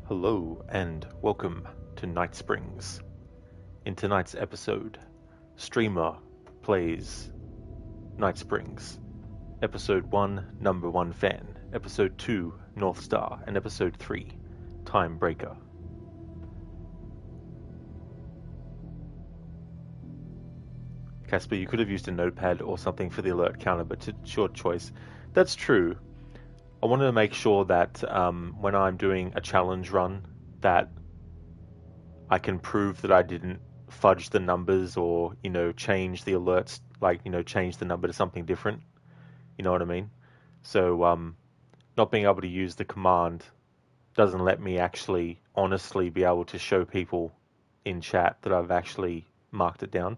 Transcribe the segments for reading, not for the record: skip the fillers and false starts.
Hello and welcome to Night Springs. In tonight's episode, Streamer plays Night Springs. Episode 1, Number 1 Fan. Episode 2, North Star. And Episode 3, Time Breaker. Casper, you could have used a notepad or something for the alert counter, but it's your choice. That's true. I wanted to make sure that when I'm doing a challenge run, that I can prove that I didn't fudge the numbers or, change the alerts, change the number to something different. You know what I mean? So, not being able to use the command doesn't let me actually honestly be able to show people in chat that I've actually marked it down.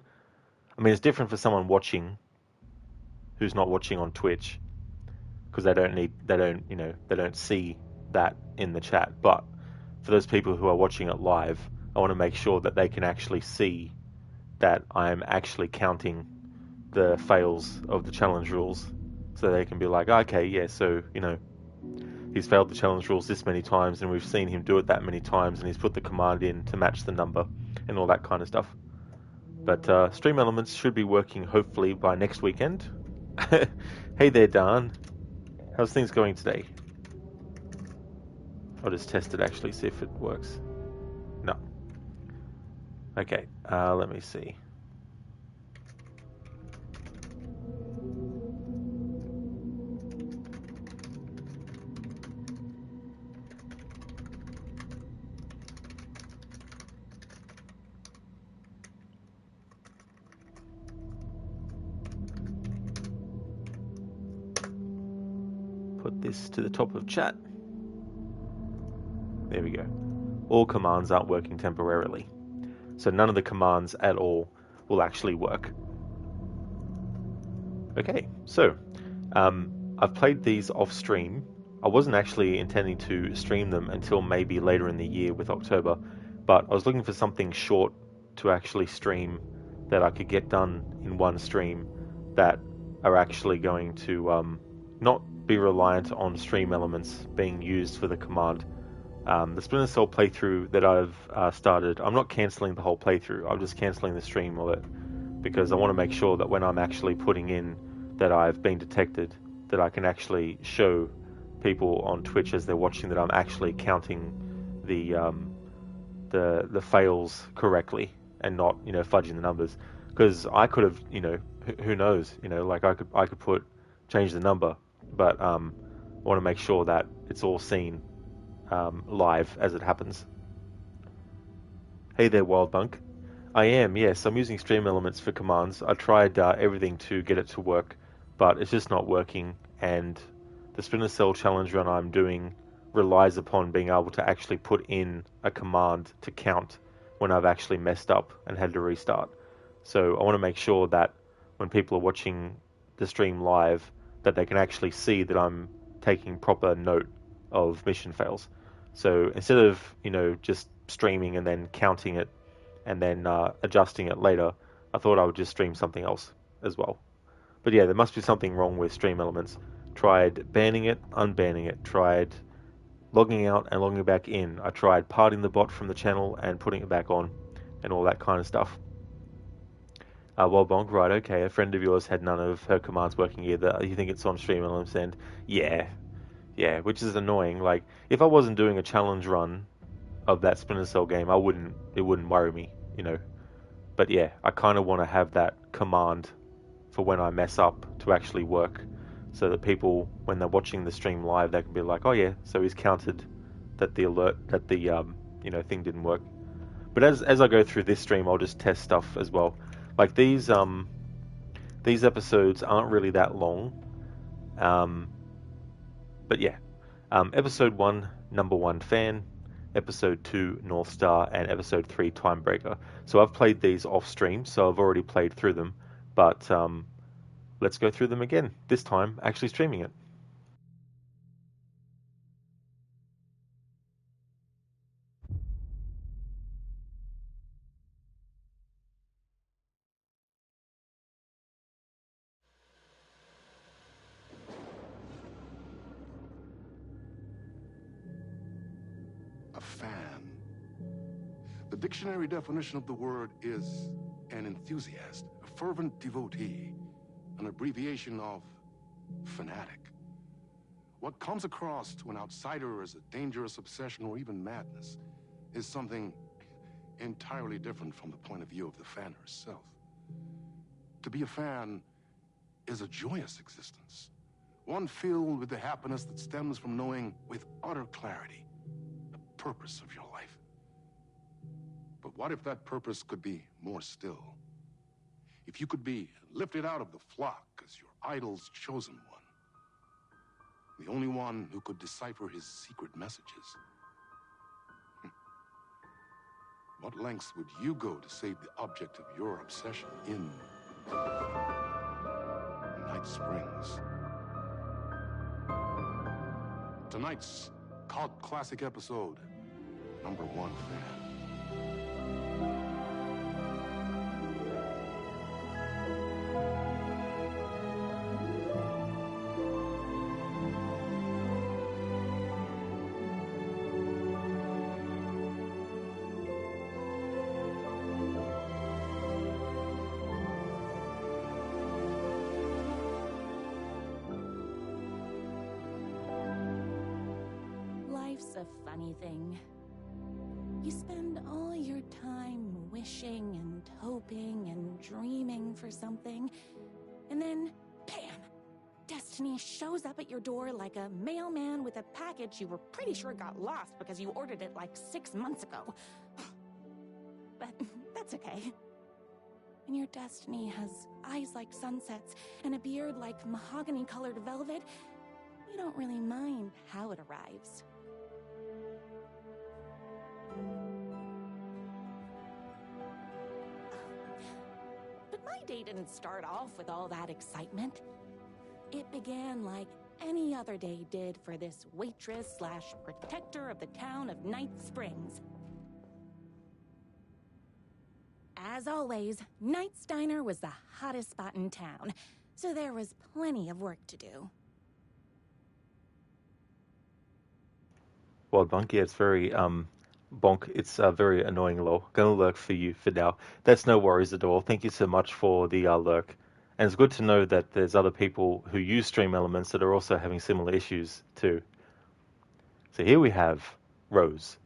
I mean, it's different for someone watching who's not watching on Twitch because they don't see that in the chat. But for those people who are watching it live, I want to make sure that they can actually see that I'm actually counting the fails of the challenge rules so they can be like, okay, yeah, so, he's failed the challenge rules this many times and we've seen him do it that many times and he's put the command in to match the number and all that kind of stuff. But Stream Elements should be working hopefully by next weekend. Hey there, Dan. How's things going today? I'll just test it actually, see if it works. No. Okay, let me see. Put this to the top of chat. There we go. All commands aren't working temporarily. So none of the commands at all will actually work. Okay, so I've played these off stream. I wasn't actually intending to stream them until maybe later in the year with October, but I was looking for something short to actually stream that I could get done in one stream that are actually going to not be reliant on stream elements being used for the command. The Splinter Cell playthrough that I've started, I'm not cancelling the whole playthrough, I'm just cancelling the stream of it because I want to make sure that when I'm actually putting in that I've been detected, that I can actually show people on Twitch as they're watching that I'm actually counting the fails correctly and not fudging the numbers. Because I could have who knows like I could change the number, but I want to make sure that it's all seen live as it happens. Hey there, Wildbunk. I am, yes. I'm using Stream Elements for commands. I tried everything to get it to work, but it's just not working. And the Splinter Cell challenge run I'm doing relies upon being able to actually put in a command to count when I've actually messed up and had to restart. So I want to make sure that when people are watching the stream live, that they can actually see that I'm taking proper note of mission fails. So instead of, just streaming and then counting it and then adjusting it later, I thought I would just stream something else as well. But yeah, there must be something wrong with Stream Elements. Tried banning it, unbanning it. Tried logging out and logging back in. I tried parting the bot from the channel and putting it back on and all that kind of stuff. Bonk, right, okay, a friend of yours had none of her commands working either. You think it's on Stream Elements and yeah, which is annoying. Like, if I wasn't doing a challenge run of that Splinter Cell game, it wouldn't worry me, But yeah, I kind of want to have that command for when I mess up to actually work, so that people, when they're watching the stream live, they can be like, oh yeah, so he's counted that the thing didn't work. But as I go through this stream, I'll just test stuff as well. Like these episodes aren't really that long, but yeah, episode 1, Number 1 Fan, episode 2, North Star, and episode 3, Timebreaker. So I've played these off stream, so I've already played through them, but let's go through them again, this time actually streaming it. A fan. The dictionary definition of the word is an enthusiast, a fervent devotee, an abbreviation of fanatic. What comes across to an outsider as a dangerous obsession or even madness is something entirely different from the point of view of the fan herself. To be a fan is a joyous existence, one filled with the happiness that stems from knowing with utter clarity the purpose of your life. But what if that purpose could be more still? If you could be lifted out of the flock as your idol's chosen one, the only one who could decipher his secret messages. What lengths would you go to save the object of your obsession in Night Springs? Tonight's cult classic episode, number 1 fan. Life's a funny thing. You spend all your time wishing and hoping and dreaming for something, and then, bam! Destiny shows up at your door like a mailman with a package you were pretty sure got lost because you ordered it like 6 months ago. But that's okay. When your destiny has eyes like sunsets and a beard like mahogany-colored velvet, you don't really mind how it arrives. But my day didn't start off with all that excitement. It began like any other day did for this waitress/protector of the town of Night Springs. As always, Knight's Diner was the hottest spot in town, so there was plenty of work to do. Well, Bonk, yeah, it's very, Bonk, it's very annoying, lol. Gonna lurk for you for now. That's no worries at all. Thank you so much for the lurk. And it's good to know that there's other people who use Stream Elements that are also having similar issues too. So here we have Rose.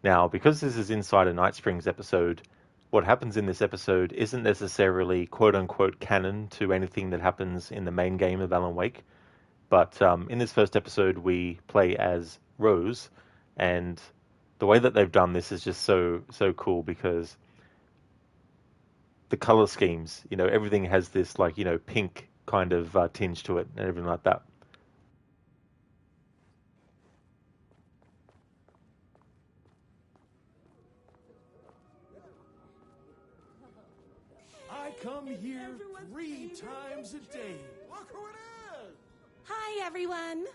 Now, because this is inside a Night Springs episode, what happens in this episode isn't necessarily quote-unquote canon to anything that happens in the main game of Alan Wake. But in this first episode, we play as Rose, and the way that they've done this is just so cool because the color schemes, you know, everything has this like, you know, pink kind of tinge to it and everything like that. I come here 3 times a day. Look who it is! Hi, everyone!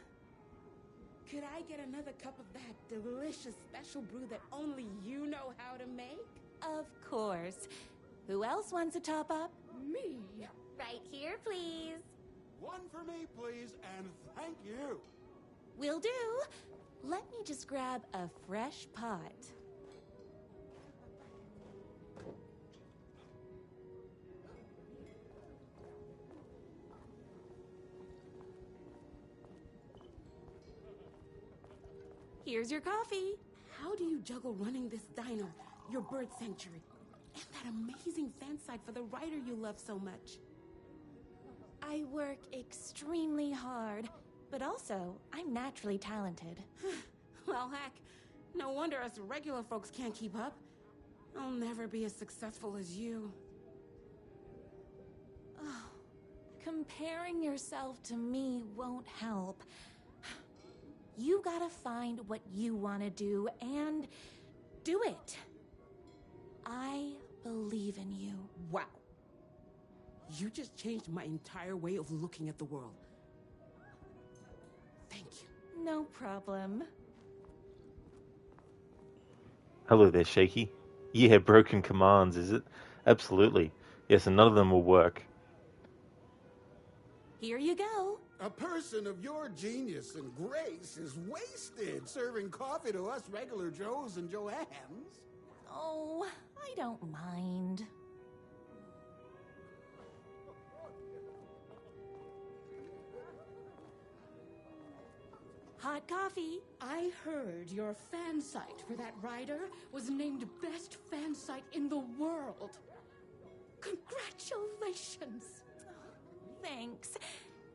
Could I get another cup of that delicious special brew that only you know how to make? Of course. Who else wants a top up? Me? Right here, please. One for me, please, and thank you. Will do. Let me just grab a fresh pot. Here's your coffee. How do you juggle running this diner, your bird sanctuary, and that amazing fan site for the writer you love so much? I work extremely hard, but also I'm naturally talented. Well, heck, no wonder us regular folks can't keep up. I'll never be as successful as you. Oh, comparing yourself to me won't help. You gotta find what you want to do and do it. I believe in you. Wow. You just changed my entire way of looking at the world. Thank you. No problem. Hello there, Shaky. Yeah, broken commands, is it? Absolutely. Yes, and none of them will work. Here you go. A person of your genius and grace is wasted serving coffee to us regular Joes and Joannes. Oh, I don't mind. Hot coffee. I heard your fan site for that rider was named best fan site in the world. Congratulations. Thanks.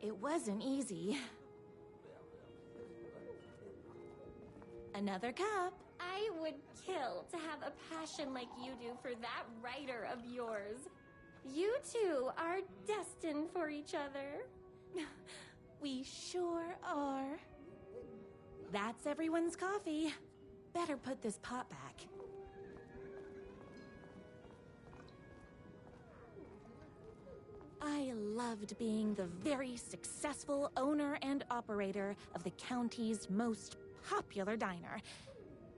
It wasn't easy. Another cup. I would kill to have a passion like you do for that writer of yours. You two are destined for each other. We sure are. That's everyone's coffee. Better put this pot back. I loved being the very successful owner and operator of the county's most popular diner.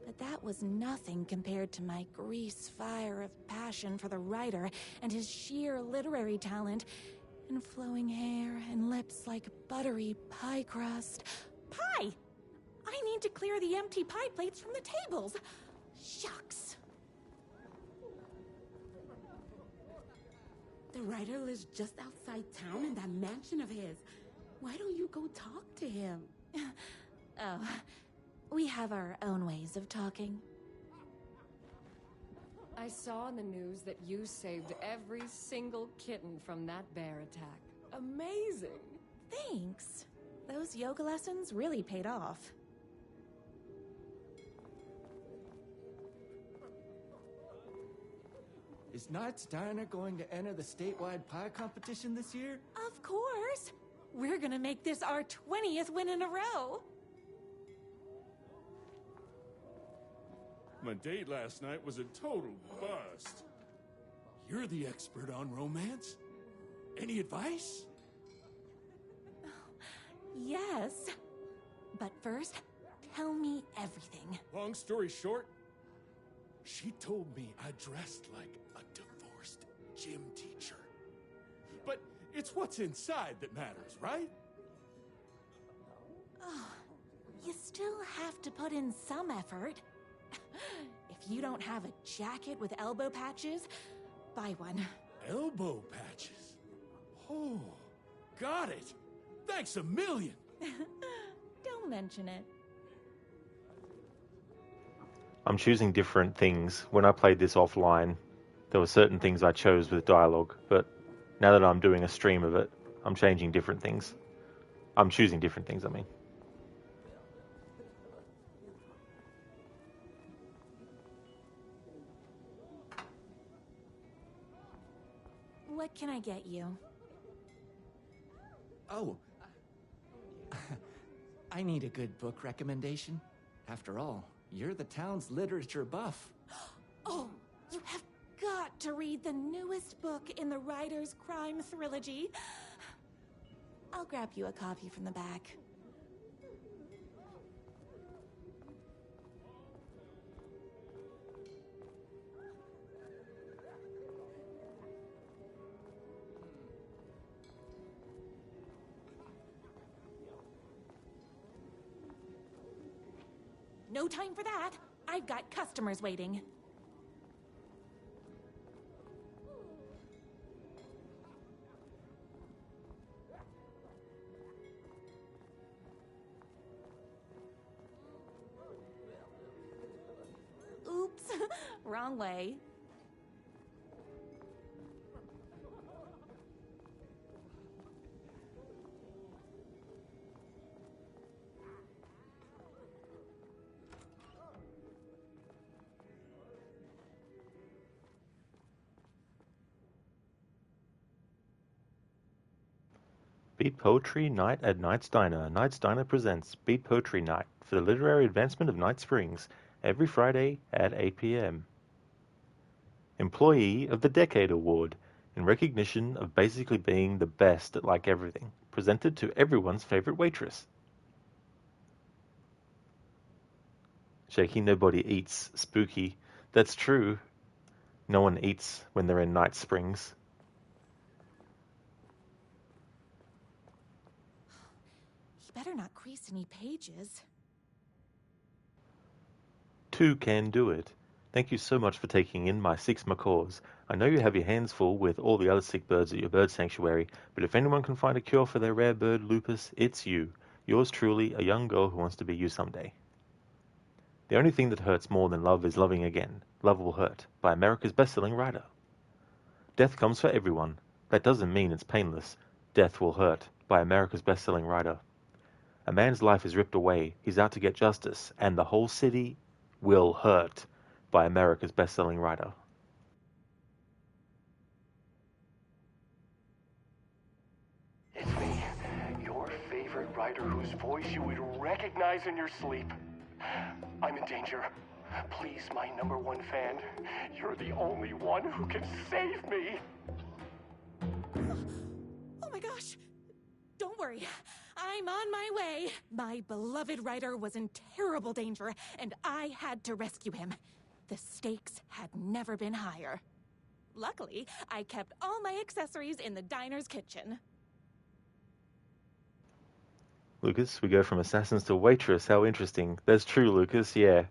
But that was nothing compared to my grease fire of passion for the writer and his sheer literary talent, and flowing hair and lips like buttery pie crust. Pie! I need to clear the empty pie plates from the tables. Shucks. The writer lives just outside town in that mansion of his. Why don't you go talk to him? Oh, we have our own ways of talking. I saw in the news that you saved every single kitten from that bear attack. Amazing! Thanks. Those yoga lessons really paid off. Is Knight's Diner going to enter the statewide pie competition this year? Of course! We're gonna make this our 20th win in a row! My date last night was a total bust. You're the expert on romance. Any advice? Yes. But first, tell me everything. Long story short, she told me I dressed like a divorced gym teacher. But it's what's inside that matters, right? Oh, you still have to put in some effort. If you don't have a jacket with elbow patches, buy one. Elbow patches? Oh, got it. Thanks a million. Don't mention it. I'm choosing different things. When I played this offline, there were certain things I chose with dialogue, but now that I'm doing a stream of it, I'm changing different things. I'm choosing different things, I mean. What can I get you? Oh. I need a good book recommendation. After all, you're the town's literature buff. Oh, you have got to read the newest book in the Writer's Crime Trilogy. I'll grab you a copy from the back. No time for that. I've got customers waiting. Oops, wrong way. Beat Poetry Night at Knight's Diner. Knight's Diner presents Beat Poetry Night for the literary advancement of Night Springs, every Friday at 8 p.m. Employee of the Decade Award, in recognition of basically being the best at like everything, presented to everyone's favorite waitress. Shaky, nobody eats spooky. That's true. No one eats when they're in Night Springs. better not crease any pages. 2 can do it. Thank you so much for taking in my 6 macaws. I know you have your hands full with all the other sick birds at your bird sanctuary, but if anyone can find a cure for their rare bird lupus, it's you. Yours truly, a young girl who wants to be you someday. The only thing that hurts more than love is loving again. Love Will Hurt, by America's best-selling writer. Death comes for everyone. That doesn't mean it's painless. Death Will Hurt, by America's best-selling writer. A man's life is ripped away. He's out to get justice, and the whole city will hurt, by America's best-selling writer. It's me, your favorite writer whose voice you would recognize in your sleep. I'm in danger. Please, my #1 fan, you're the only one who can save me. Oh my gosh! Don't worry, I'm on my way. My beloved writer was in terrible danger, and I had to rescue him. The stakes had never been higher. Luckily, I kept all my accessories in the diner's kitchen. Lucas, we go from assassins to waitress. How interesting. That's true, Lucas, yeah.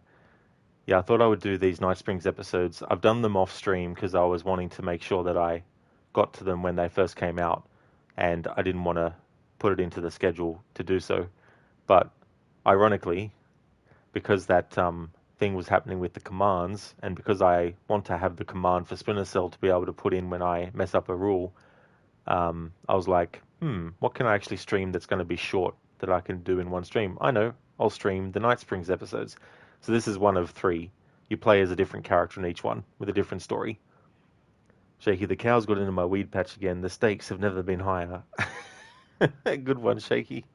Yeah, I thought I would do these Night Springs episodes. I've done them off stream because I was wanting to make sure that I got to them when they first came out, and I didn't want to put it into the schedule to do so. But ironically, because that thing was happening with the commands, and because I want to have the command for Splinter Cell to be able to put in when I mess up a rule, I was like, what can I actually stream that's going to be short that I can do in one stream? I know, I'll stream the Night Springs episodes. So this is one of 3. You play as a different character in each one, with a different story. Shaky, the cows got into my weed patch again. The stakes have never been higher. Good one, Shaky.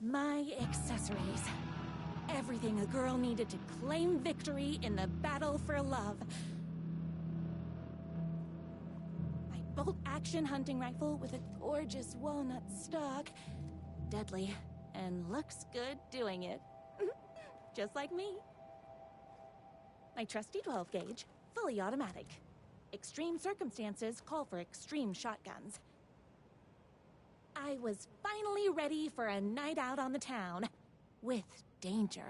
My accessories. Everything a girl needed to claim victory in the battle for love. My bolt-action hunting rifle with a gorgeous walnut stock. Deadly, and looks good doing it. Just like me. My trusty 12-gauge, fully automatic. Extreme circumstances call for extreme shotguns. I was finally ready for a night out on the town. With danger.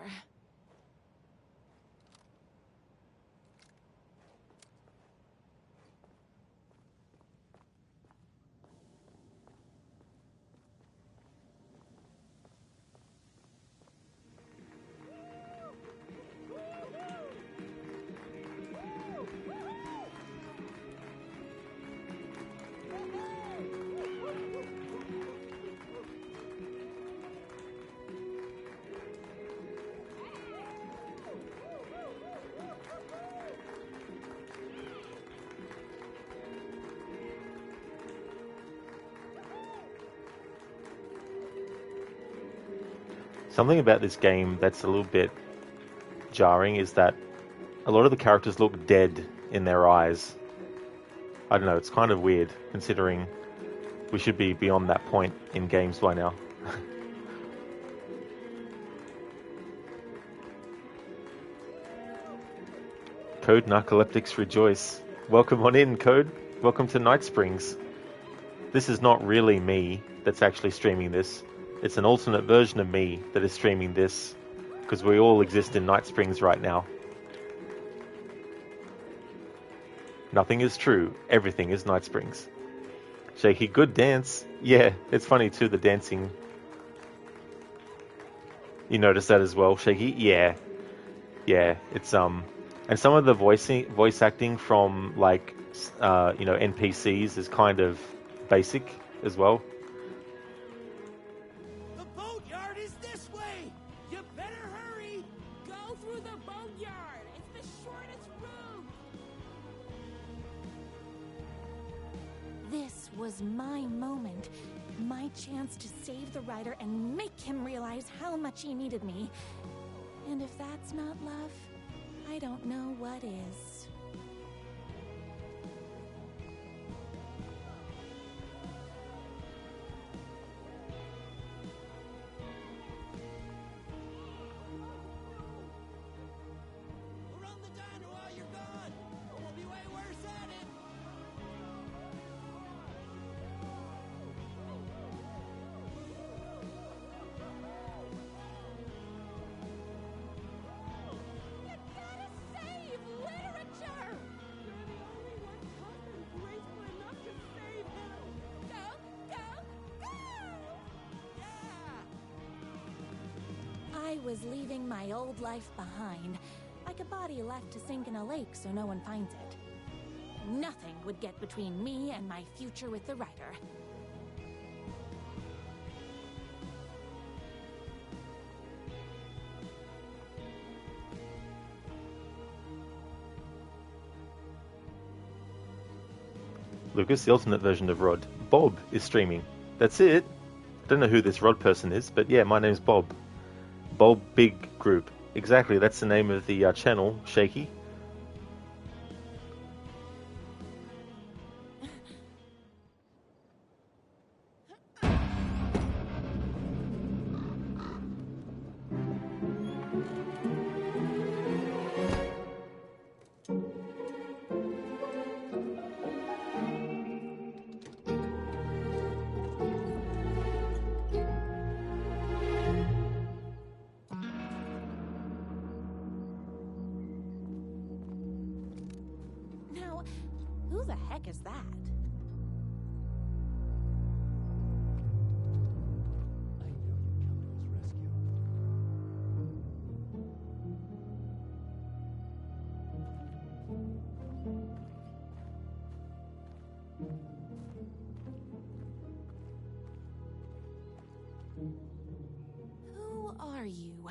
Something about this game that's a little bit jarring is that a lot of the characters look dead in their eyes. I don't know, it's kind of weird, considering we should be beyond that point in games by now. Code Narcoleptics rejoice. Welcome on in, Code. Welcome to Night Springs. This is not really me that's actually streaming this. It's an alternate version of me that is streaming this, because we all exist in Night Springs right now. Nothing is true. Everything is Night Springs. Shaky, good dance. Yeah, it's funny too, the dancing. You notice that as well, Shaky? Yeah. Yeah, it's and some of the voice acting from like NPCs is kind of basic as well. The boatyard is this way! You better hurry! Go through the boatyard. It's the shortest route. This was my moment. My chance to save the writer and make him realize how much he needed me. And if that's not love, I don't know what is. I was leaving my old life behind, like a body left to sink in a lake so no one finds it. Nothing would get between me and my future with the writer. Lucas, the alternate version of Rod. Bob is streaming. That's it. I don't know who this Rod person is, but yeah, my name's Bob. Bob Big Group. Exactly, that's the name of the channel, Shaky. Now, who the heck is that? I knew you'd come to his rescue. Who are you?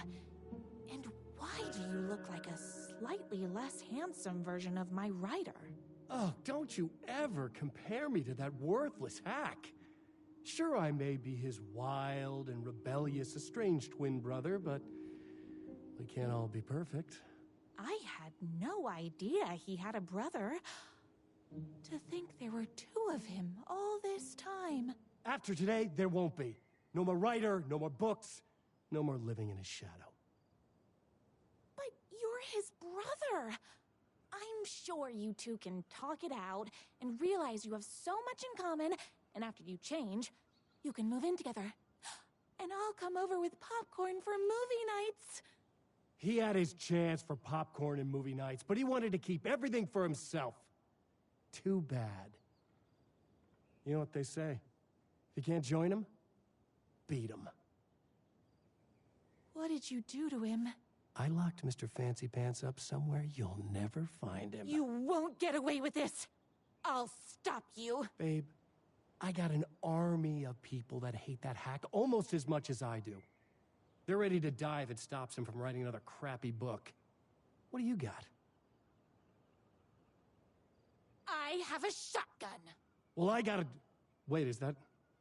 And why do you look like a slightly less handsome version of my writer? Oh, don't you ever compare me to that worthless hack. Sure, I may be his wild and rebellious estranged twin brother, but we can't all be perfect. I had no idea he had a brother. To think there were two of him all this time. After today, there won't be. No more writer, no more books, no more living in his shadow. But you're his brother. I'm sure you two can talk it out and realize you have so much in common, and after you change, you can move in together. And I'll come over with popcorn for movie nights. He had his chance for popcorn and movie nights, but he wanted to keep everything for himself. Too bad. You know what they say? If you can't join him, beat him. What did you do to him? I locked Mr. Fancy Pants up somewhere you'll never find him. You won't get away with this. I'll stop you. Babe, I got an army of people that hate that hack almost as much as I do. They're ready to die if it stops him from writing another crappy book. What do you got? I have a shotgun. Well, I got a... Wait,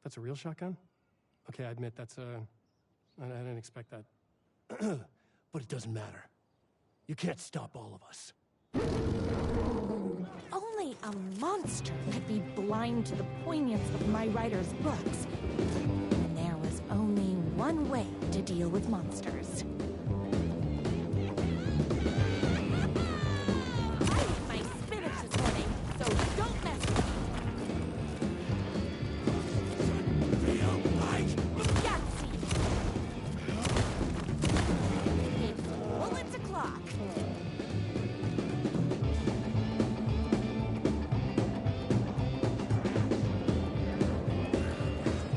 that's a real shotgun? Okay, I admit I didn't expect that. But it doesn't matter. You can't stop all of us. Only a monster could be blind to the poignance of my writer's books. And there was only one way to deal with monsters. I ate my spinach this morning, so don't mess with me. Yahtzee! It's bullets o'clock.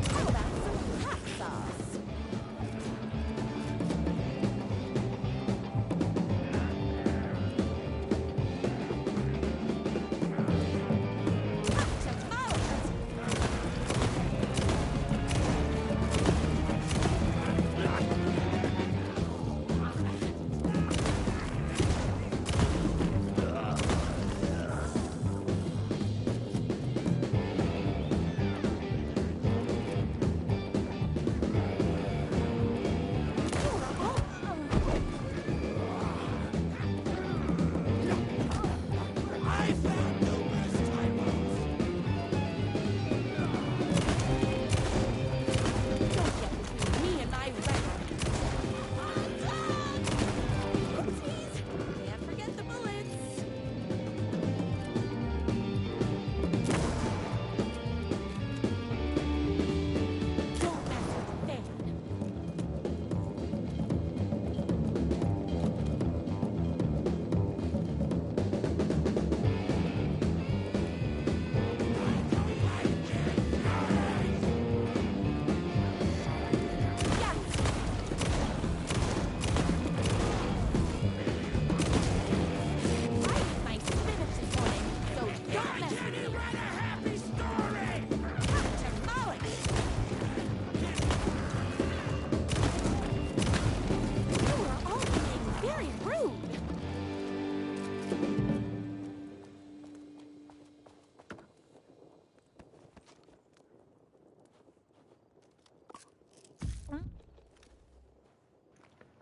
How about some hot sauce?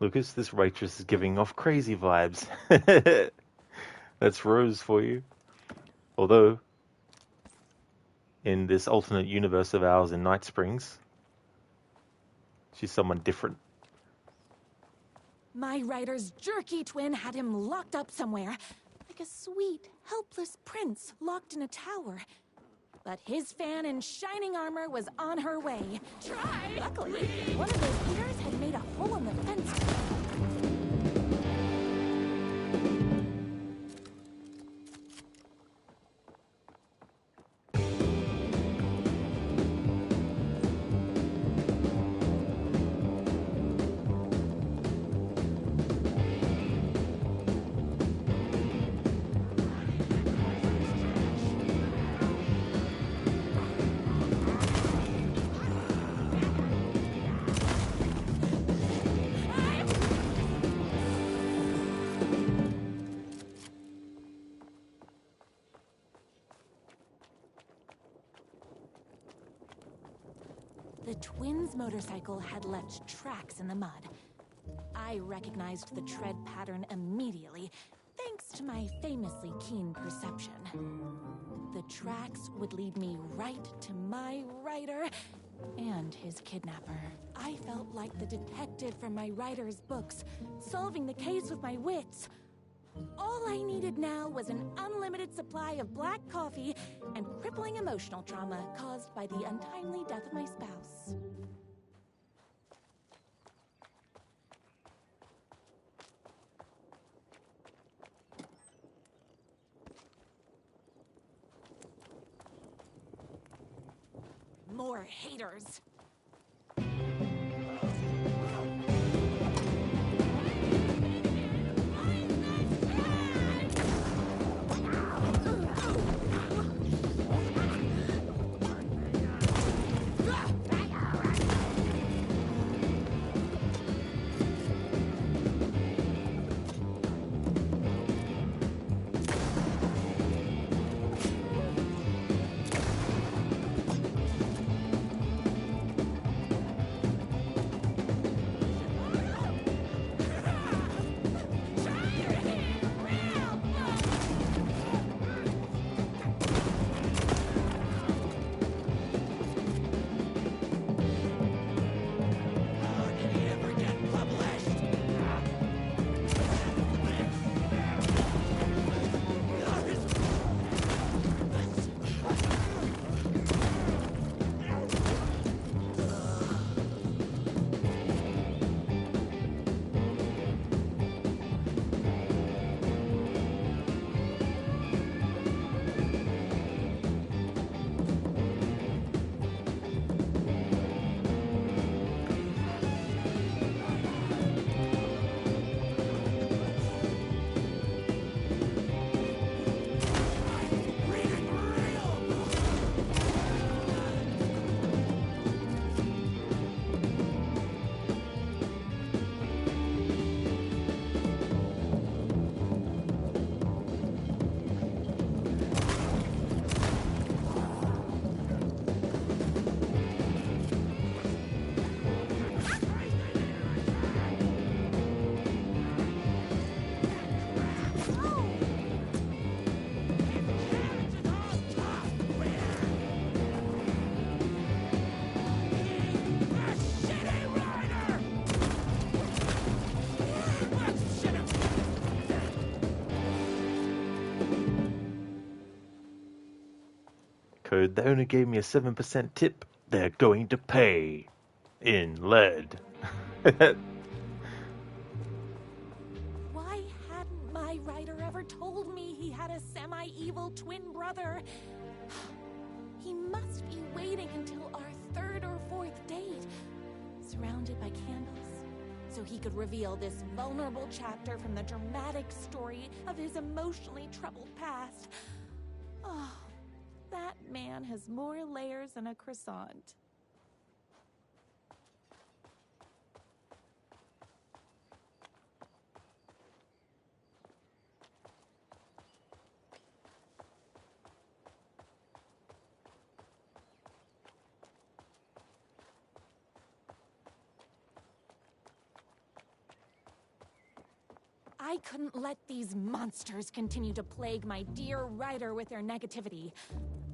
Lucas, this waitress is giving off crazy vibes. That's Rose for you. Although, in this alternate universe of ours in Night Springs, she's someone different. My writer's jerky twin had him locked up somewhere, like a sweet, helpless prince locked in a tower. But his fan in shining armor was on her way. Try! Luckily, one of those eaters had made a hole in the fence. The twins' motorcycle had left tracks in the mud. I recognized the tread pattern immediately, thanks to my famously keen perception. The tracks would lead me right to my writer and his kidnapper. I felt like the detective from my writer's books, solving the case with my wits. All I needed now was an unlimited supply of black coffee and crippling emotional trauma caused by the untimely death of my spouse. More haters. Code, they only gave me a 7% tip. They're going to pay in lead. Why hadn't my writer ever told me he had a semi-evil twin brother? He must be waiting until our third or fourth date, surrounded by candles, so he could reveal this vulnerable chapter from the dramatic story of his emotionally troubled past. Oh, that man has more layers than a croissant. I couldn't let these monsters continue to plague my dear writer with their negativity.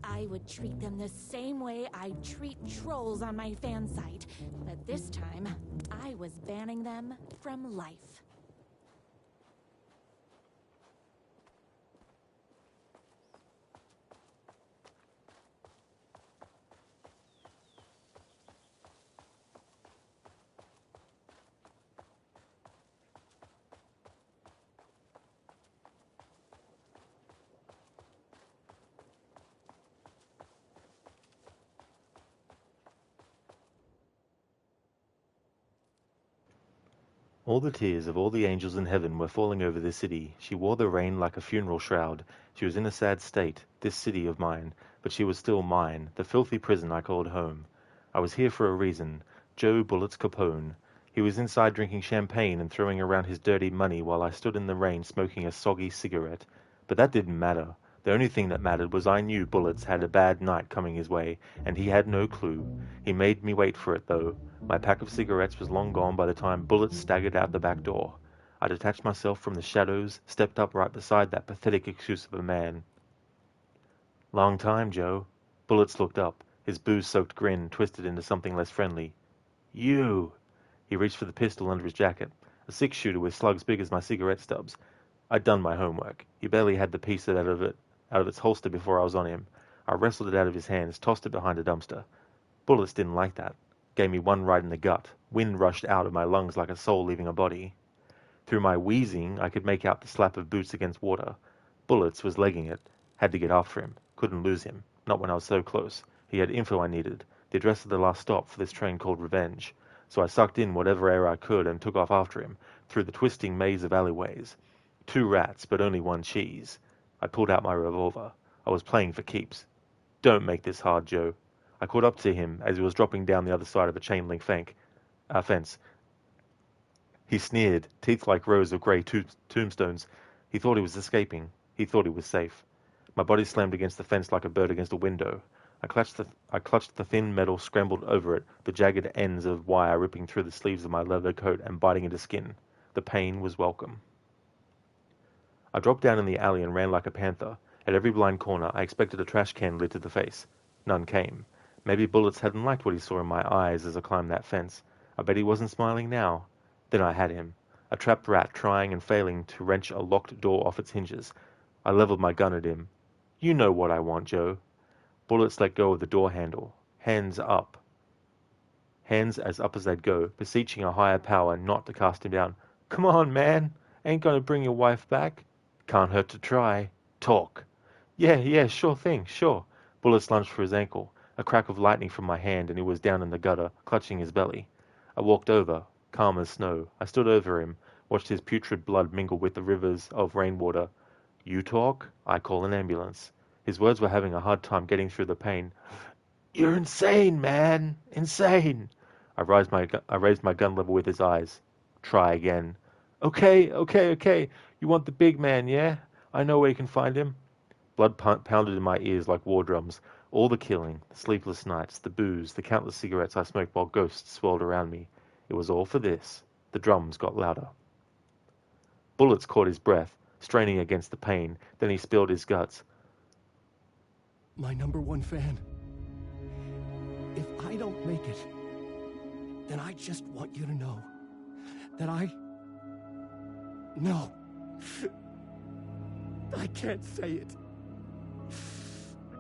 I would treat them the same way I treat trolls on my fan site, but this time, I was banning them from life. All the tears of all the angels in heaven were falling over the city. She wore the rain like a funeral shroud. She was in a sad state, this city of mine, but she was still mine, the filthy prison I called home. I was here for a reason. Joe Bullets Capone. He was inside drinking champagne and throwing around his dirty money while I stood in the rain smoking a soggy cigarette. But that didn't matter. The only thing that mattered was I knew Bullets had a bad night coming his way, and he had no clue. He made me wait for it, though. My pack of cigarettes was long gone by the time Bullets staggered out the back door. I detached myself from the shadows, stepped up right beside that pathetic excuse of a man. "Long time, Joe." Bullets looked up, his booze-soaked grin twisted into something less friendly. "You!" He reached for the pistol under his jacket, a six-shooter with slugs big as my cigarette stubs. I'd done my homework. He barely had the piece out of its holster before I was on him. I wrestled it out of his hands, tossed it behind a dumpster. Bullets didn't like that. Gave me one right in the gut. Wind rushed out of my lungs like a soul leaving a body. Through my wheezing, I could make out the slap of boots against water. Bullets was legging it. Had to get after him. Couldn't lose him. Not when I was so close. He had info I needed. The address of the last stop for this train called Revenge. So I sucked in whatever air I could and took off after him, through the twisting maze of alleyways. 2 rats, but only 1 cheese. I pulled out my revolver. I was playing for keeps. "Don't make this hard, Joe." I caught up to him as he was dropping down the other side of a chain-link fence. He sneered, teeth like rows of grey tombstones. He thought he was escaping. He thought he was safe. My body slammed against the fence like a bird against a window. I clutched the thin metal, scrambled over it, the jagged ends of wire ripping through the sleeves of my leather coat and biting into skin. The pain was welcome. I dropped down in the alley and ran like a panther. At every blind corner, I expected a trash can lid to the face. None came. Maybe Bullets hadn't liked what he saw in my eyes as I climbed that fence. I bet he wasn't smiling now. Then I had him. A trapped rat trying and failing to wrench a locked door off its hinges. I leveled my gun at him. "You know what I want, Joe." Bullets let go of the door handle. Hands up. Hands as up as they'd go, beseeching a higher power not to cast him down. "Come on, man. Ain't gonna bring your wife back. Can't hurt to try. Talk." Yeah, sure thing, sure." Bullets lunged for his ankle. A crack of lightning from my hand and he was down in the gutter, clutching his belly. I walked over, calm as snow. I stood over him, watched his putrid blood mingle with the rivers of rainwater. "You talk, I call an ambulance." His words were having a hard time getting through the pain. "You're insane, man. Insane." I raised my gun level with his eyes. "Try again." Okay. You want the big man, yeah? I know where you can find him." Blood pounded in my ears like war drums. All the killing, the sleepless nights, the booze, the countless cigarettes I smoked while ghosts swirled around me. It was all for this. The drums got louder. Bullets caught his breath, straining against the pain. Then he spilled his guts. "My #1 fan. If I don't make it, then I just want you to know that No. I can't say it.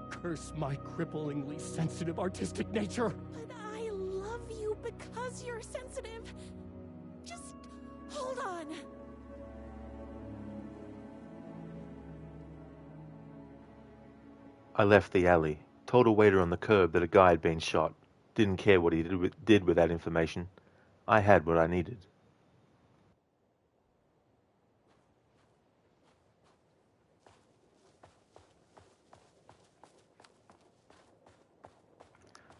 Curse my cripplingly sensitive artistic nature. But I love you because you're sensitive. Just hold on. I left the alley, told a waiter on the curb that a guy had been shot. Didn't care what he did with that information. I had what I needed.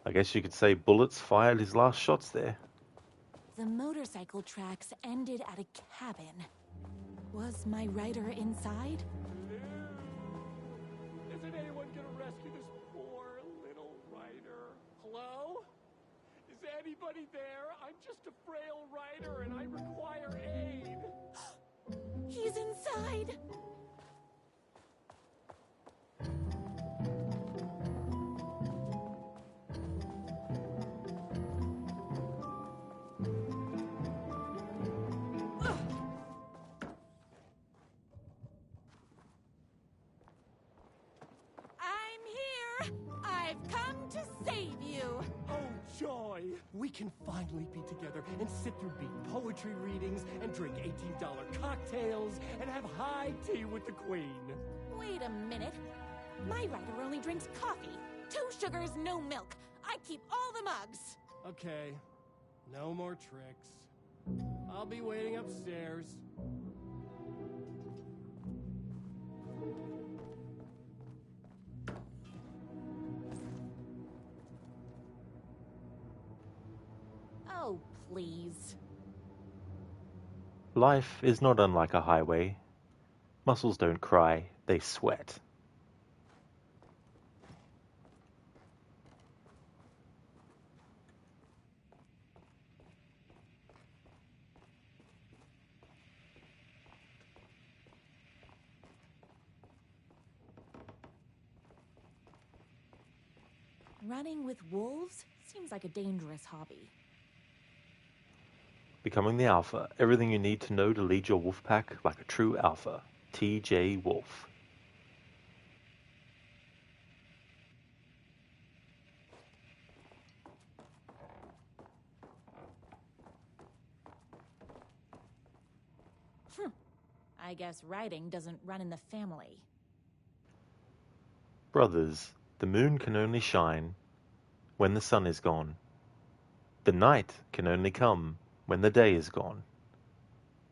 I guess you could say Bullets fired his last shots there. The motorcycle tracks ended at a cabin. Was my writer inside? Isn't anyone gonna rescue this poor little writer? Hello? Is anybody there? I'm just a frail writer and I require aid. ride! I'm here! I've come to save you! Oh, joy! We can finally be together and sit through beat poetry readings and drink $18 cocktails and have high tea with the Queen. Wait a minute. My writer only drinks coffee. 2 sugars, no milk. I keep all the mugs. Okay, no more tricks. I'll be waiting upstairs. Oh, please. Life is not unlike a highway. Muscles don't cry, they sweat. Running with wolves seems like a dangerous hobby. Becoming the Alpha, everything you need to know to lead your wolf pack like a true Alpha. T.J. Wolf. I guess riding doesn't run in the family. Brothers, the moon can only shine when the sun is gone. The night can only come when the day is gone.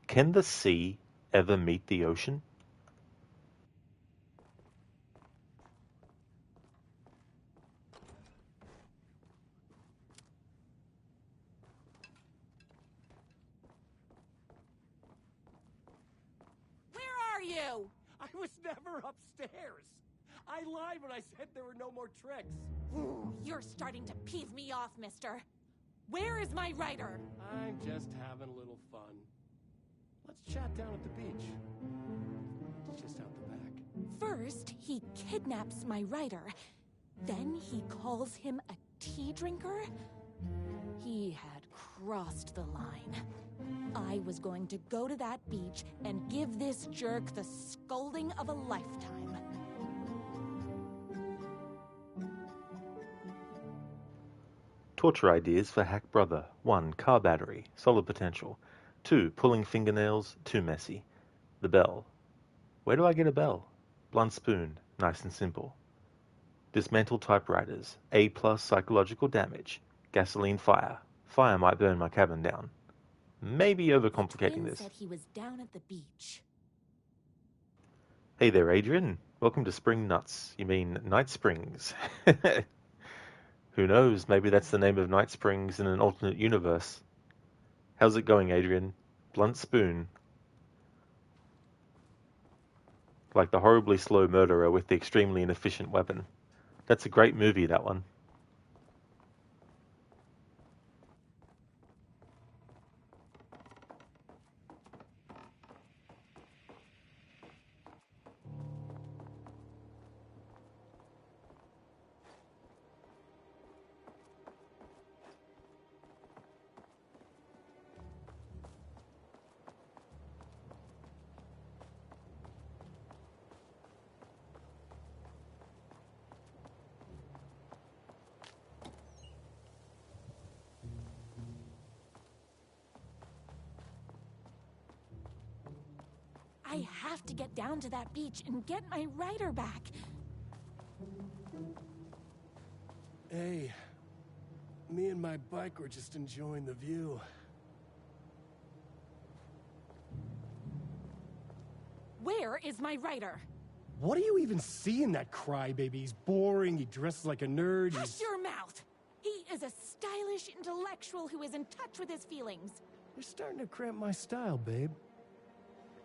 Can the sea ever meet the ocean? Where are you? I was never upstairs. I lied when I said there were no more tricks. Ooh, you're starting to peeve me off, mister. Where is my writer? I'm just having a little fun. Let's chat down at the beach. It's just out the back. First, he kidnaps my writer. Then he calls him a tea drinker. He had crossed the line. I was going to go to that beach and give this jerk the scolding of a lifetime. Torture ideas for Hack Brother. 1. Car battery. Solid potential. 2. Pulling fingernails. Too messy. The bell. Where do I get a bell? Blunt spoon. Nice and simple. Dismantle typewriters. A+ psychological damage. Gasoline fire. Fire might burn my cabin down. Maybe overcomplicating Twin this. said he was down at the beach. Hey there, Adrian. Welcome to Spring Nuts. You mean Night Springs. Who knows? Maybe that's the name of Night Springs in an alternate universe. How's it going, Adrian? Blunt spoon. Like the horribly slow murderer with the extremely inefficient weapon. That's a great movie, that one. I have to get down to that beach and get my writer back. Hey, me and my bike were just enjoying the view. Where is my writer? What do you even see in that crybaby? He's boring, he dresses like a nerd, Hush your mouth! He is a stylish intellectual who is in touch with his feelings. You're starting to cramp my style, babe.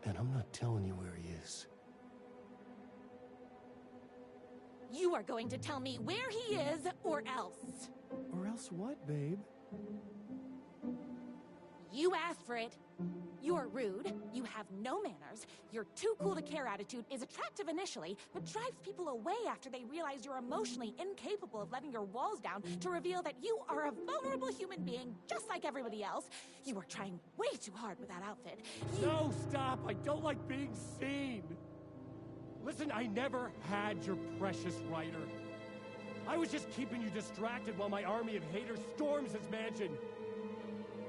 And I'm not telling you where he is. You are going to tell me where he is, or else. Or else what, babe? You asked for it. You're rude, you have no manners, your too cool to care attitude is attractive initially, but drives people away after they realize you're emotionally incapable of letting your walls down to reveal that you are a vulnerable human being just like everybody else. You are trying way too hard with that outfit. No, stop! I don't like being seen! Listen, I never had your precious writer. I was just keeping you distracted while my army of haters storms his mansion.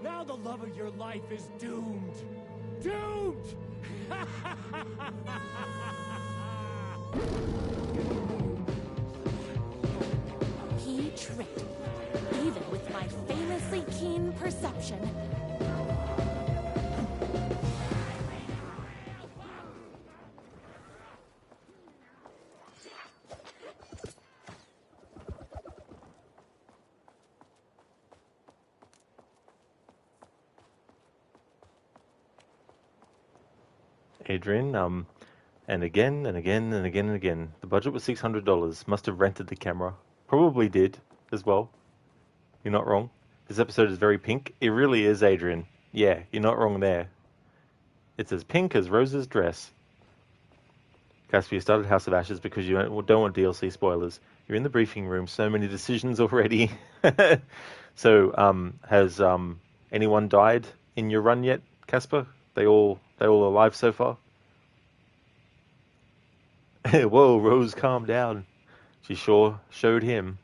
Now the love of your life is doomed. Doomed! He tricked me, even with my famously keen perception. Adrian, and again and again and again and again. The budget was $600. Must have rented the camera. Probably did as well. You're not wrong. This episode is very pink. It really is, Adrian. Yeah, you're not wrong there. It's as pink as Rose's dress. Casper, you started House of Ashes because you don't want DLC spoilers. You're in the briefing room. So many decisions already. So, has anyone died in your run yet, Casper? They all alive so far? Whoa, Rose, calm down. She sure showed him.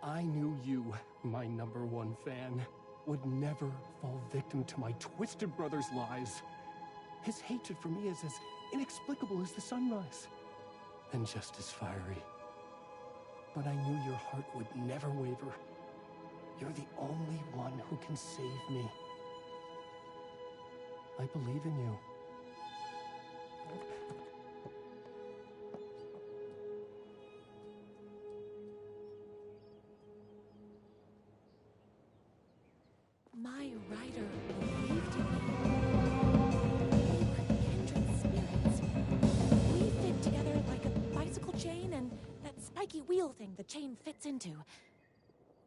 I knew you, my #1 fan, would never fall victim to my twisted brother's lies. His hatred for me is as inexplicable as the sunrise, and just as fiery. But I knew your heart would never waver. You're the only one who can save me. I believe in you. My rider believed in me. We were kindred spirits. We fit together like a bicycle chain and that spiky wheel thing the chain fits into.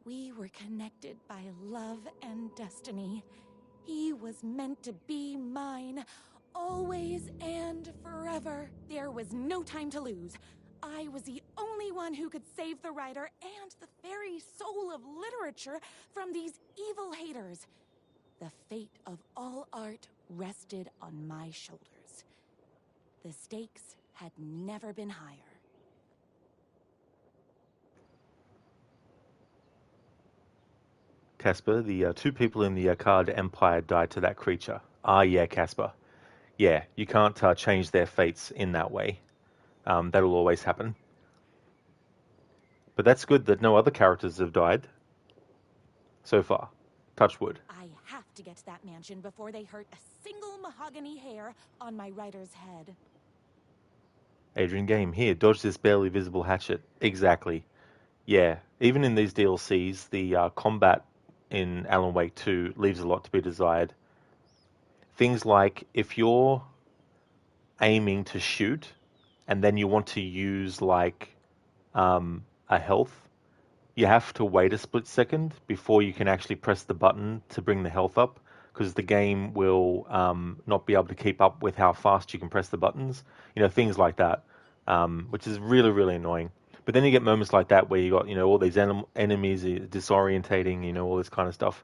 We were connected by love and destiny. He was meant to be mine, always and forever. There was no time to lose. I was the only one who could save the writer and the very soul of literature from these evil haters. The fate of all art rested on my shoulders. The stakes had never been higher. Casper, the two people in the Akkad Empire died to that creature. Ah, yeah, Casper. Yeah, you can't change their fates in that way. That'll always happen. But that's good that no other characters have died so far. Touch wood. I have to get to that mansion before they hurt a single mahogany hair on my rider's head. Adrian Game, here, dodge this barely visible hatchet. Exactly. Yeah, even in these DLCs, the combat in Alan Wake 2 leaves a lot to be desired. Things like if you're aiming to shoot and then you want to use like a health, you have to wait a split second before you can actually press the button to bring the health up, because the game will not be able to keep up with how fast you can press the buttons. You know, things like that, which is really, really annoying. But then you get moments like that where you got, you know, all these enemies disorientating, you know, all this kind of stuff.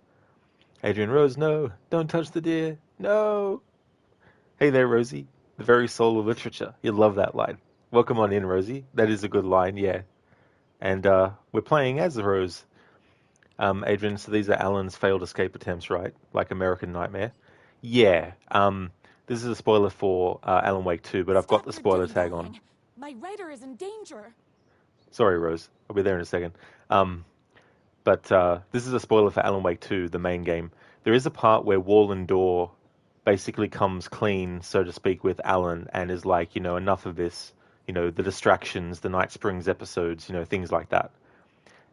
Adrian Rose, no, don't touch the deer, no. Hey there, Rosie, the very soul of literature. You love that line. Welcome on in, Rosie. That is a good line, yeah. And we're playing as Rose. Adrian, so these are Alan's failed escape attempts, right? Like American Nightmare? Yeah. This is a spoiler for Alan Wake 2, but I've got the spoiler tag on. My rider is in danger. Sorry, Rose. I'll be there in a second. But this is a spoiler for Alan Wake 2, the main game. There is a part where Warland Door basically comes clean, so to speak, with Alan and is like, you know, enough of this. You know, the distractions, the Night Springs episodes, you know, things like that.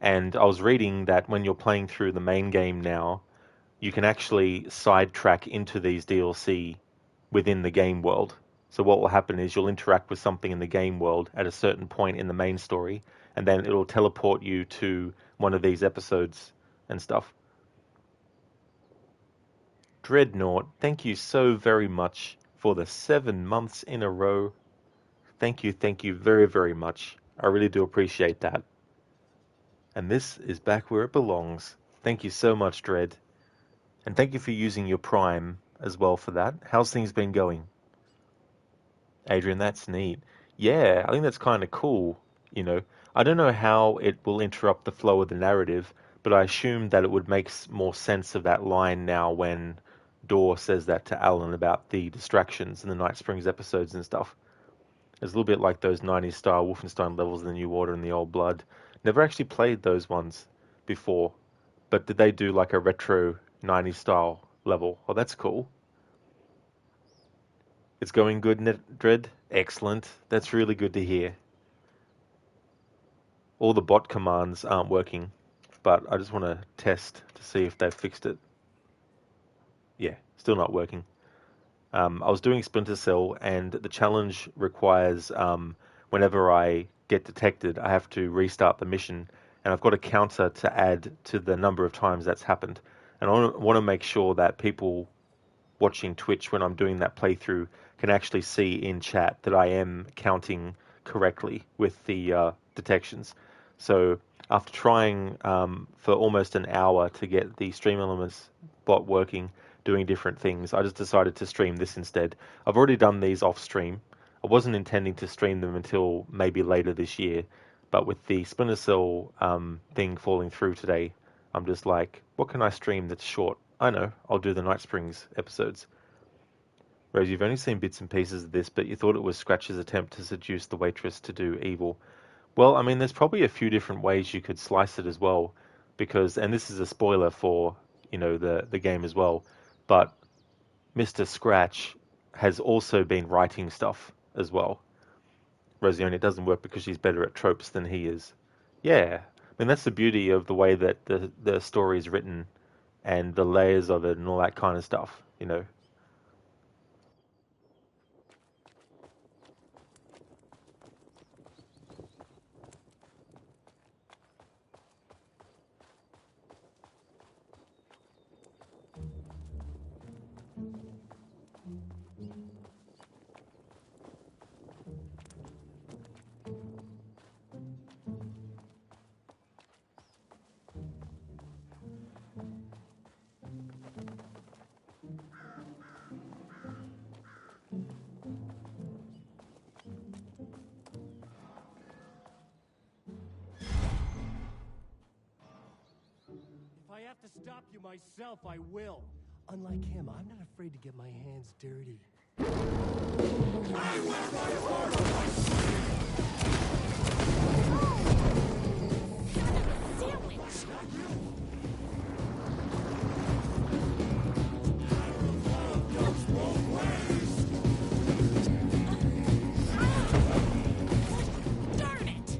And I was reading that when you're playing through the main game now, you can actually sidetrack into these DLC within the game world. So what will happen is you'll interact with something in the game world at a certain point in the main story, and then it'll teleport you to one of these episodes and stuff. Dreadnought, thank you so very much for the 7 months in a row. Thank you very, very much. I really do appreciate that. And this is back where it belongs. Thank you so much, Dread. And thank you for using your Prime as well for that. How's things been going? Adrian, that's neat. Yeah, I think that's kind of cool, you know. I don't know how it will interrupt the flow of the narrative, but I assume that it would make more sense of that line now when Door says that to Alan about the distractions in the Night Springs episodes and stuff. It's a little bit like those 90s style Wolfenstein levels in the New Order and the Old Blood. Never actually played those ones before, but did they do like a retro 90s style level? Oh, that's cool. It's going good, Dread? Excellent. That's really good to hear. All the bot commands aren't working, but I just want to test to see if they've fixed it. Yeah, still not working. I was doing Splinter Cell, and the challenge requires whenever I get detected, I have to restart the mission, and I've got a counter to add to the number of times that's happened. And I want to make sure that people watching Twitch when I'm doing that playthrough can actually see in chat that I am counting correctly with the detections. So after trying for almost an hour to get the Stream Elements bot working, doing different things, I just decided to stream this instead. I've already done these off stream. I wasn't intending to stream them until maybe later this year, but with the Splinter Cell thing falling through today, I'm just like, what can I stream that's short? I know, I'll do the Night Springs episodes. Rose, you've only seen bits and pieces of this, but you thought it was Scratch's attempt to seduce the waitress to do evil. Well, I mean, there's probably a few different ways you could slice it as well, because, and this is a spoiler for, you know, the game as well, but Mr. Scratch has also been writing stuff as well. Rosie, only it doesn't work because she's better at tropes than he is. Yeah, I mean, that's the beauty of the way that the story is written and the layers of it and all that kind of stuff, you know. I have to stop you myself, I will. Unlike him, I'm not afraid to get my hands dirty. I wear my heart on my sleeve! Sandwich! Darn it!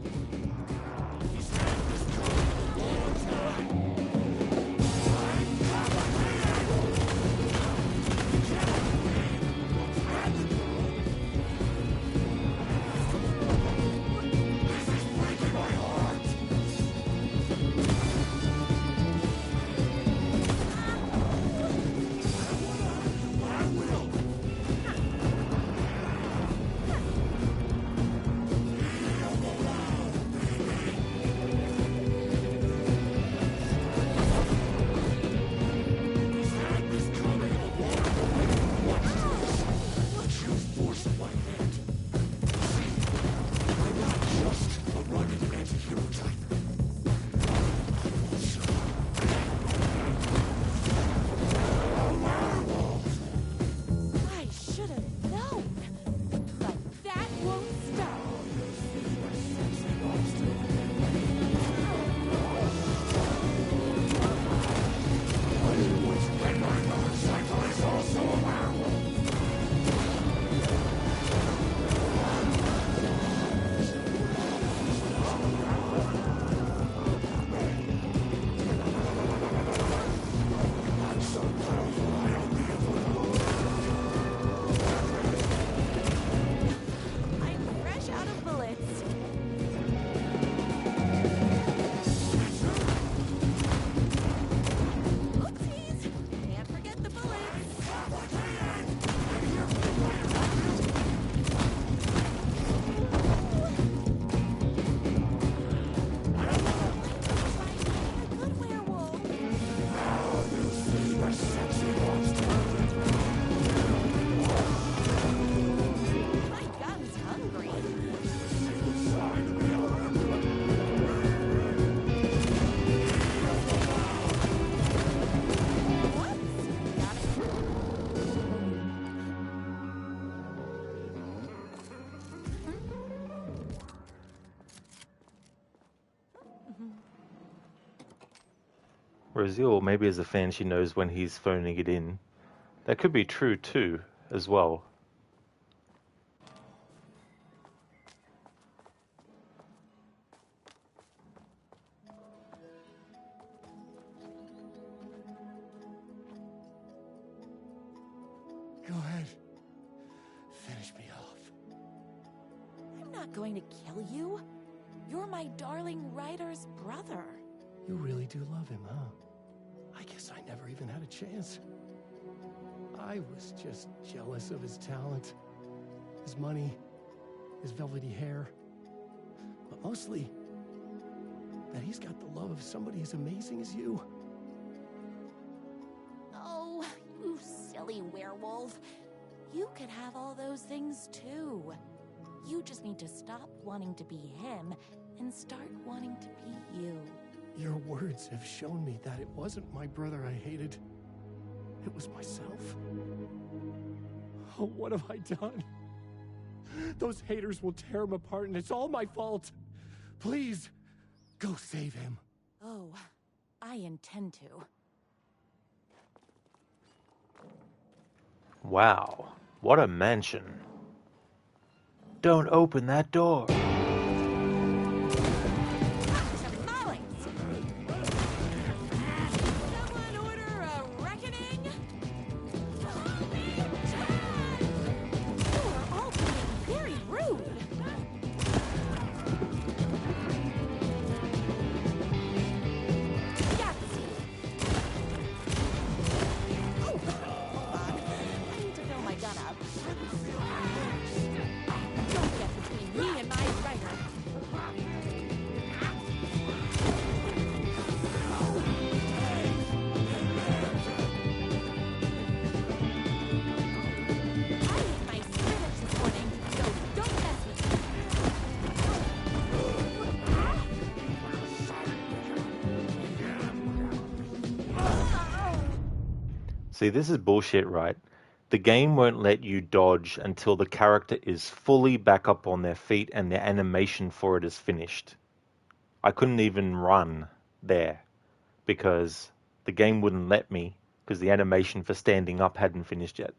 I should have known, but that won't stop. I'm fresh out of bullets. Oopsies! Can't forget the bullets. A good werewolf. My gun's hungry. Whoops! Got it. Raziel, maybe as a fan, she knows when he's phoning it in. That could be true too, as well. Go ahead. Finish me off. I'm not going to kill you. You're my darling writer's brother. You really do love him, huh? I guess I never even had a chance. I was just jealous of his talent, his money, his velvety hair. But mostly, that he's got the love of somebody as amazing as you. Oh, you silly werewolf. You could have all those things too. You just need to stop wanting to be him and start wanting to be you. Your words have shown me that it wasn't my brother I hated. It was myself. Oh, what have I done? Those haters will tear him apart, and it's all my fault. Please, go save him. Oh, I intend to. Wow, what a mansion. Don't open that door. Someone order a reckoning? You are all being very rude. Yahtzee! Oh, hold on. I need to fill my gun up. Don't get between me and my right. See, this is bullshit, right? The game won't let you dodge until the character is fully back up on their feet and the animation for it is finished. I couldn't even run there because the game wouldn't let me because the animation for standing up hadn't finished yet.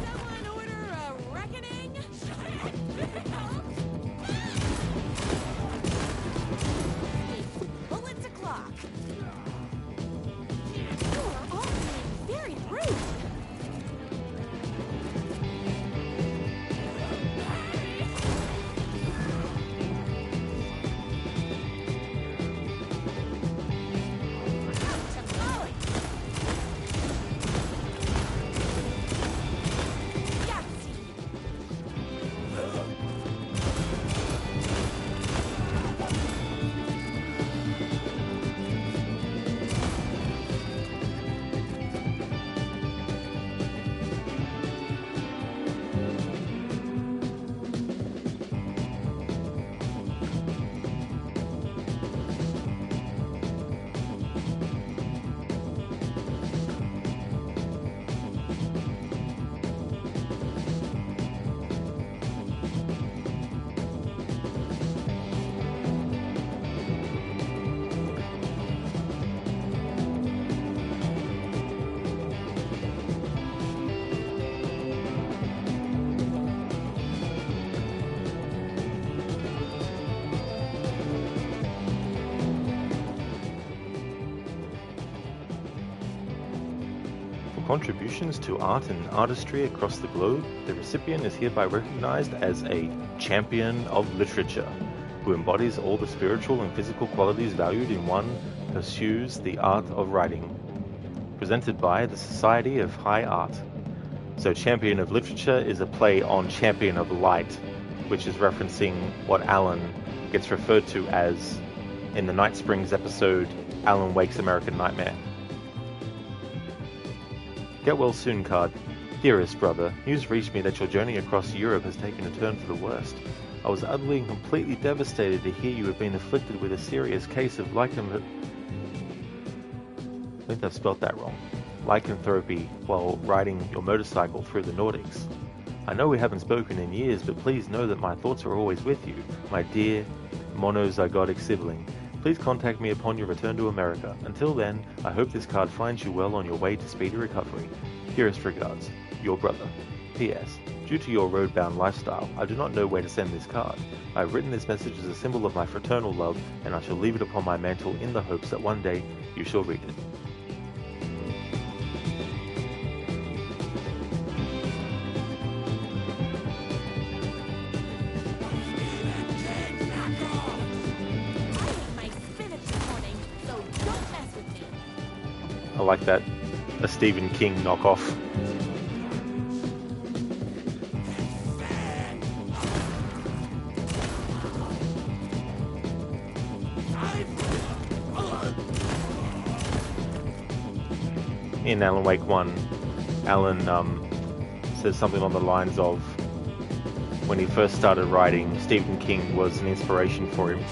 Someone order a reckoning? Bullets o'clock. You are all being very rude. Tamale. Yahtzee. Contributions to art and artistry across the globe, the recipient is hereby recognized as a champion of literature, who embodies all the spiritual and physical qualities valued in one, pursues the art of writing. Presented by the Society of High Art. So Champion of Literature is a play on Champion of Light, which is referencing what Alan gets referred to as, in the Night Springs episode, Alan Wake's American Nightmare. Get well soon card. Dearest brother, news reached me that your journey across Europe has taken a turn for the worst. I was utterly and completely devastated to hear you have been afflicted with a serious case of I think I've spelt that wrong. Lycanthropy while riding your motorcycle through the Nordics. I know we haven't spoken in years, but please know that my thoughts are always with you, my dear monozygotic sibling. Please contact me upon your return to America. Until then, I hope this card finds you well on your way to speedy recovery. Dearest regards, your brother. P.S. Due to your road-bound lifestyle, I do not know where to send this card. I have written this message as a symbol of my fraternal love, and I shall leave it upon my mantle in the hopes that one day you shall read it. I like that. A Stephen King knockoff. In Alan Wake 1, Alan says something on the lines of, when he first started writing, Stephen King was an inspiration for him.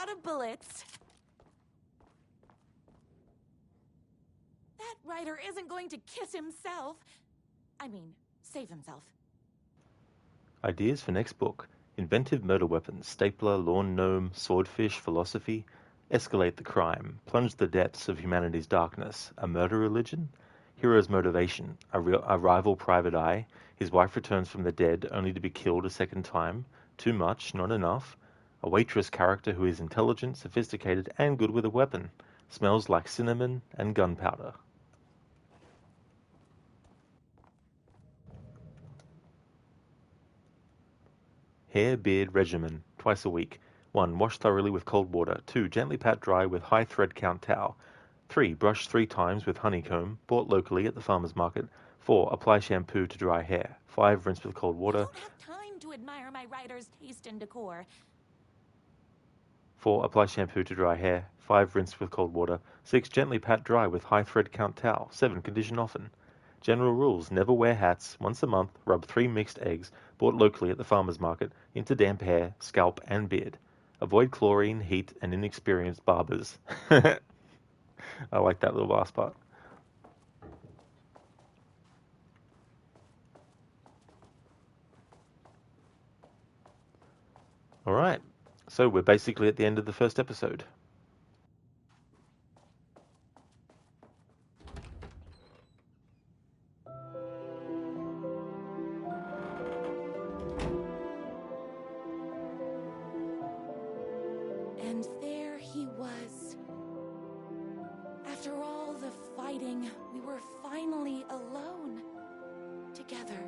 Out of bullets. That writer isn't going to kiss himself. I mean, save himself. Ideas for next book. Inventive murder weapons, stapler, lawn gnome, swordfish, philosophy. Escalate the crime. Plunge the depths of humanity's darkness. A murder religion? Hero's motivation. A rival private eye. His wife returns from the dead only to be killed a second time. Too much, not enough. A waitress character who is intelligent, sophisticated, and good with a weapon. Smells like cinnamon and gunpowder. hair beard regimen, twice a week. 1. Wash thoroughly with cold water. 2. Gently pat dry with high thread count towel. 3. Brush 3 times with honeycomb, bought locally at the farmer's market. 4. Apply shampoo to dry hair. 5. Rinse with cold water. I don't have time to admire my writer's taste and decor. 4. Apply shampoo to dry hair. 5. Rinse with cold water. 6. Gently pat dry with high thread count towel. 7. Condition often. General rules: never wear hats. Once a month, rub 3 mixed eggs, bought locally at the farmer's market, into damp hair, scalp, and beard. Avoid chlorine, heat, and inexperienced barbers. I like that little last part. Alright, so we're basically at the end of the first episode. And there he was. After all the fighting, we were finally alone. Together.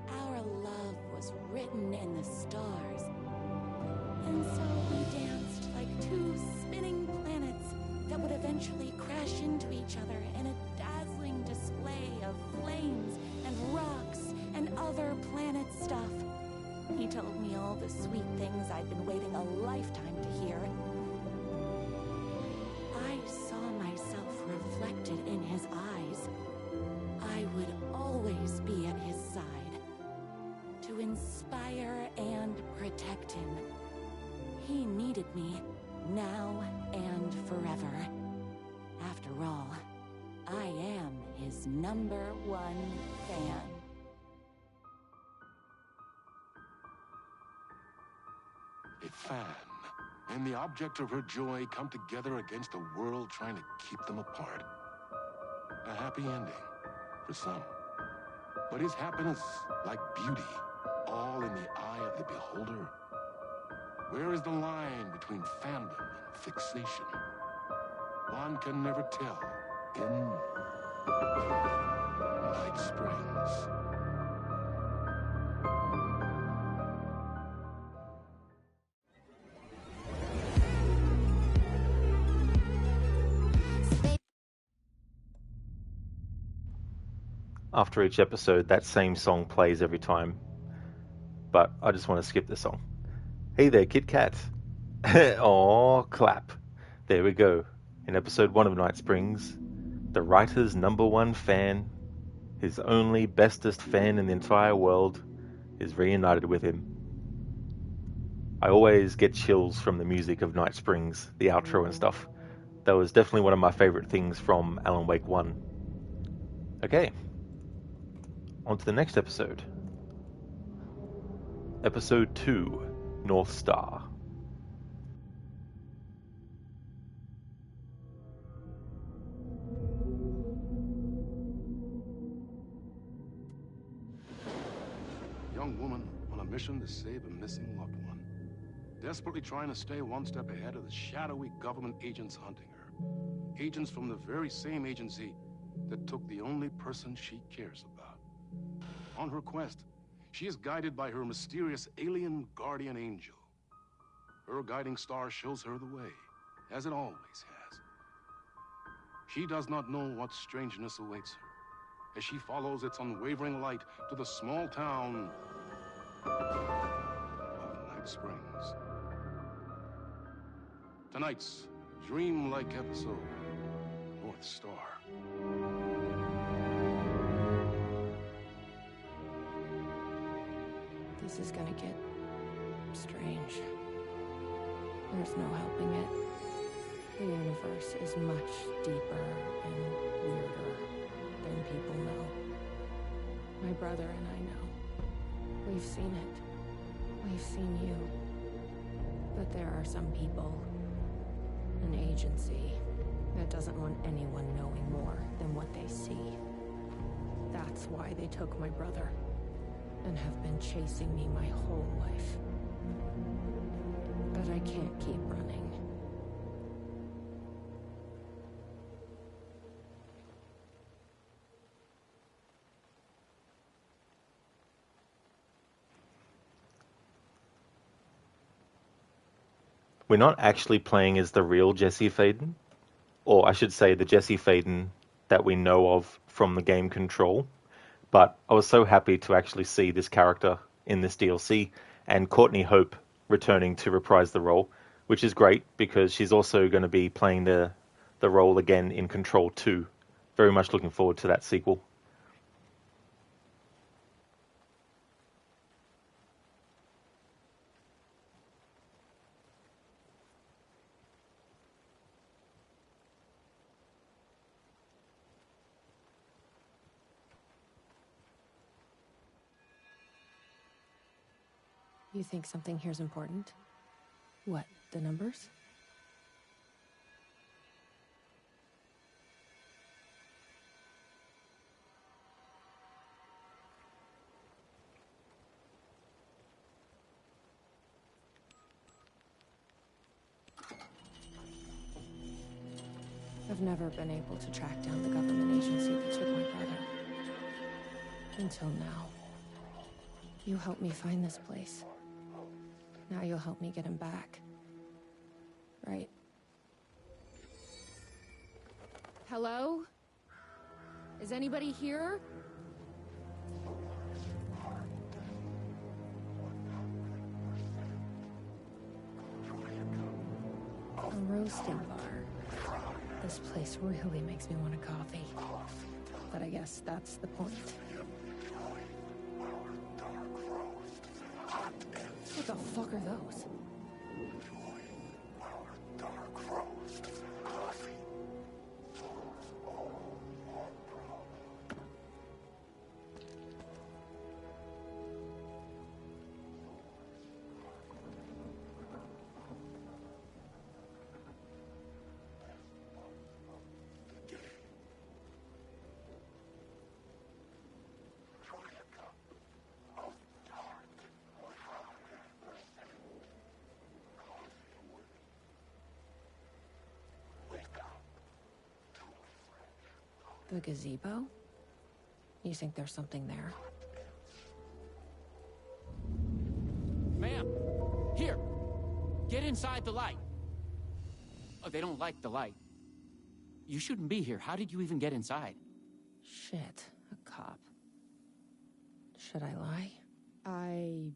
Our love was written in the stars. And so we danced like 2 spinning planets that would eventually crash into each other in a dazzling display of flames and rocks and other planet stuff. He told me all the sweet things I'd been waiting a lifetime to hear. I saw myself reflected in his eyes. I would always be at his side, to inspire and protect him. He needed me, now and forever. After all, I am his #1 fan. A fan and the object of her joy come together against a world trying to keep them apart. A happy ending for some. But is happiness, like beauty, all in the eye of the beholder? Where is the line between fandom and fixation? One can never tell in Night Springs. After each episode, that same song plays every time. But I just want to skip the song. Hey there, Kit Kat. Aw, clap. There we go. In episode 1 of Night Springs, the writer's #1 fan, his only bestest fan in the entire world, is reunited with him. I always get chills from the music of Night Springs, the outro and stuff. That was definitely one of my favorite things from Alan Wake 1. Okay. On to the next episode. Episode 2, North Star. A young woman on a mission to save a missing loved one. Desperately trying to stay one step ahead of the shadowy government agents hunting her. Agents from the very same agency that took the only person she cares about. On her quest, she is guided by her mysterious alien guardian angel. Her guiding star shows her the way, as it always has. She does not know what strangeness awaits her, as she follows its unwavering light to the small town of Night Springs. Tonight's dreamlike episode, North Star. This is gonna get strange. There's no helping it. The universe is much deeper and weirder than people know. My brother and I know. We've seen it. We've seen you. But there are some people, an agency, that doesn't want anyone knowing more than what they see. That's why they took my brother. And have been chasing me my whole life. But I can't keep running. we're not actually playing as the real Jesse Faden, or I should say the Jesse Faden that we know of from the game Control. But I was so happy to actually see this character in this DLC, and Courtney Hope returning to reprise the role, which is great because she's also going to be playing the role again in Control 2. Very much looking forward to that sequel. You think something here's important? What, the numbers? I've never been able to track down the government agency that took my brother. Until now. You helped me find this place. Now you'll help me get him back. Right. Hello? Is anybody here? A roasting bar. This place really makes me want a coffee. But I guess that's the point. What the fuck are those? The gazebo? You think there's something there? Ma'am! Here! Get inside the light! Oh, they don't like the light. You shouldn't be here. How did you even get inside? Shit, a cop. Should I lie? I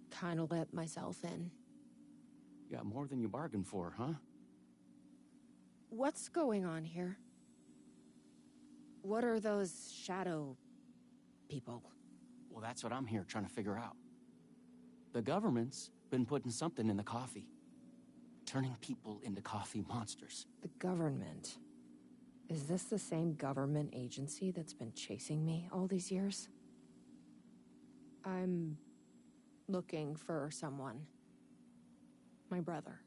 kinda let myself in. You got more than you bargained for, huh? What's going on here? What are those shadow people? Well, that's what I'm here trying to figure out. The government's been putting something in the coffee. Turning people into coffee monsters. The government? Is this the same government agency that's been chasing me all these years? I'm looking for someone. My brother.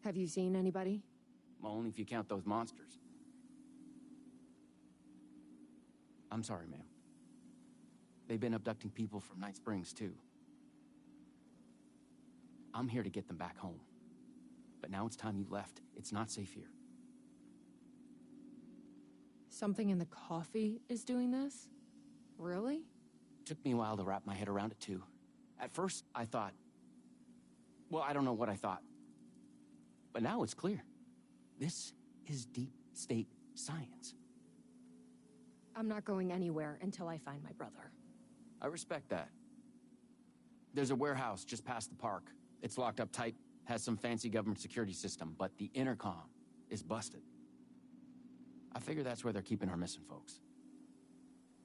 Have you seen anybody? Well, only if you count those monsters. I'm sorry, ma'am. They've been abducting people from Night Springs, too. I'm here to get them back home. But now it's time you left. It's not safe here. Something in the coffee is doing this? Really? Took me a while to wrap my head around it, too. At first, I thought... Well, I don't know what I thought. But now it's clear. This is deep state science. I'm not going anywhere until I find my brother. I respect that. There's a warehouse just past the park. It's locked up tight, has some fancy government security system, but the intercom is busted. I figure that's where they're keeping our missing folks.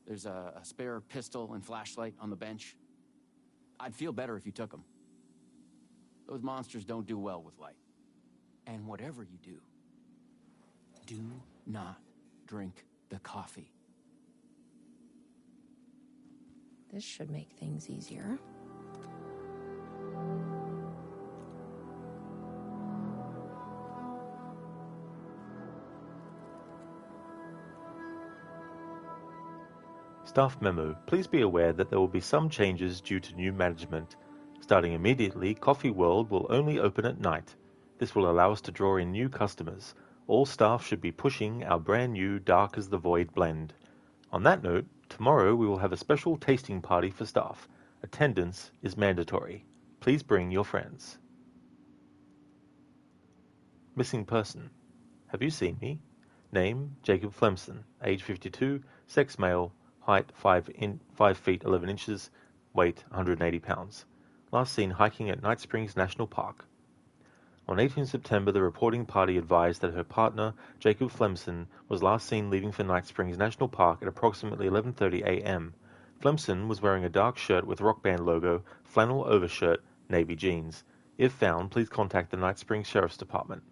There's a spare pistol and flashlight on the bench. I'd feel better if you took them. Those monsters don't do well with light. And whatever you do not drink the coffee. This should make things easier. Staff memo. Please be aware that there will be some changes due to new management. Starting immediately, Coffee World will only open at night. This will allow us to draw in new customers. All staff should be pushing our brand new Dark as the Void blend. On that note, tomorrow we will have a special tasting party for staff. Attendance is mandatory. Please bring your friends. Missing person. Have you seen me? Name, Jacob Flemson. Age 52. Sex male. Height 5 feet 11 inches. Weight 180 pounds. Last seen hiking at Night Springs National Park. On 18 September, the reporting party advised that her partner, Jacob Flemson, was last seen leaving for Night Springs National Park at approximately 11:30 a.m. Flemson was wearing a dark shirt with Rock Band logo, flannel overshirt, navy jeans. If found, please contact the Night Springs Sheriff's Department.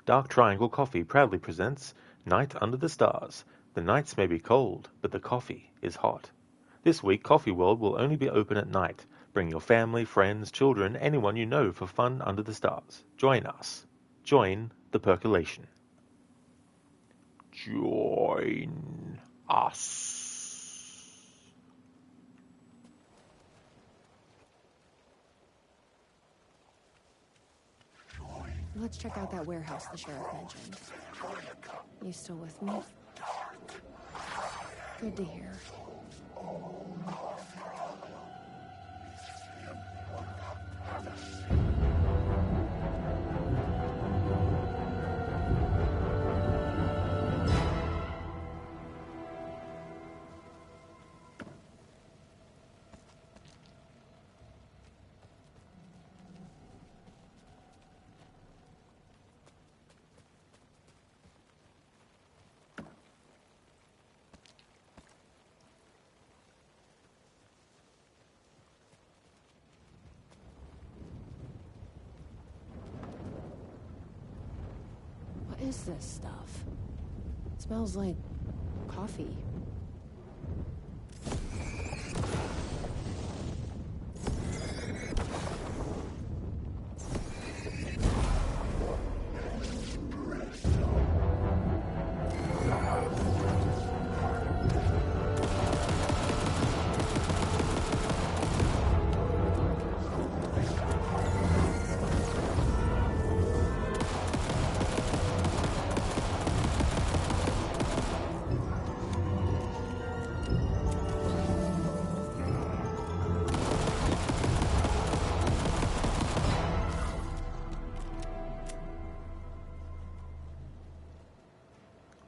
Dark Triangle Coffee proudly presents Night Under the Stars. The nights may be cold, but the coffee is hot. This week, Coffee World will only be open at night. Bring your family, friends, children, anyone you know for fun under the stars. Join us. Join the percolation. Join us. Let's check out that warehouse the sheriff mentioned. You still with me? Good to hear. What is this stuff? It smells like coffee.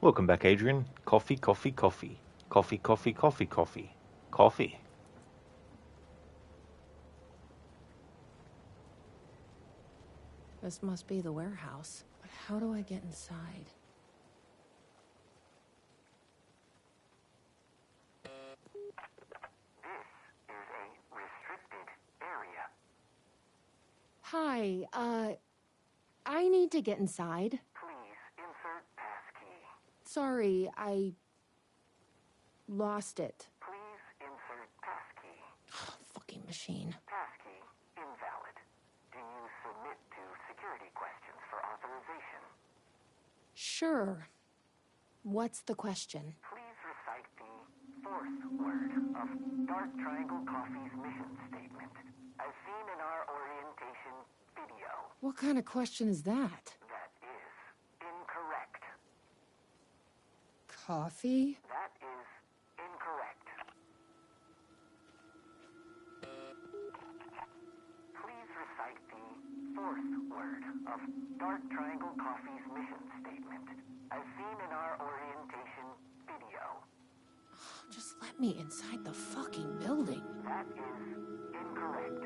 Welcome back, Adrian. Coffee, coffee, coffee. Coffee, coffee, coffee, coffee. Coffee. This must be the warehouse. But how do I get inside? This is a restricted area. Hi, I need to get inside. Please insert passkey. Sorry, I lost it. Please insert passkey. Fucking machine. Passkey invalid. Do you submit to security questions for authorization? Sure. What's the question? Please recite the fourth word of Dark Triangle Coffee's mission statement, as seen in our orientation video. What kind of question is that? That is incorrect. Coffee? That is incorrect. Please recite the fourth word of Dark Triangle Coffee's mission statement, as seen in our orientation video. Just let me inside the fucking building. That is incorrect.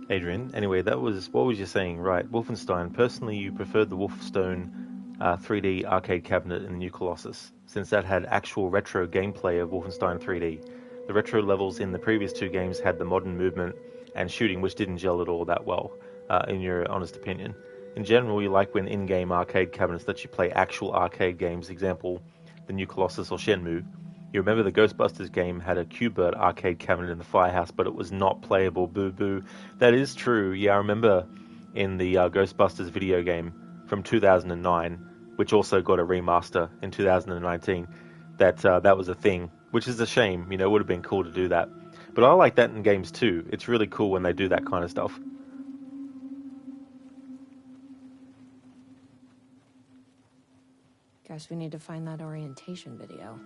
Adrian, anyway, what was you saying? Right, Wolfenstein. Personally, you preferred the Wolfstone 3D arcade cabinet in the New Colossus, since that had actual retro gameplay of Wolfenstein 3D. The retro levels in the previous two games had the modern movement and shooting, which didn't gel at all that well, in your honest opinion. In general, you like when in-game arcade cabinets let you play actual arcade games, example, the New Colossus or Shenmue. You remember the Ghostbusters game had a Q*bert arcade cabinet in the firehouse, but it was not playable, boo-boo. That is true, yeah, I remember in the Ghostbusters video game from 2009, which also got a remaster in 2019, that was a thing, which is a shame, it would have been cool to do that. But I like that in games too. It's really cool when they do that kind of stuff. Guess we need to find that orientation video.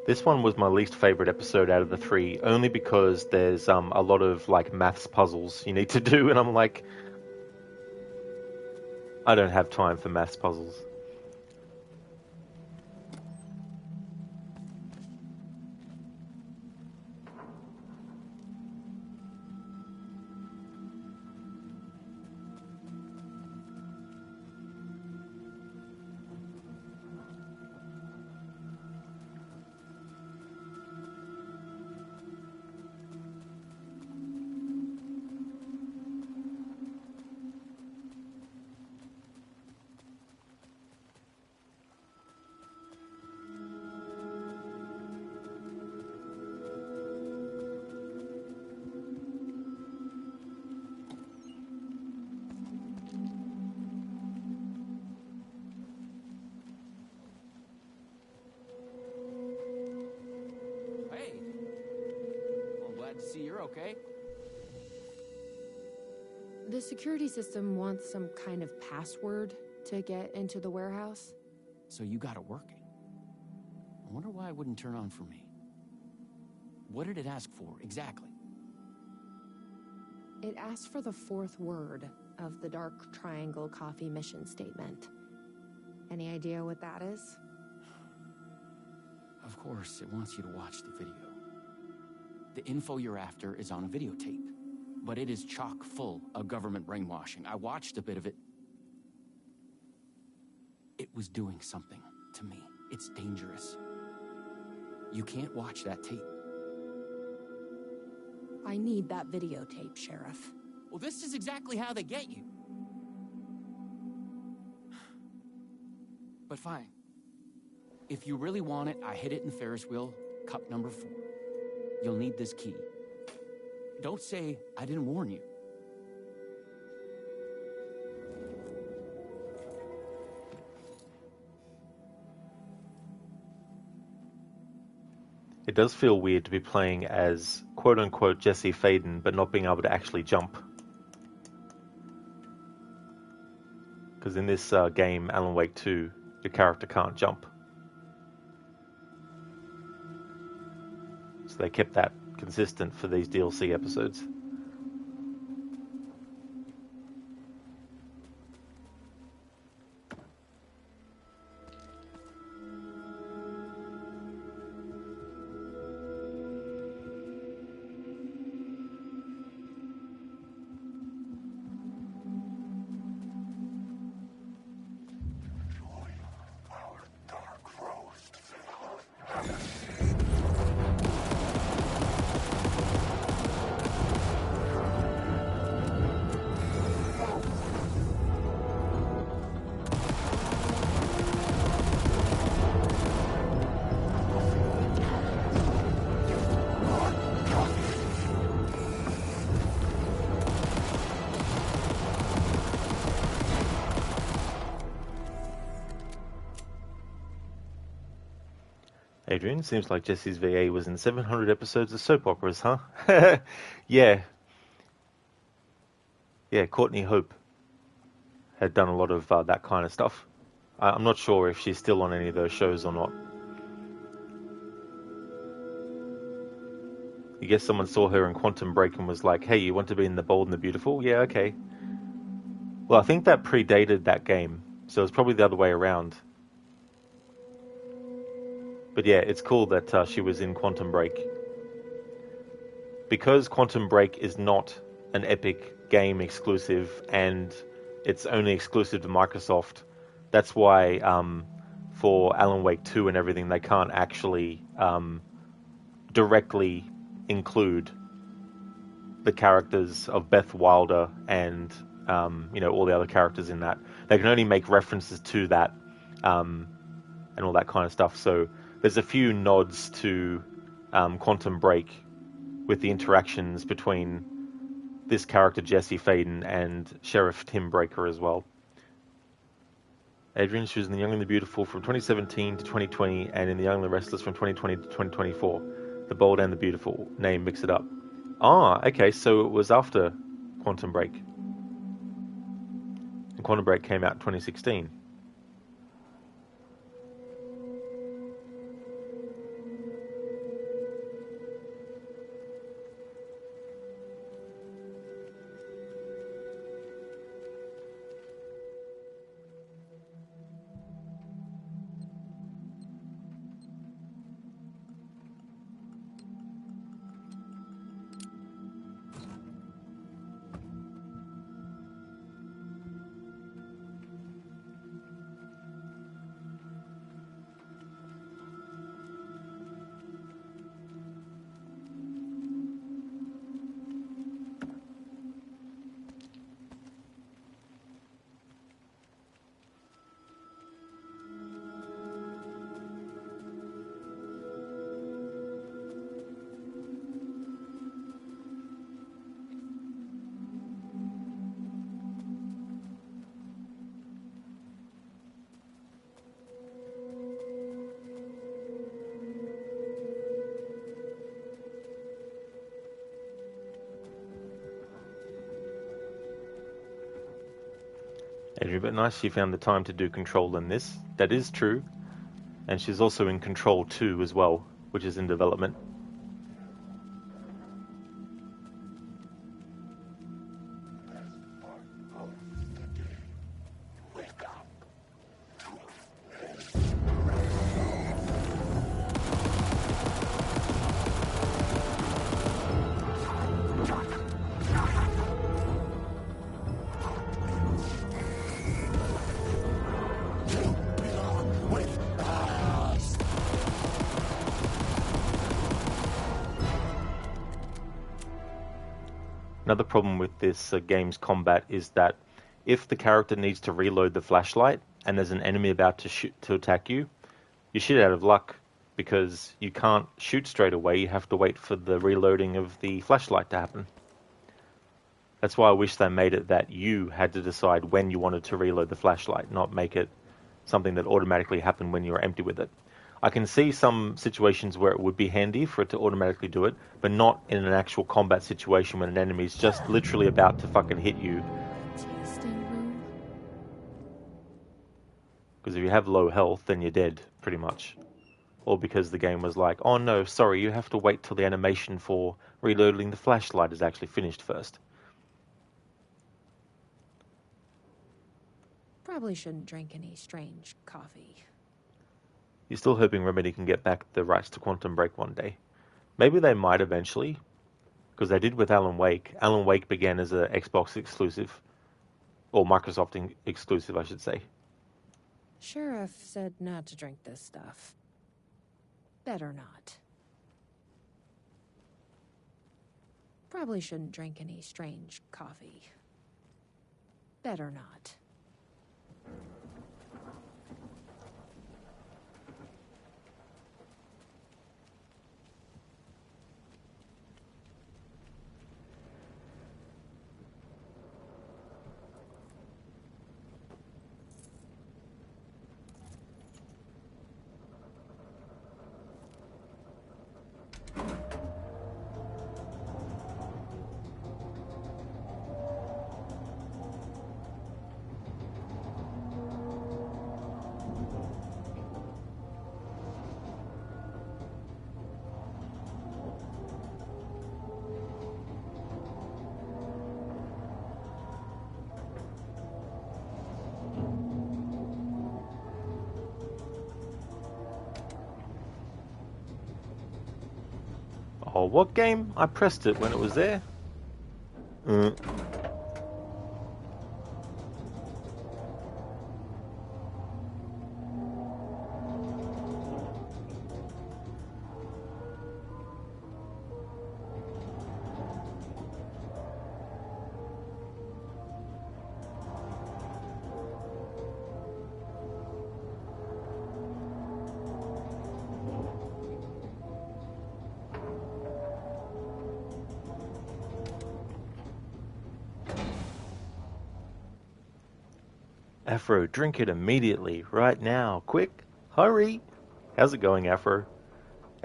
This one was my least favorite episode out of the three, only because there's a lot of like maths puzzles you need to do, and I'm like, I don't have time for maths puzzles. Hey, I'm glad to see you're okay. The security system wants some kind of password to get into the warehouse. So you got it working. I wonder why it wouldn't turn on for me. What did it ask for, exactly? It asked for the fourth word of the Dark Triangle Coffee mission statement. Any idea what that is? Of course, it wants you to watch the video. The info you're after is on a videotape, but it is chock full of government brainwashing. I watched a bit of it. It was doing something to me. It's dangerous. You can't watch that tape. I need that videotape, Sheriff. Well, this is exactly how they get you. But fine. If you really want it, I hid it in the Ferris wheel, cup number 4. You'll need this key. Don't say I didn't warn you. It does feel weird to be playing as quote-unquote Jesse Faden, but not being able to actually jump. Because in this game, Alan Wake 2, your character can't jump. So they kept that consistent for these DLC episodes. Adrian, seems like Jesse's VA was in 700 episodes of soap operas, huh? Yeah. Yeah, Courtney Hope had done a lot of that kind of stuff. I'm not sure if she's still on any of those shows or not. I guess someone saw her in Quantum Break and was like, hey, you want to be in The Bold and the Beautiful? Yeah, okay. Well, I think that predated that game, so it's probably the other way around. But yeah, it's cool that she was in Quantum Break. Because Quantum Break is not an Epic game exclusive and it's only exclusive to Microsoft, that's why for Alan Wake 2 and everything, they can't actually directly include the characters of Beth Wilder and all the other characters in that. They can only make references to that and all that kind of stuff. So there's a few nods to Quantum Break with the interactions between this character Jesse Faden and Sheriff Tim Breaker as well. Adrian, she was in The Young and the Beautiful from 2017 to 2020 and in The Young and the Restless from 2020 to 2024. The Bold and the Beautiful name, mix it up. Ah, okay, so it was after Quantum Break. And Quantum Break came out in 2016. Adrian, but nice she found the time to do Control in this. That is true. And she's also in Control 2 as well, which is in development. Another problem with this game's combat is that if the character needs to reload the flashlight and there's an enemy about to attack you, you're shit out of luck because you can't shoot straight away. You have to wait for the reloading of the flashlight to happen. That's why I wish they made it that you had to decide when you wanted to reload the flashlight, not make it something that automatically happened when you were empty with it. I can see some situations where it would be handy for it to automatically do it, but not in an actual combat situation when an enemy's just literally about to fucking hit you. Because if you have low health, then you're dead, pretty much. Or because the game was like, oh no, sorry, you have to wait till the animation for reloading the flashlight is actually finished first. Probably shouldn't drink any strange coffee. You're still hoping Remedy can get back the rights to Quantum Break one day. Maybe they might eventually, because they did with Alan Wake. Alan Wake began as an Xbox exclusive, or Microsoft exclusive, I should say. Sheriff said not to drink this stuff. Better not. Probably shouldn't drink any strange coffee. Better not. Oh, what game? I pressed it when it was there. Afro, drink it immediately, right now, quick, hurry. How's it going, Afro?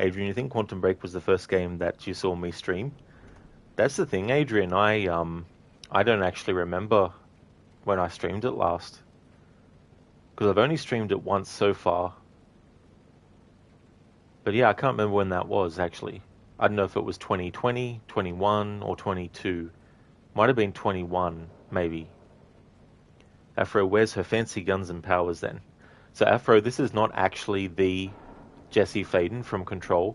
Adrian, you think Quantum Break was the first game that you saw me stream? That's the thing, Adrian, I don't actually remember when I streamed it last. Because I've only streamed it once so far. But yeah, I can't remember when that was, actually. I don't know if it was 2020, 21, or 22. Might have been 21, maybe. Afro, where's her fancy guns and powers then? So Afro, this is not actually the Jesse Faden from Control.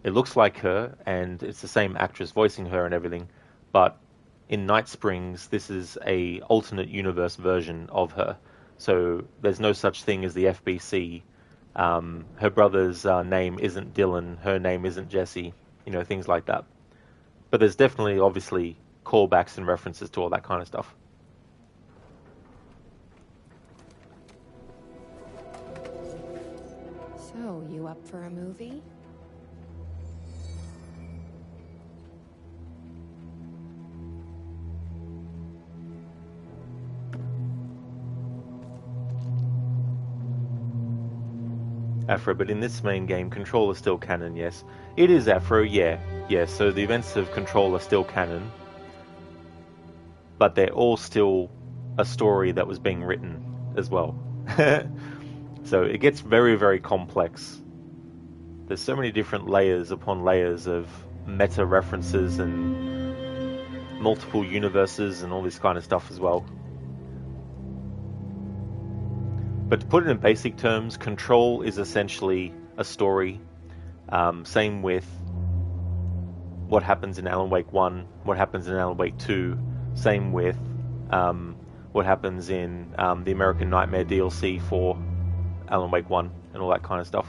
It looks like her, and it's the same actress voicing her and everything, but in Night Springs, this is a alternate universe version of her. So there's no such thing as the FBC. Her brother's name isn't Dylan, her name isn't Jesse, things like that. But there's definitely, obviously, callbacks and references to all that kind of stuff. So, you up for a movie? Afro, but in this main game, Control is still canon, yes. It is Afro, yeah. So the events of Control are still canon. But they're all still a story that was being written as well. So it gets very, very complex. There's so many different layers upon layers of meta references and multiple universes and all this kind of stuff as well. But to put it in basic terms, Control is essentially a story. Same with what happens in Alan Wake 1, what happens in Alan Wake 2. Same with what happens in the American Nightmare DLC for Alan Wake 1 and all that kind of stuff.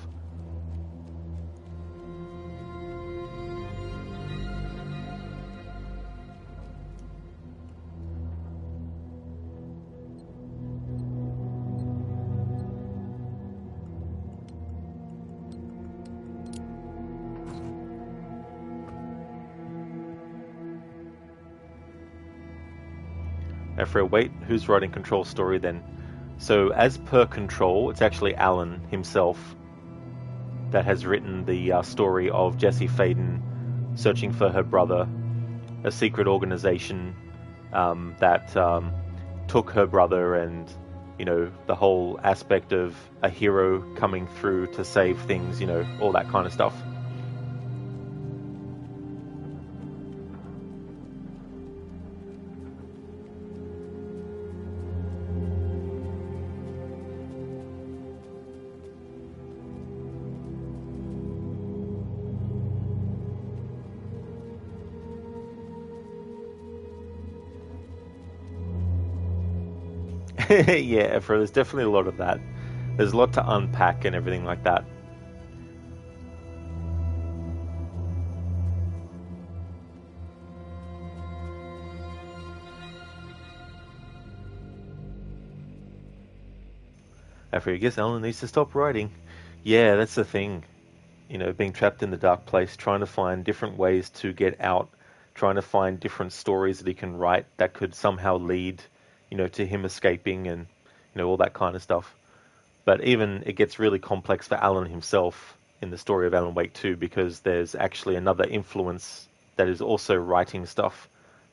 Ephraim, wait, who's writing Control's story then? So as per Control, it's actually Alan himself that has written the story of Jesse Faden searching for her brother, a secret organization that took her brother, and, you know, the whole aspect of a hero coming through to save things, you know, all that kind of stuff. Yeah, Ephra, there's definitely a lot of that. There's a lot to unpack and everything like that. Ephra, I guess Alan needs to stop writing. Yeah, that's the thing. You know, being trapped in the dark place, trying to find different ways to get out, trying to find different stories that he can write that could somehow lead, you know, to him escaping and, you know, all that kind of stuff. But even it gets really complex for Alan himself in the story of Alan Wake 2, because there's actually another influence that is also writing stuff,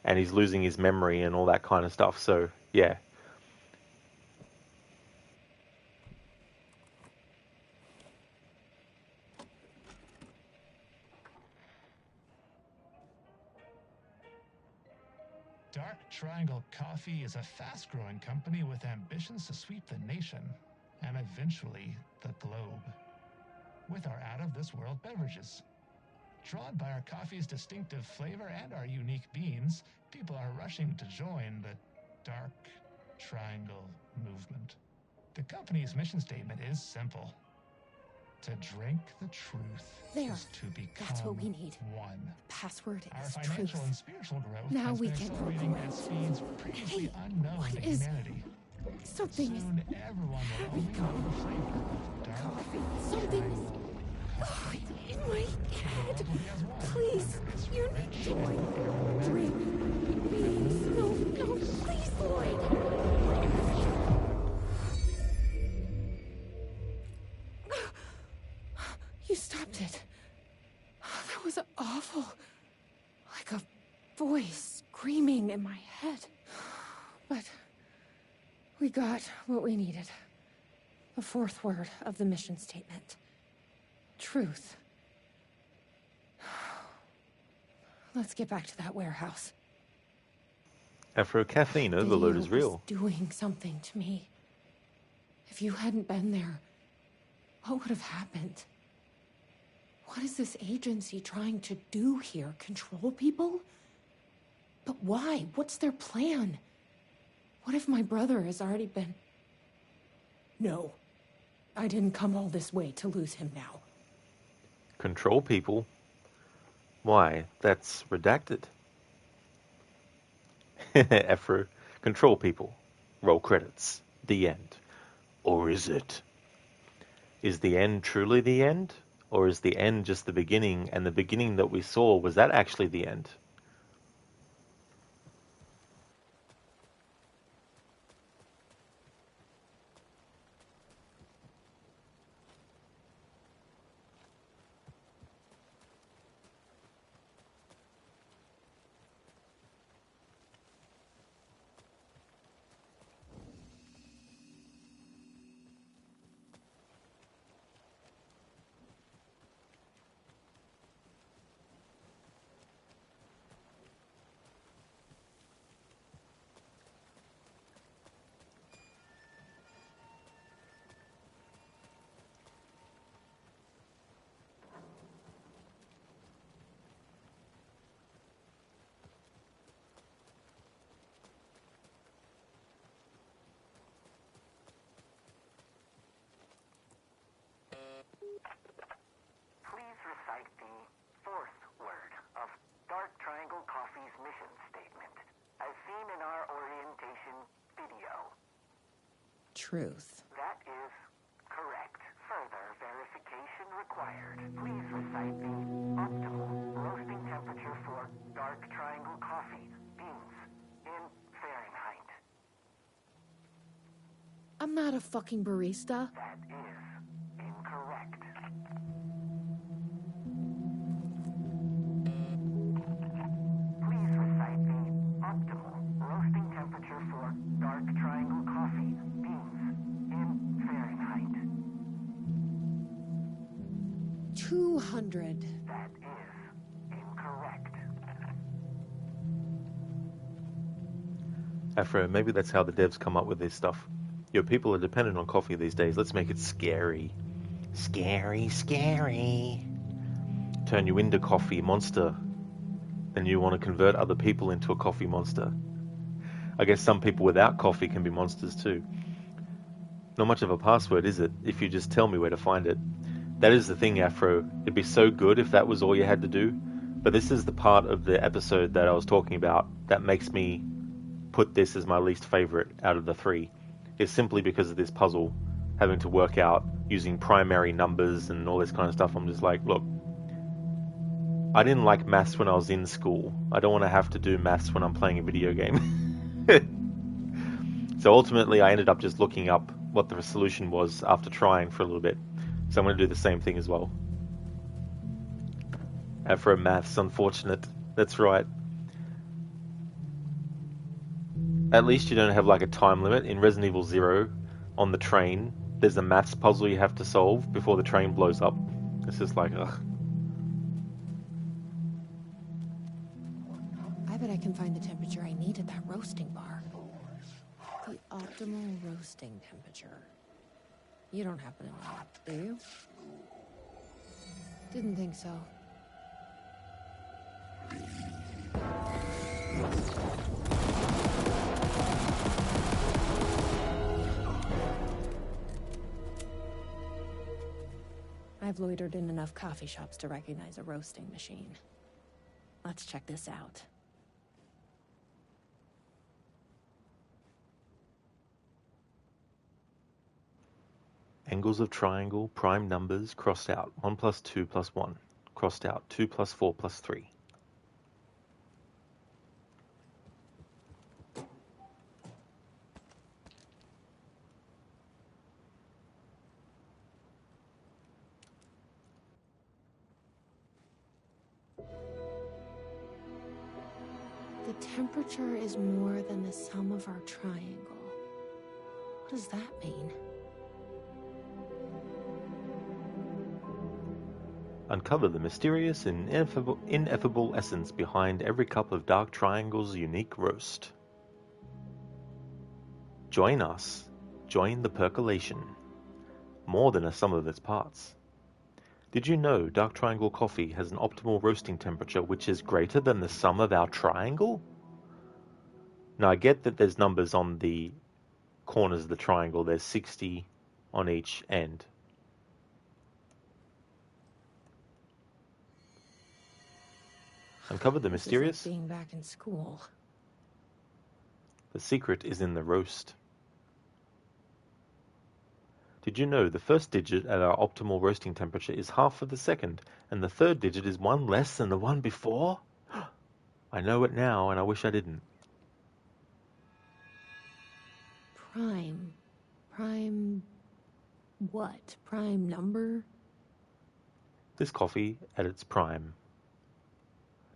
and he's losing his memory and all that kind of stuff. So, yeah. Dark Triangle Coffee is a fast-growing company with ambitions to sweep the nation and eventually the globe with our out-of-this-world beverages. Drawn by our coffee's distinctive flavor and our unique beans, people are rushing to join the Dark Triangle movement. The company's mission statement is simple: to drink the truth There. is to become That's what we need. one. Password Our is financial truth. and spiritual growth Now has we been can accelerating grow. at speeds previously Hey, unknown what to is- humanity. Something is... Soon everyone will only know the flavor of dark. Something is... Oh, it's in my head. Please, you're not joy. Drink. Please, no, please, Lloyd. You stopped it. That was awful. Like a voice screaming in my head. But we got what we needed. The fourth word of the mission statement. Truth. Let's get back to that warehouse. Ephra, caffeine overload Video is real. was doing something to me. If you hadn't been there, what would have happened? What is this agency trying to do here? Control people? But why? What's their plan? What if my brother has already been... No. I didn't come all this way to lose him now. Control people? Why, that's redacted. Ephra, control people. Roll credits. The end. Or is it? Is the end truly the end? Or is the end just the beginning, and the beginning that we saw, was that actually the end? truth. That is correct. Further verification required. Please recite the optimal roasting temperature for dark triangle coffee beans in Fahrenheit. I'm not a fucking barista. That is incorrect. Please recite the optimal roasting temperature for dark triangle coffee beans in Fahrenheit. 200. That is incorrect. Afro, maybe that's how the devs come up with this stuff. Yo, people are dependent on coffee these days. Let's make it scary. Scary, scary. Turn you into coffee monster. Then you want to convert other people into a coffee monster. I guess some people without coffee can be monsters too. Not much of a password, is it? If you just tell me where to find it. That is the thing, Afro. It'd be so good if that was all you had to do. But this is the part of the episode that I was talking about that makes me put this as my least favorite out of the three. Is simply because of this puzzle, having to work out using primary numbers and all this kind of stuff. I'm just like, look, I didn't like maths when I was in school. I don't want to have to do maths when I'm playing a video game. So ultimately, I ended up just looking up what the solution was after trying for a little bit. So I'm going to do the same thing as well. Afro maths, unfortunate. That's right. At least you don't have like a time limit. In Resident Evil 0, on the train, there's a maths puzzle you have to solve before the train blows up. It's just like, ugh. I bet I can find the temperature I need at that roasting bar. The optimal roasting temperature. You don't happen to know, do you? Didn't think so. I've loitered in enough coffee shops to recognize a roasting machine. Let's check this out. Angles of triangle, prime numbers, crossed out. 1 plus 2 plus 1. Crossed out. 2 plus 4 plus 3. The temperature is more than the sum of our triangle. What does that mean? Uncover the mysterious and ineffable essence behind every cup of Dark Triangle's unique roast. Join us. Join the percolation. More than a sum of its parts. Did you know Dark Triangle coffee has an optimal roasting temperature which is greater than the sum of our triangle? Now I get that there's numbers on the corners of the triangle. There's 60 on each end. Uncover the mysterious. This is like being back in school. The secret is in the roast. Did you know the first digit at our optimal roasting temperature is half of the second, and the third digit is one less than the one before? I know it now, and I wish I didn't. Prime. Prime... what? Prime number? This coffee at its prime.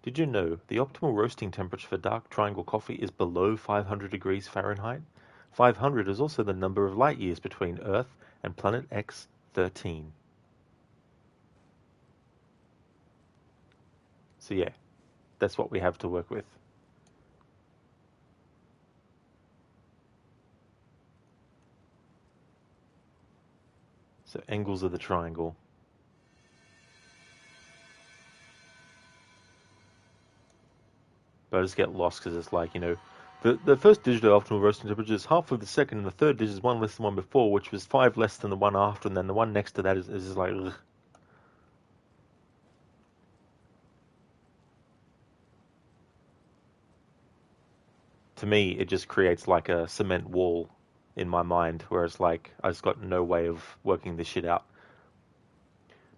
Did you know the optimal roasting temperature for Dark Triangle coffee is below 500 degrees Fahrenheit? 500 is also the number of light years between Earth and planet X-13. So yeah, that's what we have to work with. So angles of the triangle. But I just get lost because it's like, you know, the first digit of optimal roasting temperature is half of the second, and the third digit is one less than the one before, which was 5 less than the one after, and then the one next to that is just like, ugh. To me, it just creates like a cement wall in my mind, where it's like I just got no way of working this shit out.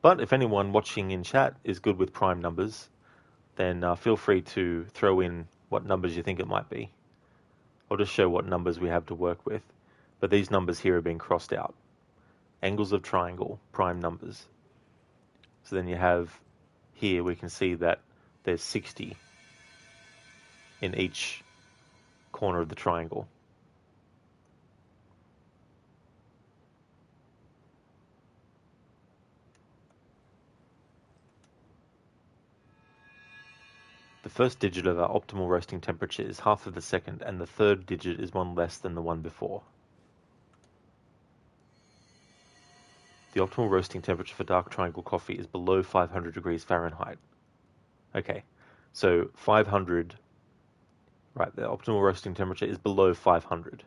But if anyone watching in chat is good with prime numbers, then feel free to throw in what numbers you think it might be. I'll just show what numbers we have to work with. But these numbers here have been crossed out. Angles of triangle, prime numbers. So then you have here, we can see that there's 60 in each corner of the triangle. The first digit of our optimal roasting temperature is half of the second, and the third digit is one less than the one before. The optimal roasting temperature for dark triangle coffee is below 500 degrees Fahrenheit. Okay, so 500, right, the optimal roasting temperature is below 500.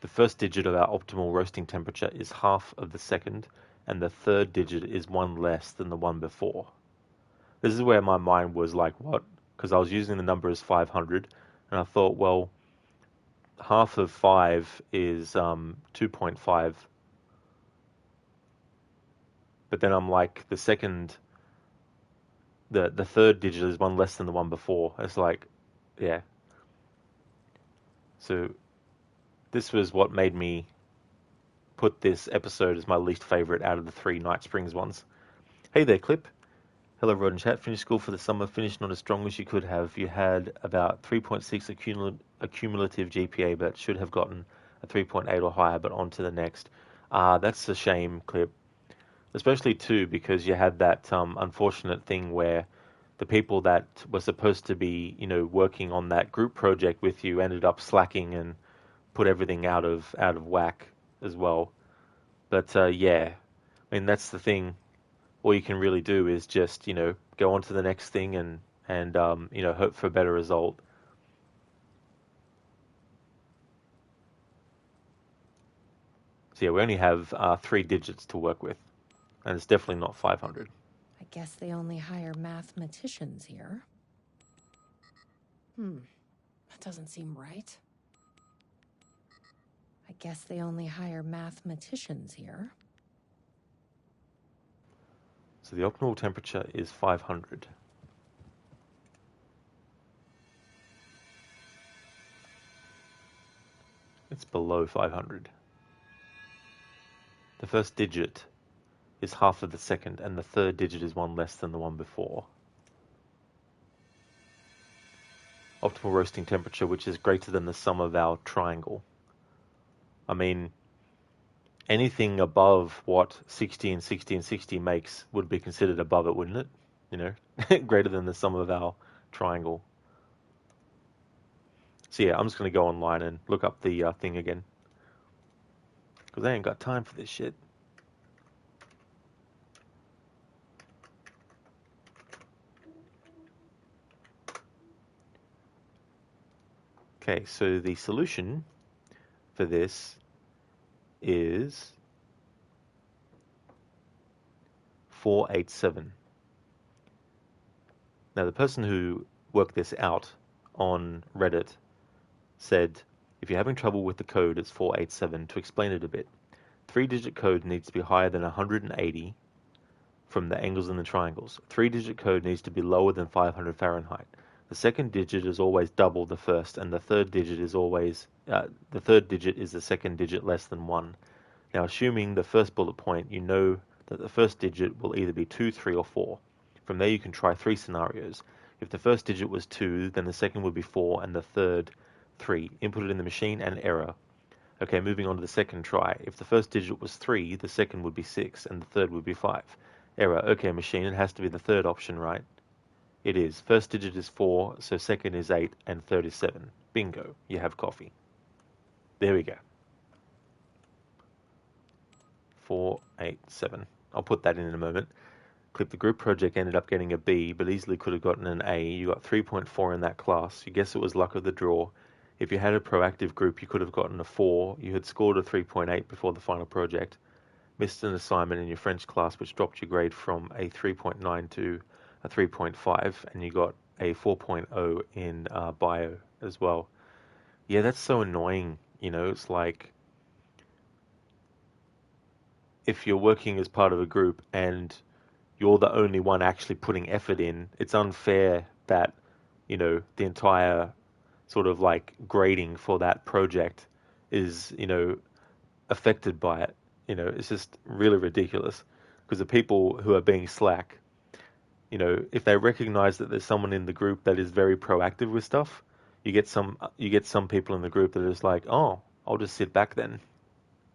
The first digit of our optimal roasting temperature is half of the second, and the third digit is one less than the one before. This is where my mind was like, what? Because I was using the number as 500, and I thought, well, half of 5 is 2.5. But then I'm like, the third digit is one less than the one before. It's like, yeah. So this was what made me put this episode as my least favorite out of the 3 Night Springs ones. Hey there, Clip. Hello, everyone in chat. Finished school for the summer. Finished not as strong as you could have. You had about 3.6 accumulative GPA, but should have gotten a 3.8 or higher, but on to the next. That's a shame, Clip. Especially, too, because you had that unfortunate thing where the people that were supposed to be, working on that group project with you ended up slacking and put everything out of whack as well. But yeah, I mean, that's the thing. All you can really do is just, go on to the next thing and hope for a better result. So yeah, we only have 3 digits to work with, and it's definitely not 500. I guess they only hire mathematicians here. That doesn't seem right. I guess they only hire mathematicians here. So the optimal temperature is 500. It's below 500. The first digit is half of the second, and the third digit is one less than the one before. Optimal roasting temperature, which is greater than the sum of our triangle. I mean, anything above what 60 and 60 and 60 makes would be considered above it, wouldn't it? Greater than the sum of our triangle. So yeah, I'm just going to go online and look up the thing again. Because I ain't got time for this shit. Okay, so the solution for this is 487. Now, the person who worked this out on Reddit said, if you're having trouble with the code, it's 487. To explain it a bit, 3-digit code needs to be higher than 180 from the angles in the triangles. 3-digit code needs to be lower than 500 Fahrenheit. The second digit is always double the first, and the third digit is always the second digit less than 1. Now, assuming the first bullet point, you know that the first digit will either be 2, 3, or 4. From there, you can try 3 scenarios. If the first digit was 2, then the second would be 4, and the third 3. Input it in the machine and error. Okay, moving on to the second try. If the first digit was 3, the second would be 6, and the third would be 5. Error. Okay, machine, it has to be the third option, right? It is. First digit is 4, so second is 8, and third is 7. Bingo. You have coffee. There we go. 487. I'll put that in a moment. Clip, the group project ended up getting a B, but easily could have gotten an A. You got 3.4 in that class. You guess it was luck of the draw. If you had a proactive group, you could have gotten a 4. You had scored a 3.8 before the final project. Missed an assignment in your French class, which dropped your grade from a 3.9 to a 3.5, and you got a 4.0 in bio as well. Yeah, that's so annoying. You know, it's like if you're working as part of a group and you're the only one actually putting effort in, it's unfair that, you know, the entire sort of like grading for that project is, you know, affected by it. You know, it's just really ridiculous because the people who are being slack, you know, if they recognize that there's someone in the group that is very proactive with stuff, you get some people in the group that are just like, oh, I'll just sit back then,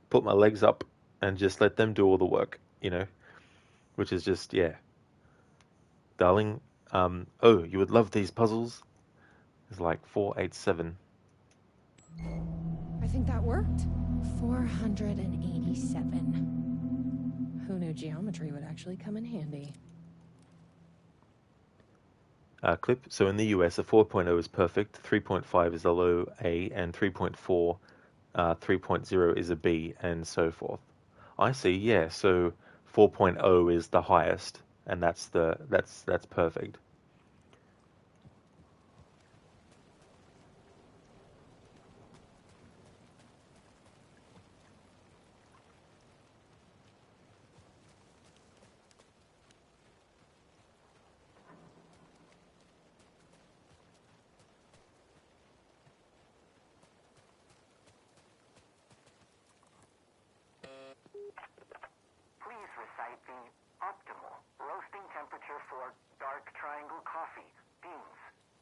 put my legs up and just let them do all the work, you know, which is just, yeah. Darling, oh, you would love these puzzles. It's like 487. I think that worked. 487. Who knew geometry would actually come in handy? Clip. So in the US, a 4.0 is perfect, 3.5 is a low A, and 3.4, 3.0 is a B, and so forth. I see. Yeah. So 4.0 is the highest, and that's perfect. Please recite the optimal roasting temperature for dark triangle coffee beans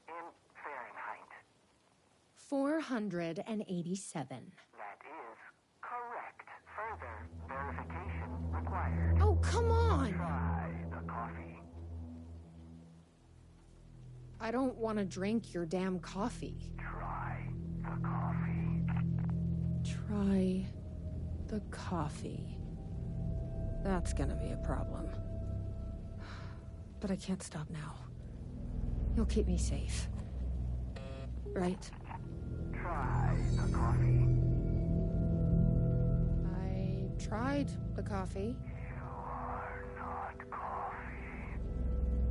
in Fahrenheit. 487. That is correct. Further verification required. Oh, come on! Try the coffee. I don't want to drink your damn coffee. Try the coffee. Try the coffee. That's gonna be a problem. But I can't stop now. You'll keep me safe. Right? Try the coffee. I tried the coffee. You are not coffee.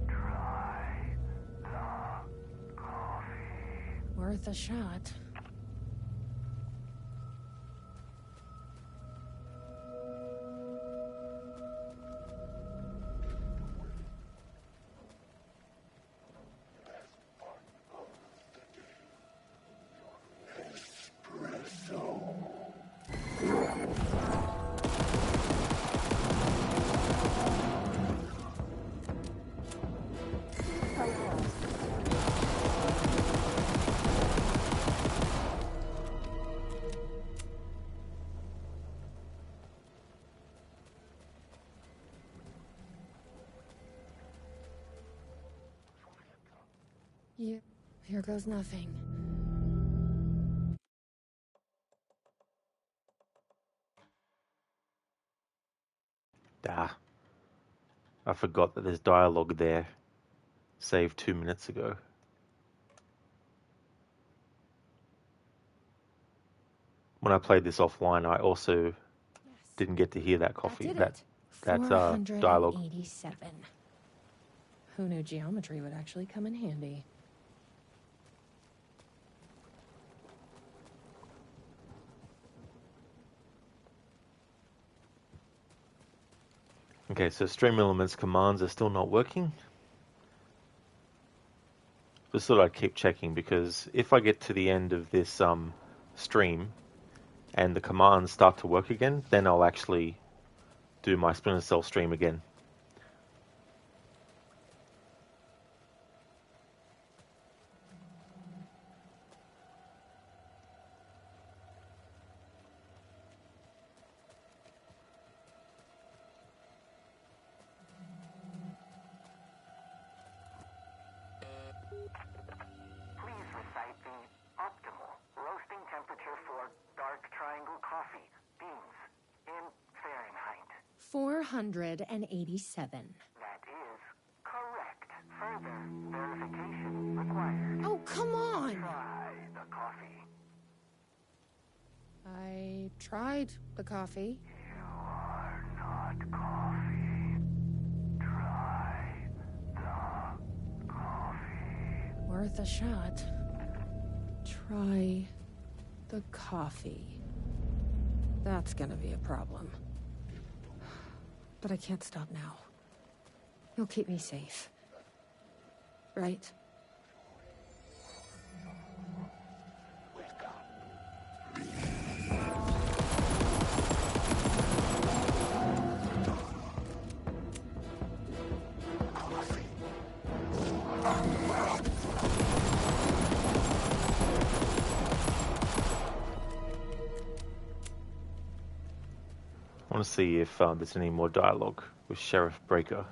Try the coffee. Worth a shot. Yeah, here goes nothing. Ah, I forgot that there's dialogue there. Saved 2 minutes ago. When I played this offline, I also didn't get to hear that coffee. That dialogue. 487. Who knew geometry would actually come in handy? Okay, so Stream Elements commands are still not working. Just thought I'd keep checking because if I get to the end of this stream and the commands start to work again, then I'll actually do my Splinter Cell stream again. Please recite the optimal roasting temperature for dark triangle coffee beans in Fahrenheit. 487. That is correct. Further verification required. Oh, come on! Try the coffee. I tried the coffee. You are not coffee. Try the coffee. worth a shot. Try the coffee. That's gonna be a problem. But I can't stop now. You'll keep me safe. Right? I want to see if there's any more dialogue with Sheriff Breaker.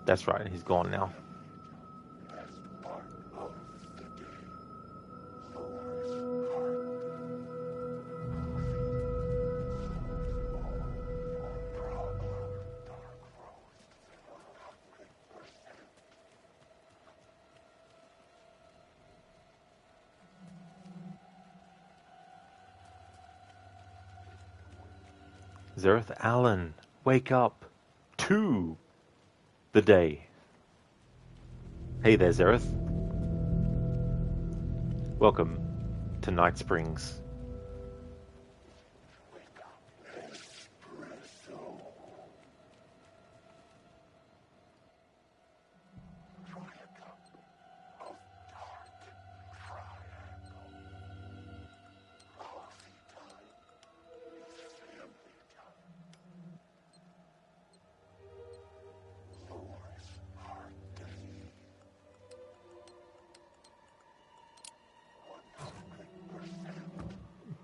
That's right, he's gone now. Zareth Allen, wake up to the day. Hey there, Zareth. Welcome to Night Springs.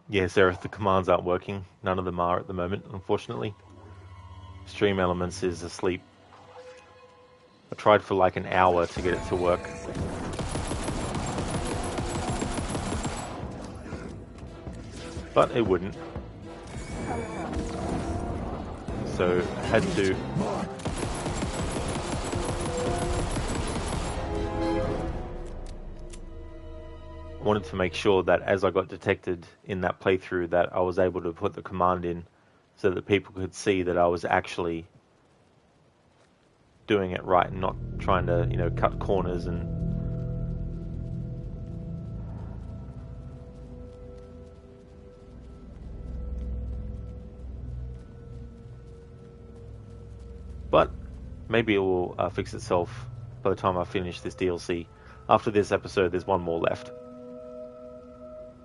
Yeah, Zareth, the commands aren't working. None of them are at the moment, unfortunately. Stream Elements is asleep. I tried for like an hour to get it to work. But it wouldn't. So I had to... wanted to make sure that as I got detected in that playthrough that I was able to put the command in so that people could see that I was actually doing it right and not trying to, you know, cut corners and... But maybe it will fix itself by the time I finish this DLC. After this episode, there's one more left.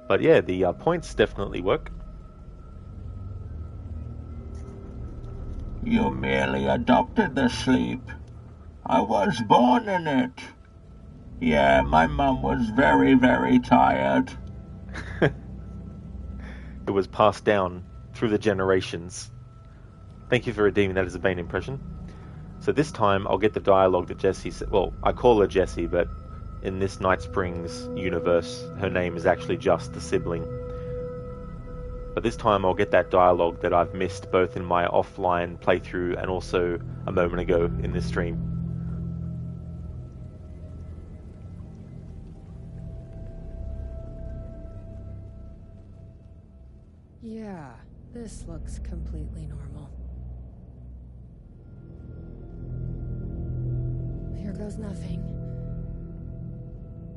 But yeah, the points definitely work. You merely adopted the sleep. I was born in it. Yeah, my mum was very, very tired. It was passed down through the generations. Thank you for redeeming that as a Bane impression. So this time I'll get the dialogue that Jessie said. Well, I call her Jessie, but in this Night Springs universe, her name is actually just the sibling. But this time I'll get that dialogue that I've missed both in my offline playthrough and also a moment ago in this stream. Yeah, this looks completely normal. Here goes nothing.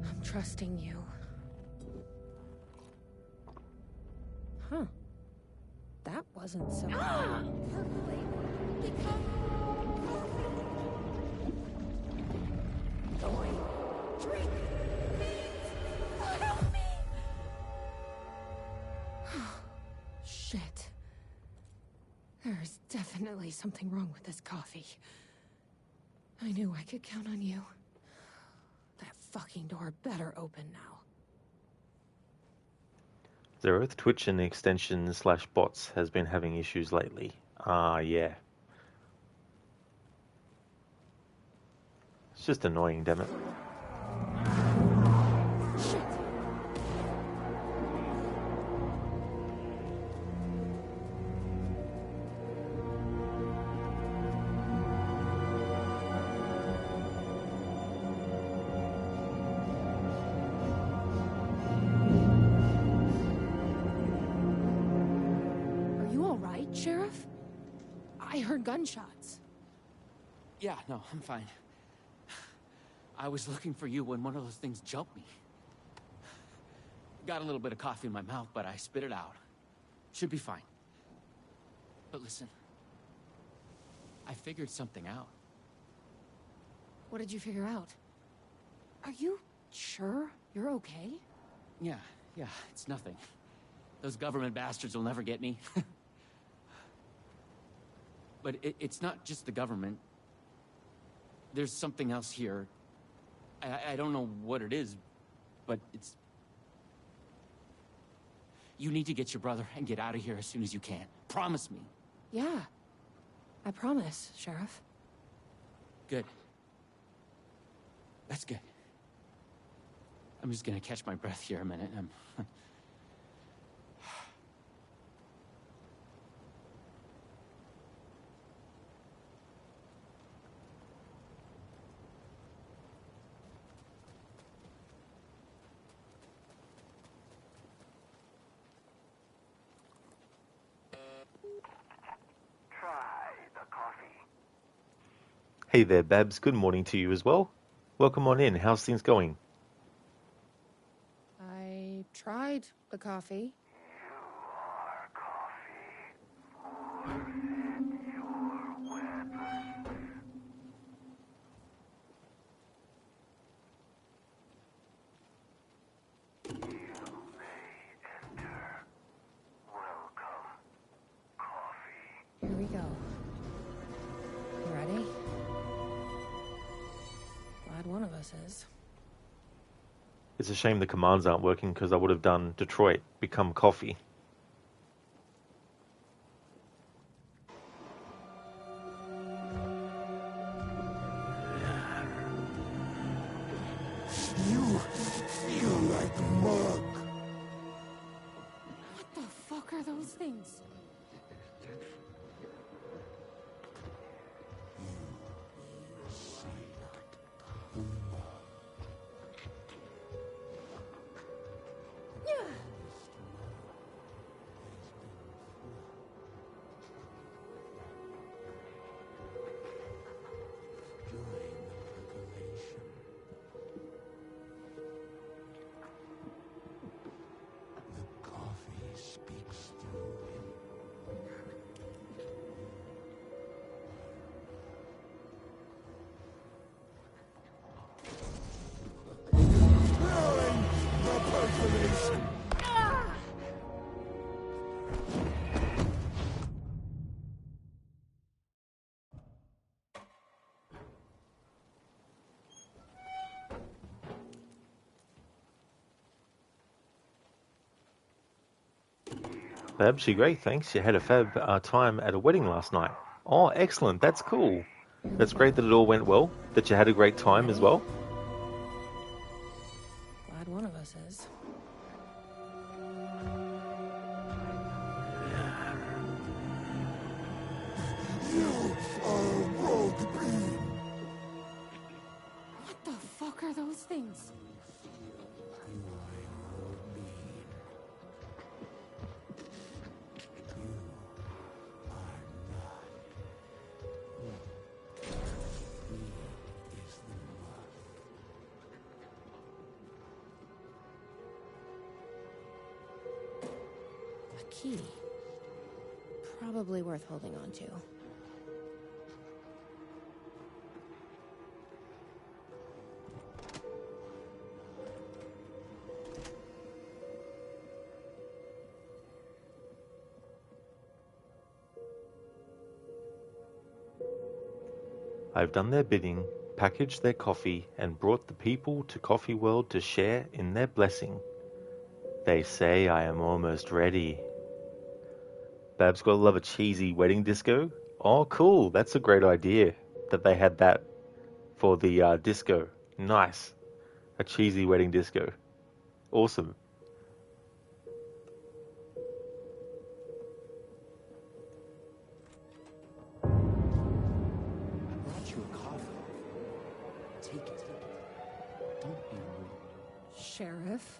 I'm trusting you. Huh. That wasn't so... Drink! Help me! Shit. There's definitely something wrong with this coffee. I knew I could count on you. That fucking door better open now. Zareth, Twitch and the extension / bots has been having issues lately. Yeah. It's just annoying, damn it. Sheriff? I heard gunshots. Yeah, no, I'm fine. I was looking for you when one of those things jumped me. Got a little bit of coffee in my mouth, but I spit it out. Should be fine. But listen, I figured something out. What did you figure out? Are you sure you're okay? Yeah, it's nothing. Those government bastards will never get me. But it's not just the government. There's something else here. I don't know what it is, but it's... You need to get your brother and get out of here as soon as you can. Promise me. Yeah. I promise, Sheriff. Good. That's good. I'm just gonna catch my breath here a minute. Hey there, Babs. Good morning to you as well. Welcome on in. How's things going? I tried the coffee. Here we go. You ready? Glad one of us is. It's a shame the commands aren't working because I would have done Detroit become coffee. You feel like mug. What the fuck are those things? Babs, you great, thanks. You had a fab time at a wedding last night. Oh, excellent. That's cool. That's great that it all went well, that you had a great time as well. Glad one of us is. You are a rogue being. What the fuck are those things? A key. Probably worth holding on to. I've done their bidding, packaged their coffee, and brought the people to Coffee World to share in their blessing. They say I am almost ready. Babs gotta love a cheesy wedding disco. Oh, cool. That's a great idea that they had that for the disco. Nice. A cheesy wedding disco. Awesome. Sheriff?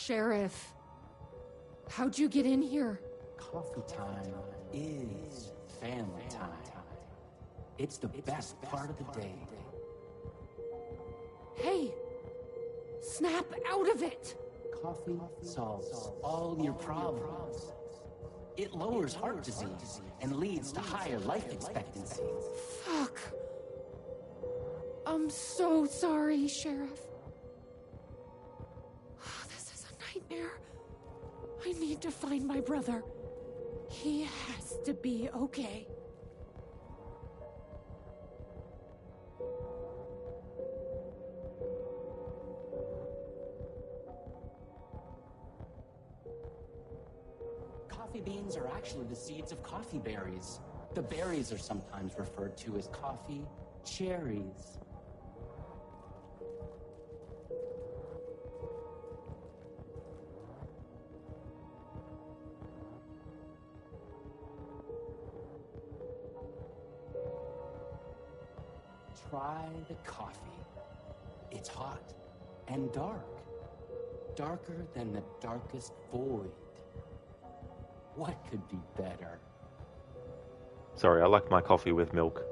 Sheriff, how'd you get in here? Coffee time is family time. It's the best part of the day. Hey, snap out of it! Coffee solves all your problems. It lowers heart disease and leads to higher life expectancy. Fuck. I'm so sorry, Sheriff. This is a nightmare. I need to find my brother. He has to be okay. Coffee beans are actually the seeds of coffee berries. The berries are sometimes referred to as coffee cherries. Try the coffee. It's hot and dark. Darker than the darkest void. What could be better? Sorry, I like my coffee with milk.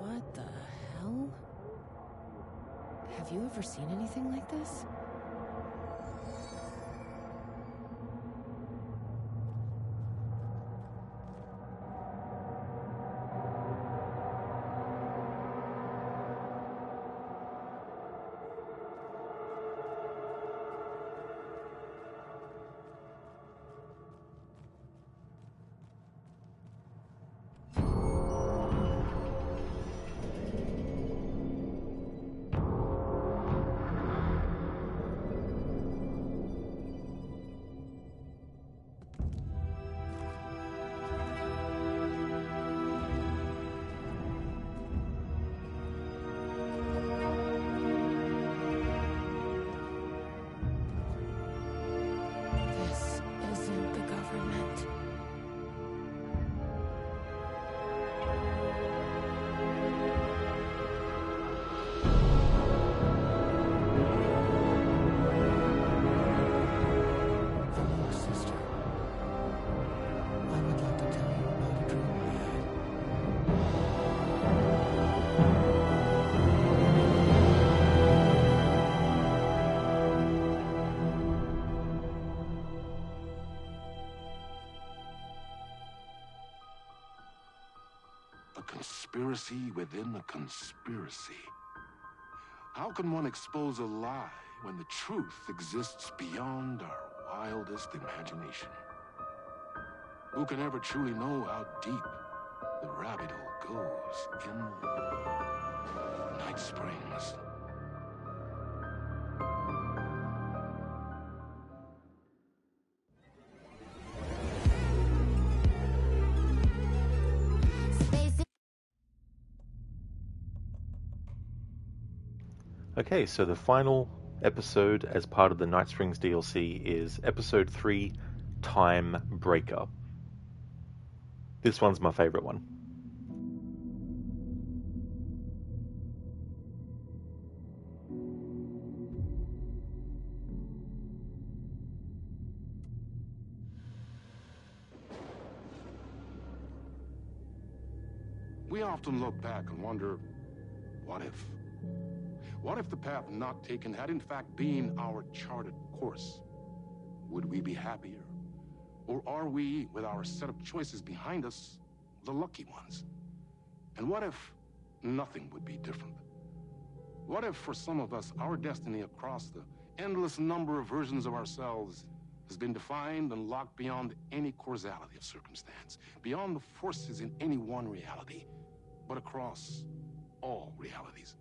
What the hell? Have you ever seen anything like this? This isn't the government. Hello, sister. I would like to tell you about a dream I had. A conspiracy within a conspiracy. How can one expose a lie when the truth exists beyond our wildest imagination? Who can ever truly know how deep the rabbit hole goes in Night Springs? Okay, so the final episode as part of the Night Springs DLC is Episode 3, Time Breaker. This one's my favorite one. We often look back and wonder, what if? What if the path not taken had in fact been our charted course? Would we be happier? Or are we, with our set of choices behind us, the lucky ones? And what if nothing would be different? What if, for some of us, our destiny across the endless number of versions of ourselves has been defined and locked beyond any causality of circumstance, beyond the forces in any one reality, but across all realities?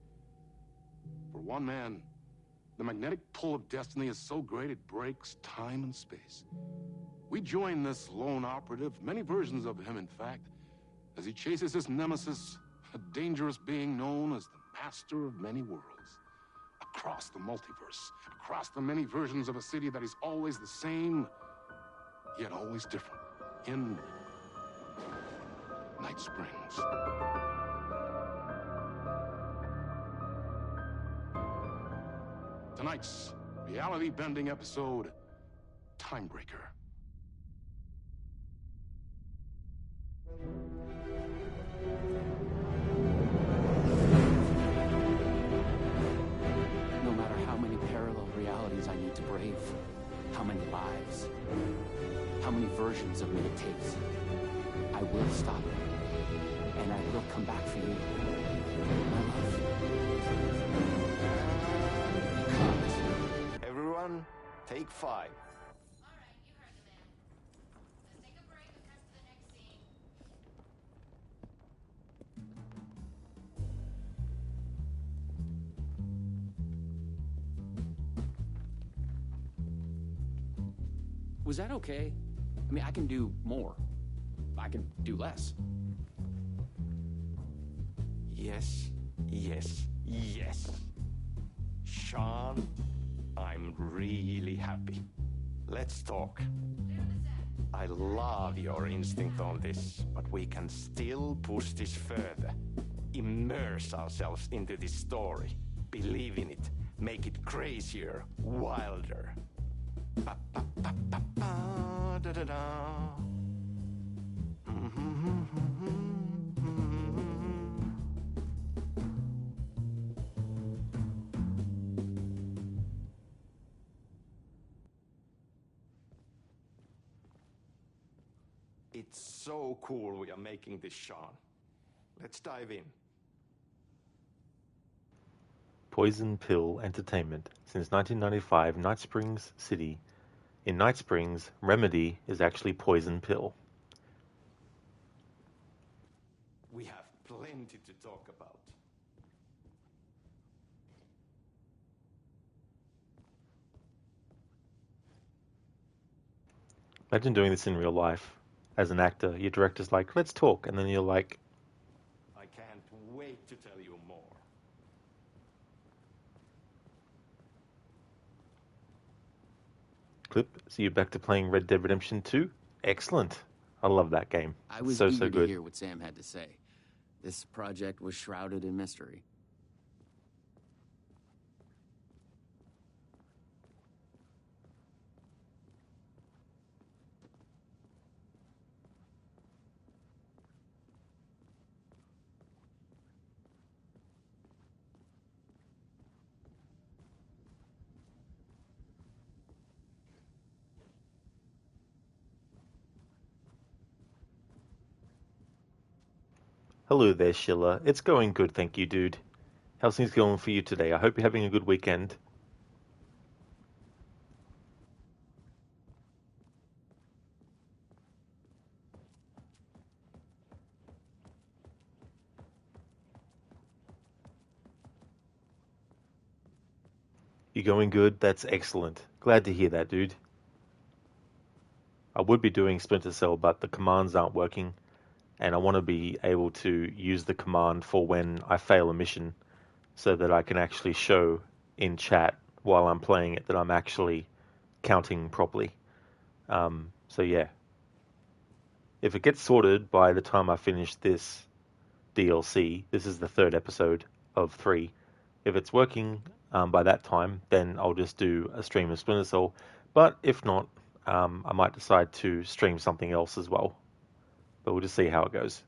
For one man, the magnetic pull of destiny is so great it breaks time and space. We join this lone operative, many versions of him in fact, as he chases his nemesis, a dangerous being known as the Master of Many Worlds. Across the multiverse, across the many versions of a city that is always the same, yet always different. in Night Springs. Tonight's reality-bending episode, Timebreaker. No matter how many parallel realities I need to brave, how many lives, how many versions of me it takes, I will stop it, and I will come back for you, my love. Everyone, take 5. Was that okay? I mean, I can do more. I can do less. Yes, yes, yes. Sean, I'm really happy. Let's talk. I love your instinct on this, but we can still push this further. Immerse ourselves into this story. Believe in it. Make it crazier, wilder. Da-da-da. It's so cool we are making this, Sean. Let's dive in. Poison Pill Entertainment. Since 1995, Night Springs City. In Night Springs, Remedy is actually Poison Pill. We have plenty to talk about. Imagine doing this in real life. As an actor, your director's like, let's talk, and then you're like, I can't wait to tell you more. clip, so you're back to playing Red Dead Redemption 2? Excellent. I love that game. I was so eager to good. hear what Sam had to say. This project was shrouded in mystery. Hello there, Schiller. It's going good, thank you, dude. How's things going for you today? I hope you're having a good weekend. You going good? That's excellent. Glad to hear that, dude. I would be doing Splinter Cell, but the commands aren't working, and I want to be able to use the command for when I fail a mission, so that I can actually show in chat while I'm playing it that I'm actually counting properly. So yeah. If it gets sorted by the time I finish this DLC, this is the 3rd episode of 3, if it's working by that time, then I'll just do a stream of Splinter Cell. But if not, I might decide to stream something else as well. But we'll just see how it goes.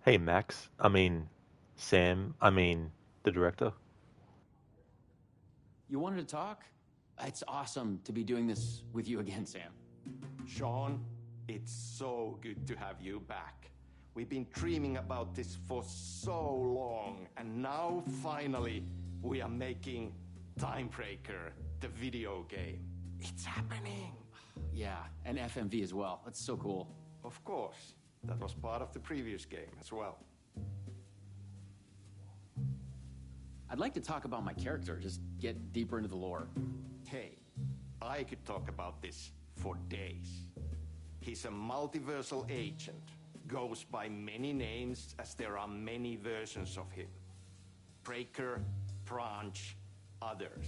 Hey Max, Sam, the director. You wanted to talk? It's awesome to be doing this with you again, Sam. Sean, it's so good to have you back. We've been dreaming about this for so long, and now finally we are making Timebreaker, the video game. It's happening. Yeah, and FMV as well. That's so cool. Of course. That was part of the previous game as well. I'd like to talk about my character, just get deeper into the lore. Hey, I could talk about this for days. He's a multiversal agent. Goes by many names as there are many versions of him. Breaker, Branch, others.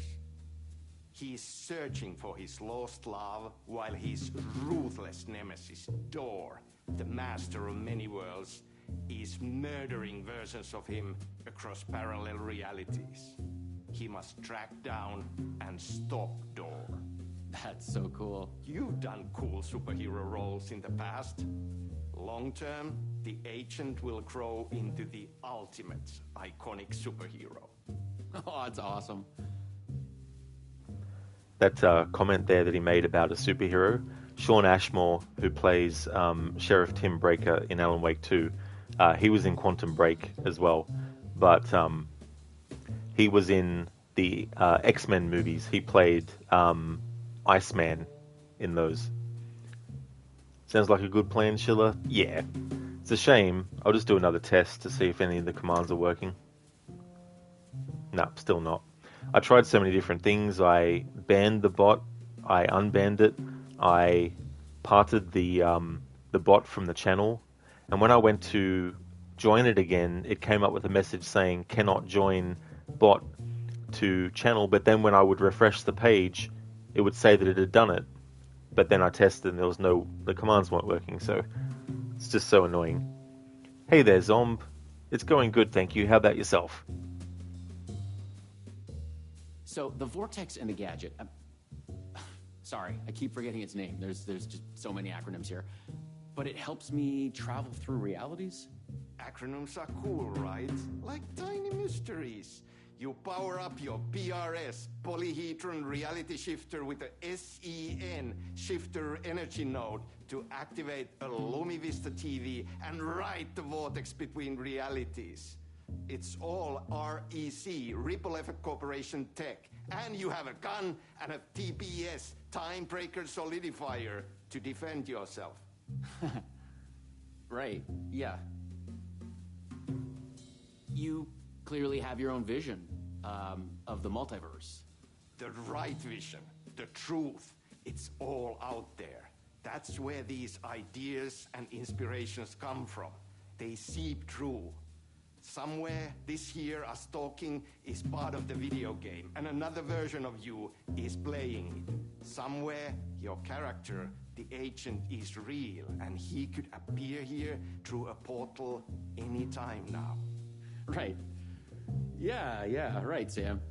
He's searching for his lost love while his ruthless nemesis, Door, the master of many worlds, is murdering versions of him across parallel realities. He must track down and stop Door. That's so cool. You've done cool superhero roles in the past. Long term, the agent will grow into the ultimate iconic superhero. Oh, that's awesome. That comment there that he made about a superhero, Sean Ashmore, who plays Sheriff Tim Breaker in Alan Wake 2, he was in Quantum Break as well, but he was in the X-Men movies. He played Iceman in those. Sounds like a good plan, Schiller? Yeah. It's a shame. I'll just do another test to see if any of the commands are working. No, still not. I tried so many different things. I banned the bot. I unbanned it. I parted the bot from the channel. And when I went to join it again, it came up with a message saying, cannot join bot to channel. But then when I would refresh the page, it would say that it had done it. But then I tested and the commands weren't working, so it's just so annoying. Hey there, Zomb. It's going good, thank you. How about yourself? So, the Vortex and the Gadget... sorry, I keep forgetting its name. There's just so many acronyms here. But it helps me travel through realities? Acronyms are cool, right? Like tiny mysteries. You power up your PRS, Polyhedron Reality Shifter, with a SEN Shifter Energy Node to activate a LumiVista TV and ride the vortex between realities. It's all REC, Ripple Effect Corporation tech. And you have a gun and a TPS, Time Breaker Solidifier, to defend yourself. Right, yeah. You clearly have your own vision of the multiverse. The right vision, the truth, it's all out there. That's where these ideas and inspirations come from. They seep through. Somewhere, this here, us talking, is part of the video game, and another version of you is playing it. Somewhere, your character, the agent, is real, and he could appear here through a portal anytime now. Right. Yeah, right, Sam.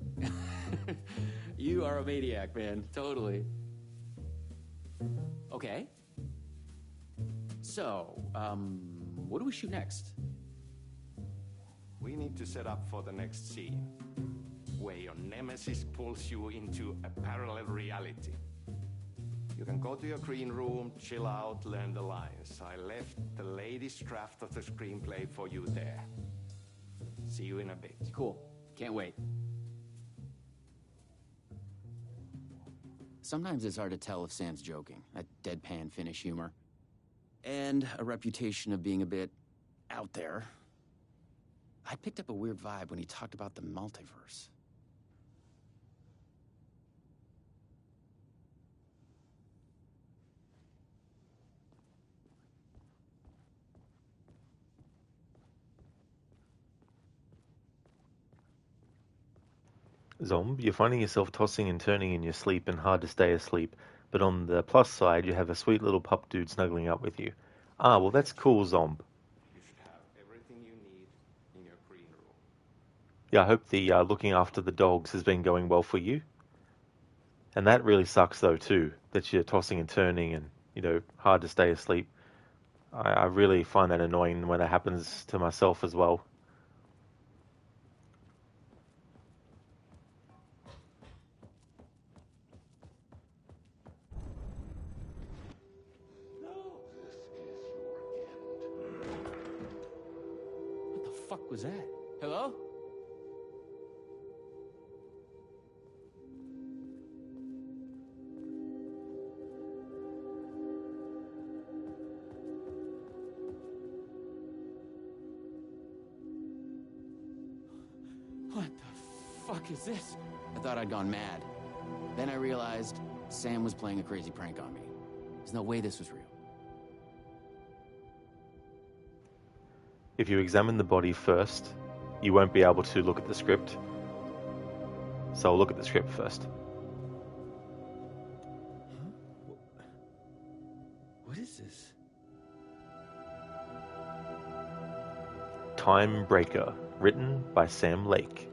You are a maniac, man. Totally. Okay. So, what do we shoot next? We need to set up for the next scene, where your nemesis pulls you into a parallel reality. You can go to your green room, chill out, learn the lines. I left the latest draft of the screenplay for you there. See you in a bit. Cool. Can't wait. Sometimes it's hard to tell if Sam's joking. That deadpan Finnish humor. And a reputation of being a bit out there. I picked up a weird vibe when he talked about the multiverse. Zomb, you're finding yourself tossing and turning in your sleep and hard to stay asleep, but on the plus side, you have a sweet little pup dude snuggling up with you. Ah, well that's cool, Zomb. You should have everything you need in your green room. Yeah, I hope the looking after the dogs has been going well for you. And that really sucks though too, that you're tossing and turning and, hard to stay asleep. I really find that annoying when it happens to myself as well. What the fuck was that? Hello? What the fuck is this? I thought I'd gone mad. Then I realized Sam was playing a crazy prank on me. There's no way this was real. If you examine the body first, you won't be able to look at the script. So I'll look at the script first. What is this? Time Breaker, written by Sam Lake.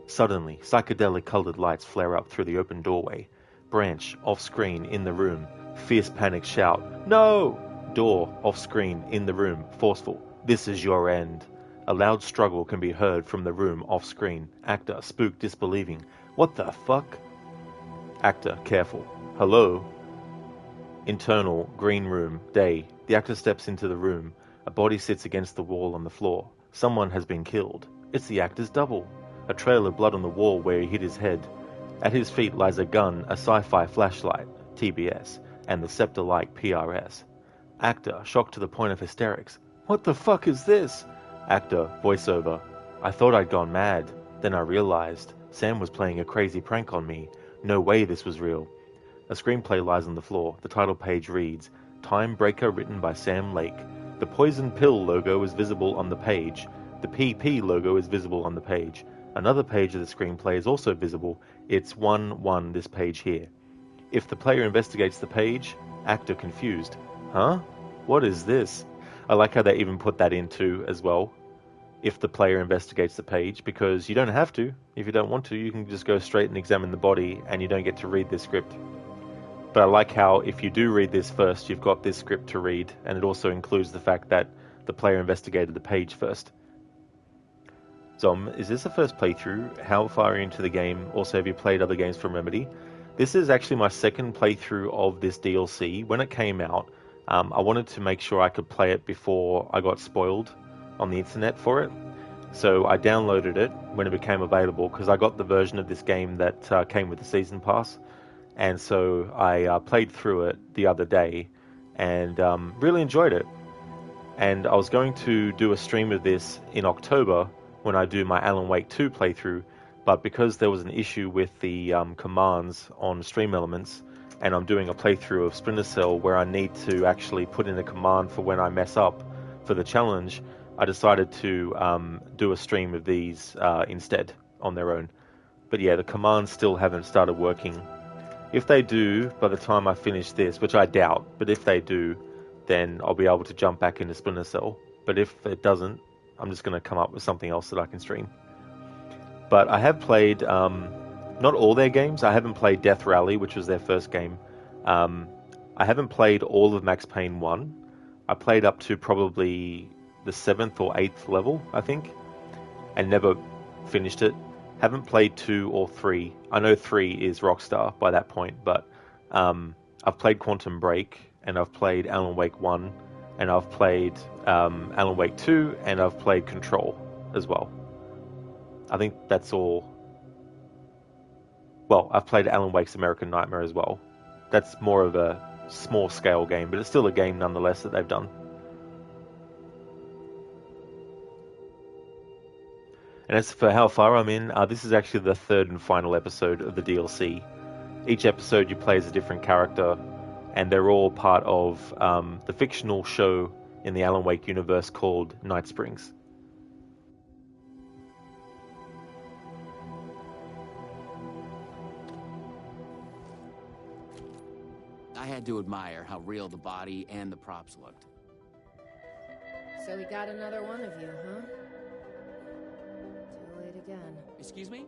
Suddenly, psychedelic colored lights flare up through the open doorway. Branch, off-screen, in the room. Fierce panic shout, "No!" Door, off-screen, in the room. Forceful, "This is your end." A loud struggle can be heard from the room, off-screen. Actor, spooked, disbelieving, "What the fuck?" Actor, careful, "Hello?" Internal, green room, day. The actor steps into the room. A body sits against the wall on the floor. Someone has been killed. It's the actor's double. A trail of blood on the wall where he hit his head. At his feet lies a gun, a sci-fi flashlight, TBS, and the scepter-like PRS. Actor, shocked to the point of hysterics. "What the fuck is this?" Actor, voiceover. "I thought I'd gone mad. Then I realized Sam was playing a crazy prank on me. No way this was real." A screenplay lies on the floor. The title page reads, Time Breaker, written by Sam Lake. The poison pill logo is visible on the page. The PP logo is visible on the page. Another page of the screenplay is also visible. It's 1-1 this page here. If the player investigates the page, actor confused. Huh? What is this? I like how they even put that in too as well. If the player investigates the page, because you don't have to. If you don't want to, you can just go straight and examine the body and you don't get to read this script. But I like how if you do read this first, you've got this script to read, and it also includes the fact that the player investigated the page first. Zom, is this the first playthrough? How far into the game? Also, have you played other games from Remedy? This is actually my second playthrough of this DLC. When it came out, I wanted to make sure I could play it before I got spoiled on the internet for it. So I downloaded it when it became available, because I got the version of this game that came with the Season Pass. And so I played through it the other day and really enjoyed it. And I was going to do a stream of this in October when I do my Alan Wake 2 playthrough, but because there was an issue with the commands on Stream Elements, and I'm doing a playthrough of Splinter Cell where I need to actually put in a command for when I mess up for the challenge, I decided to do a stream of these instead on their own. But yeah, the commands still haven't started working. If they do, by the time I finish this, which I doubt, but if they do, then I'll be able to jump back into Splinter Cell. But if it doesn't, I'm just going to come up with something else that I can stream. But I have played, not all their games. I haven't played Death Rally, which was their first game. I haven't played all of Max Payne 1. I played up to probably the 7th or 8th level, I think, and never finished it. Haven't played 2 or 3. I know 3 is Rockstar by that point, but I've played Quantum Break, and I've played Alan Wake 1, and I've played Alan Wake 2, and I've played Control as well. I think that's all. Well, I've played Alan Wake's American Nightmare as well. That's more of a small-scale game, but it's still a game nonetheless that they've done. And as for how far I'm in, this is actually the third and final episode of the DLC. Each episode you play as a different character, and they're all part of the fictional show in the Alan Wake universe called Night Springs. I had to admire how real the body and the props looked. So we got another one of you, huh? Too late again. Excuse me?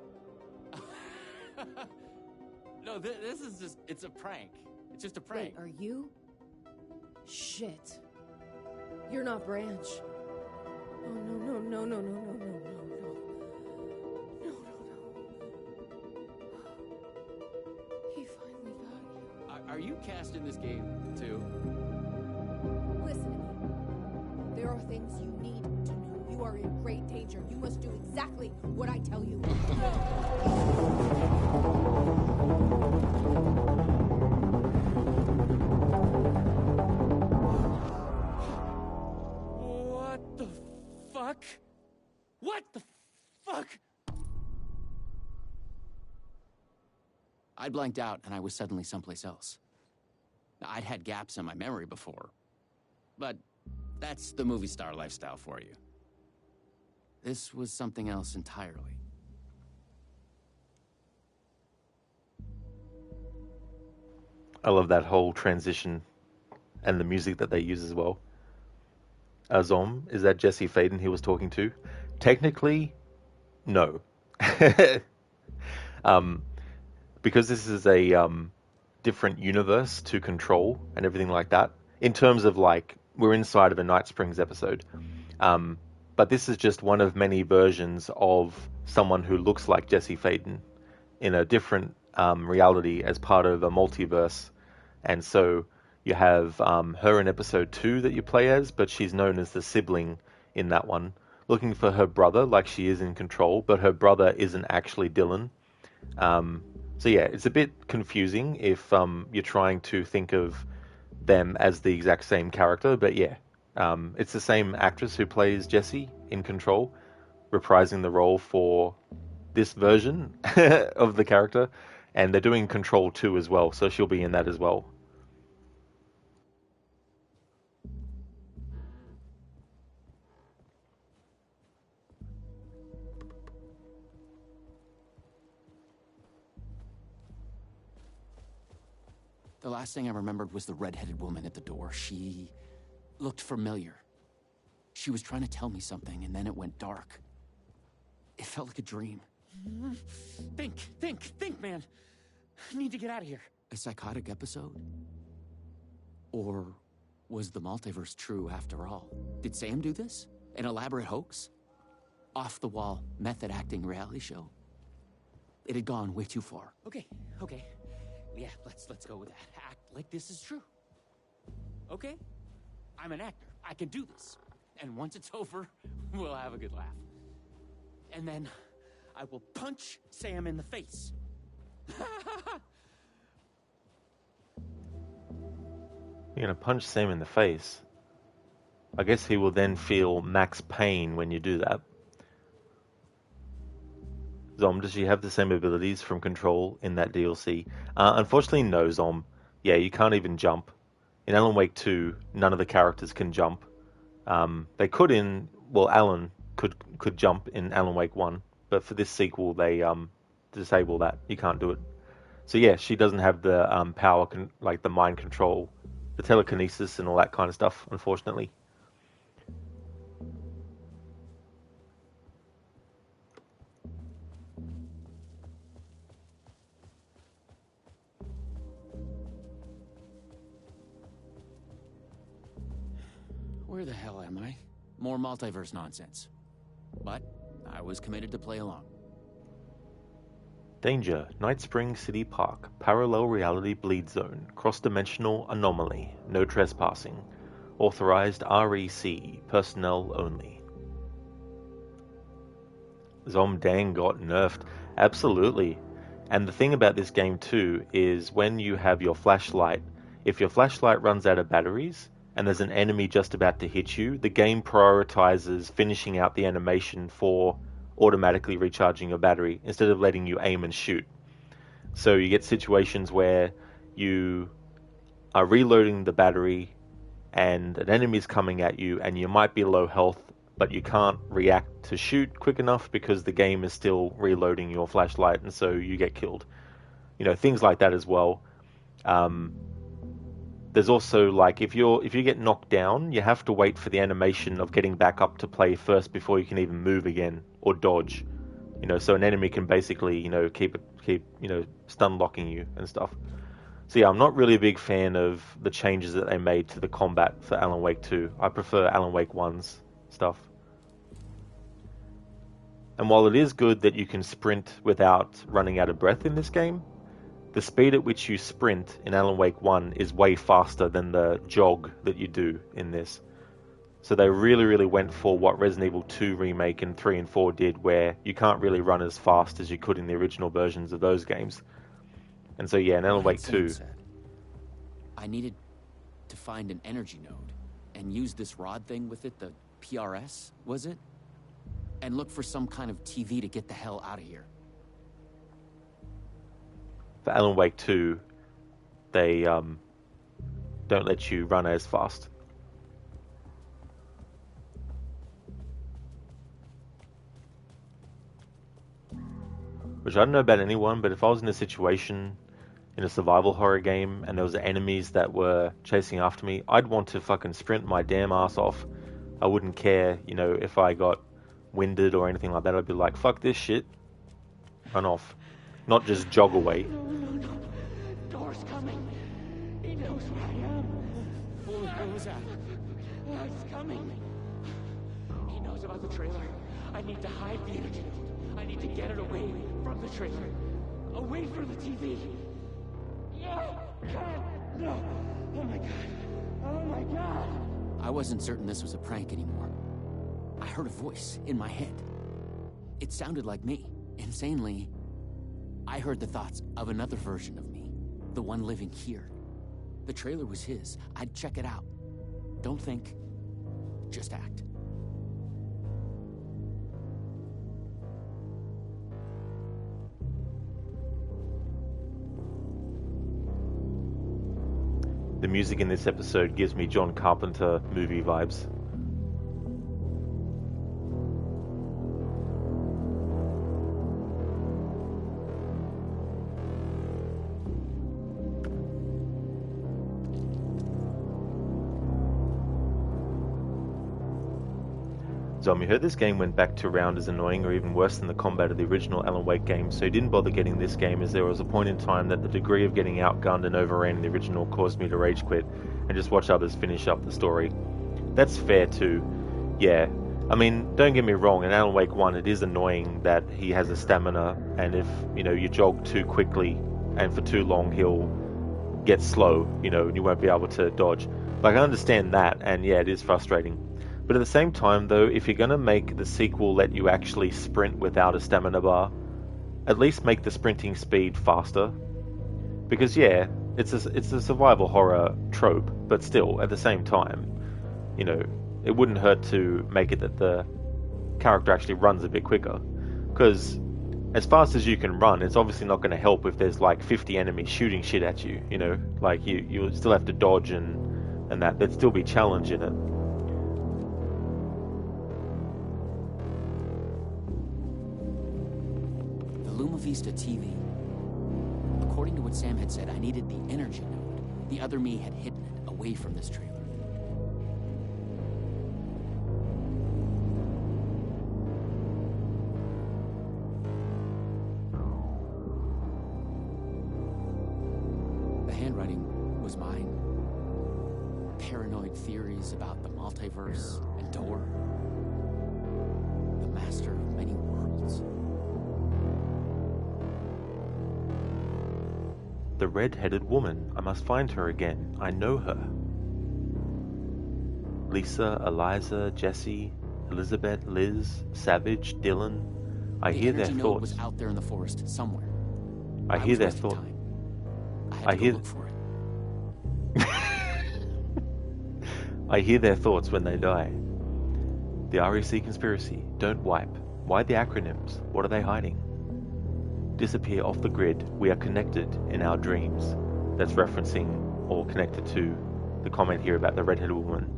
No, this is just, it's a prank. It's just a prank. Wait, are you? Shit. You're not Branch. Oh, no, no, no, no, no, no, no, no, no. No, no, no. He finally got you. Are you cast in this game, too? Listen to me. There are things you need to know. You are in great danger. You must do exactly what I tell you. What the fuck? What the fuck? I blanked out and I was suddenly someplace else. I'd had gaps in my memory before, but That's the movie star lifestyle for you. This was something else entirely. I love that whole transition and the music that they use as well. Zom, is that Jesse Faden he was talking to? Technically, no. Because this is a different universe to Control and everything like that. In terms of like, we're inside of a Night Springs episode. But this is just one of many versions of someone who looks like Jesse Faden in a different reality as part of a multiverse. And so you have her in episode 2 that you play as, but she's known as the sibling in that one, looking for her brother like she is in Control, but her brother isn't actually Dylan. So yeah, it's a bit confusing if you're trying to think of them as the exact same character, but yeah, it's the same actress who plays Jessie in Control, reprising the role for this version of the character, and they're doing Control 2 as well, so she'll be in that as well. The last thing I remembered was the red-headed woman at the door. She looked familiar. She was trying to tell me something, and then it went dark. It felt like a dream. Think, man. I need to get out of here. A psychotic episode? Or was the multiverse true after all? Did Sam do this? An elaborate hoax? Off-the-wall, method-acting reality show? It had gone way too far. Okay. Yeah, let's go with that. Act like this is true. Okay? I'm an actor. I can do this. And once it's over, we'll have a good laugh. And then I will punch Sam in the face. You're gonna punch Sam in the face. I guess he will then feel max pain when you do that. Zom, does she have the same abilities from Control in that DLC? Unfortunately, no, Zom. Yeah, you can't even jump. In Alan Wake 2, none of the characters can jump. They could in... Well, Alan could jump in Alan Wake 1, but for this sequel, they disable that. You can't do it. So yeah, she doesn't have the power, like the mind control, the telekinesis and all that kind of stuff, unfortunately. Where the hell am I? More multiverse nonsense. But I was committed to play along. Danger, Night Springs City Park, Parallel Reality Bleed Zone, Cross-Dimensional Anomaly, No Trespassing, Authorized REC, Personnel Only. Zomdang got nerfed, absolutely. And the thing about this game too is when you have your flashlight, if your flashlight runs out of batteries, and there's an enemy just about to hit you, the game prioritizes finishing out the animation for automatically recharging your battery instead of letting you aim and shoot. So you get situations where you are reloading the battery and an enemy's coming at you and you might be low health, but you can't react to shoot quick enough because the game is still reloading your flashlight, and so you get killed. You know, things like that as well. There's also, like, if you get knocked down, you have to wait for the animation of getting back up to play first before you can even move again or dodge. You know, so an enemy can basically, you know, keep stun locking you and stuff. So yeah, I'm not really a big fan of the changes that they made to the combat for Alan Wake 2. I prefer Alan Wake 1's stuff. And while it is good that you can sprint without running out of breath in this game, the speed at which you sprint in Alan Wake 1 is way faster than the jog that you do in this. So they really went for what Resident Evil 2 Remake and 3 and 4 did, where you can't really run as fast as you could in the original versions of those games. And so yeah, in Alan Wake 2... I needed to find an energy node and use this rod thing with it, the PRS, was it? And look for some kind of TV to get the hell out of here. For Alan Wake 2, they don't let you run as fast. which I don't know about anyone, but if I was in a situation in a survival horror game and there was enemies that were chasing after me, I'd want to fucking sprint my damn ass off. I wouldn't care, you know, if I got winded or anything like that. I'd be like, fuck this shit. Run off. Not just jog away. No. Door's coming. He knows where I am. Where was that? It's coming. He knows about the trailer. I need to hide the energy node. I need to get it away from the trailer. Away from the TV. No! God! No! Oh my God! Oh my God! I wasn't certain this was a prank anymore. I heard a voice in my head. It sounded like me. Insanely, I heard the thoughts of another version of me. The one living here. The trailer was his. I'd check it out. Don't think. Just act. The music in this episode gives me John Carpenter movie vibes. Zombie heard this game went back to round as annoying or even worse than the combat of the original Alan Wake game, so he didn't bother getting this game as there was a point in time that the degree of getting outgunned and overran in the original caused me to rage quit and just watch others finish up the story. That's fair too. Yeah, I mean, don't get me wrong, in Alan Wake 1 it is annoying that he has a stamina, and if, you know, you jog too quickly and for too long he'll get slow, you know, and you won't be able to dodge. Like, I understand that, and yeah, it is frustrating. But at the same time, though, if you're going to make the sequel let you actually sprint without a stamina bar, at least make the sprinting speed faster. Because, yeah, it's a survival horror trope, but still, at the same time, you know, it wouldn't hurt to make it that the character actually runs a bit quicker. Because as fast as you can run, it's obviously not going to help if there's like 50 enemies shooting shit at you, you know? Like, you still have to dodge and that. There'd still be challenge in it. Luma Vista TV. According to what Sam had said, I needed the energy node. The other me had hidden it away from this trailer. The handwriting was mine. Paranoid theories about the multiverse and Door. The master of many worlds. The red-headed woman. I must find her again. I know her. Lisa, Eliza, Jesse, Elizabeth, Liz, Savage, Dylan. I hear their The energy node thoughts. was out there in the forest somewhere. I hear was their wasting thoughts. time. I had I to go hear. look for it. I hear their thoughts when they die. The REC conspiracy. Don't wipe. Why the acronyms? What are they hiding? Disappear off the grid. We are connected in our dreams. That's referencing or connected to the comment here about the red-headed woman.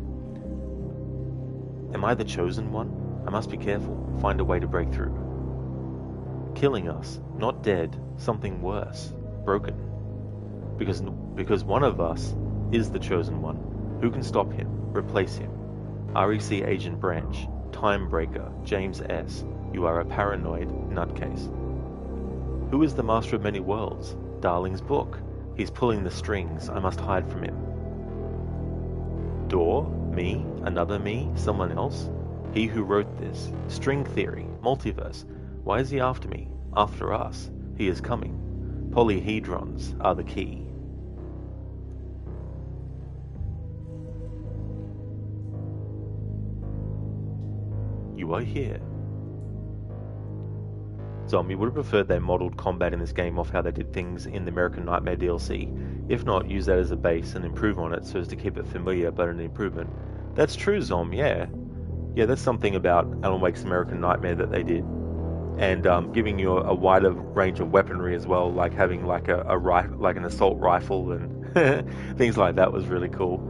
Am I the chosen one? I must be careful. Find a way to break through. Killing us. Not dead. Something worse. Broken. Because one of us is the chosen one. Who can stop him? Replace him? REC Agent Branch. Time Breaker. James S. You are a paranoid nutcase. Who is the master of many worlds? Darling's book. He's pulling the strings. I must hide from him. Door? Me? Another me? Someone else? He who wrote this. String theory. Multiverse. Why is he after me? After us. He is coming. Polyhedrons are the key. You are here. Zombie would have preferred they modelled combat in this game off how they did things in the American Nightmare DLC. If not, use that as a base and improve on it so as to keep it familiar but an improvement. That's true, Zom, yeah. Yeah, that's something about Alan Wake's American Nightmare that they did. And giving you a wider range of weaponry as well, like having like an assault rifle and things like that was really cool.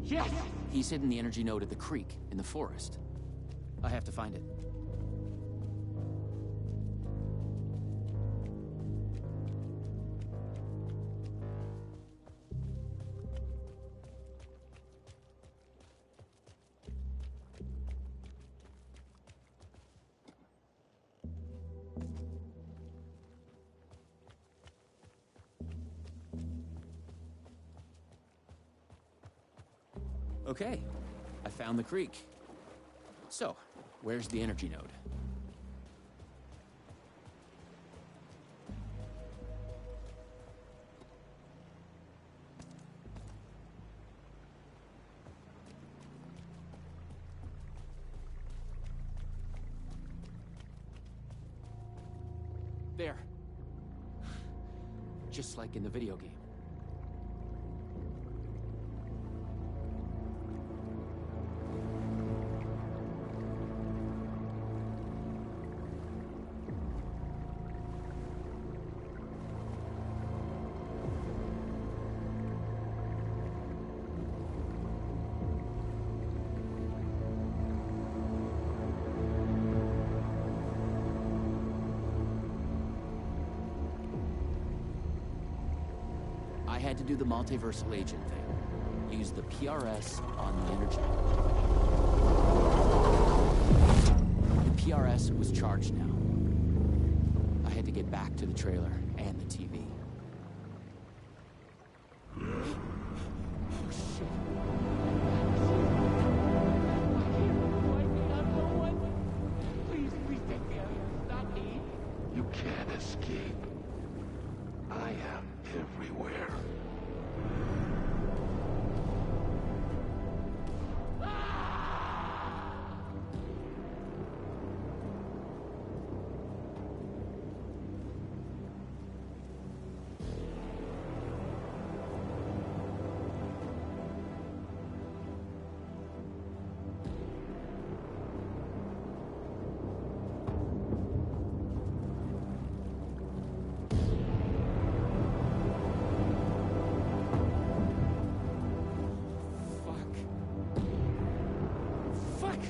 Yes! He's hidden the energy node at the creek in the forest. I have to find it. Okay, I found the creek. So, where's the energy node? There. Just like in the video game. I had to do the multiversal agent thing. Use the PRS on the energy. The PRS was charged now. I had to get back to the trailer and the TV. Please take me out of here. Not me. You can't escape. I am everywhere.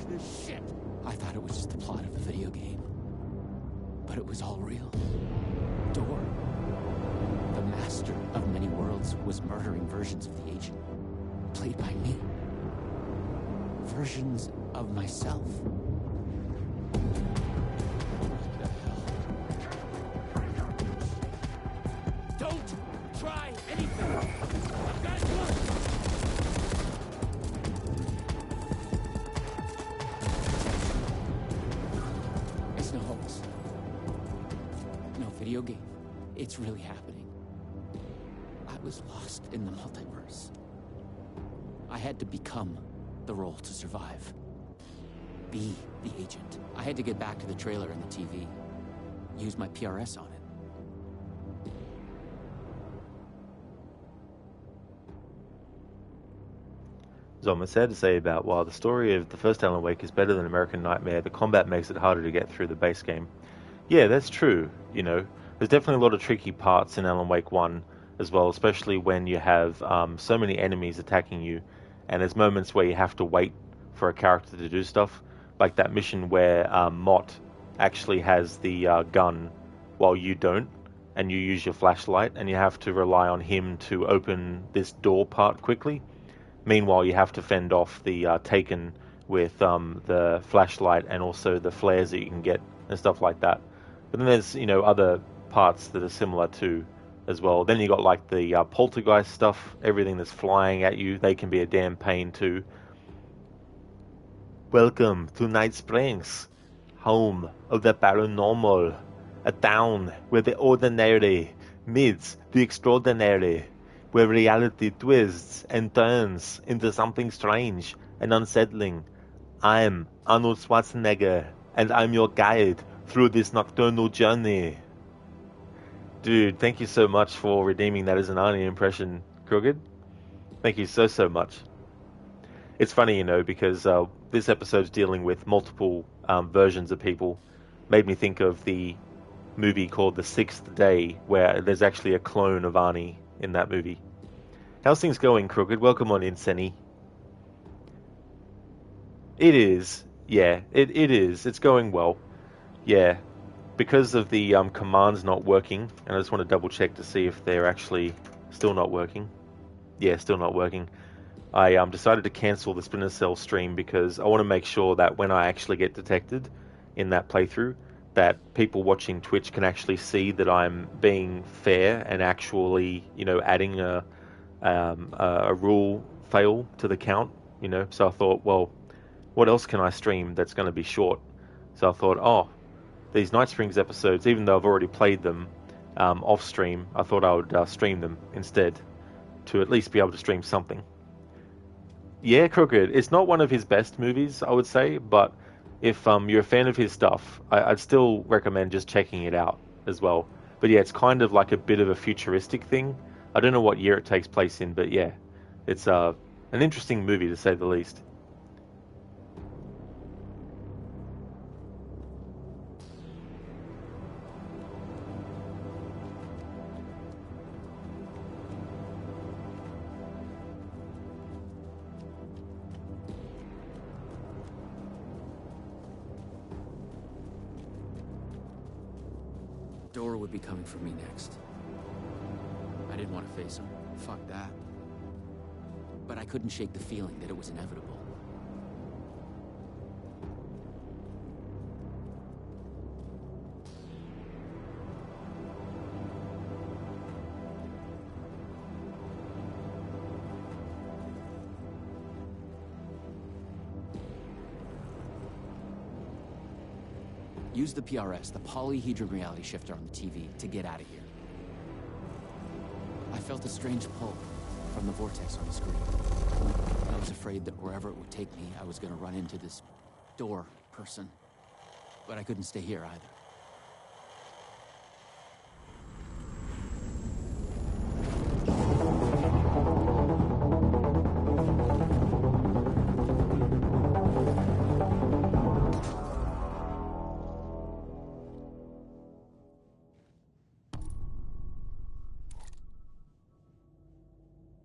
This shit. I thought it was just the plot of the video game. But it was all real. Door, the master of many worlds, was murdering versions of the agent, played by me. Versions of myself. Don't try anything. Guys, look. It's no hoax. No video game. It's really happening. I was lost in the multiverse. I had to become the role to survive. Be the agent. I had to get back to the trailer and the TV. Use my PRS on it. There's almost sad to say about, while the story of the first Alan Wake is better than American Nightmare, the combat makes it harder to get through the base game. Yeah, that's true, you know. There's definitely a lot of tricky parts in Alan Wake 1 as well, especially when you have so many enemies attacking you, and there's moments where you have to wait for a character to do stuff, like that mission where Mott actually has the gun while you don't, and you use your flashlight, and you have to rely on him to open this door part quickly. Meanwhile, you have to fend off the Taken with the flashlight and also the flares that you can get and stuff like that. But then there's, you know, other parts that are similar too as well. Then you got like the poltergeist stuff, everything that's flying at you, they can be a damn pain too. Welcome to Night Springs, home of the paranormal, a town where the ordinary meets the extraordinary, where reality twists and turns into something strange and unsettling. I'm Arnold Schwarzenegger, and I'm your guide through this nocturnal journey. Dude, thank you so much for redeeming that as an Arnie impression, Crooked. Thank you so much. It's funny, you know, because this episode's dealing with multiple versions of people. Made me think of the movie called The Sixth Day, where there's actually a clone of Arnie in that movie. How's things going, Crooked? Welcome on in, Senny. It is. Yeah, it is. It's going well. Yeah, because of the commands not working, and I just want to double check to see if they're actually still not working. Yeah, still not working. I decided to cancel the Splinter Cell stream because I want to make sure that when I actually get detected in that playthrough, that people watching Twitch can actually see that I'm being fair and actually, adding a rule fail to the count. So I thought, well, what else can I stream that's going to be short? So I thought, oh, these Night Springs episodes, even though I've already played them off stream, I thought I would stream them instead to at least be able to stream something. Yeah, Crooked. It's not one of his best movies, I would say, but if you're a fan of his stuff, I'd still recommend just checking it out as well. But yeah, it's kind of like a bit of a futuristic thing. I don't know what year it takes place in, but yeah, it's an interesting movie to say the least. Dora would be coming for me next. I didn't want to face him. Fuck that. But I couldn't shake the feeling that it was inevitable. Use the PRS, the polyhedron reality shifter on the TV, to get out of here. I felt a strange pull from the vortex on the screen. I was afraid that wherever it would take me, I was going to run into this door person. But I couldn't stay here either.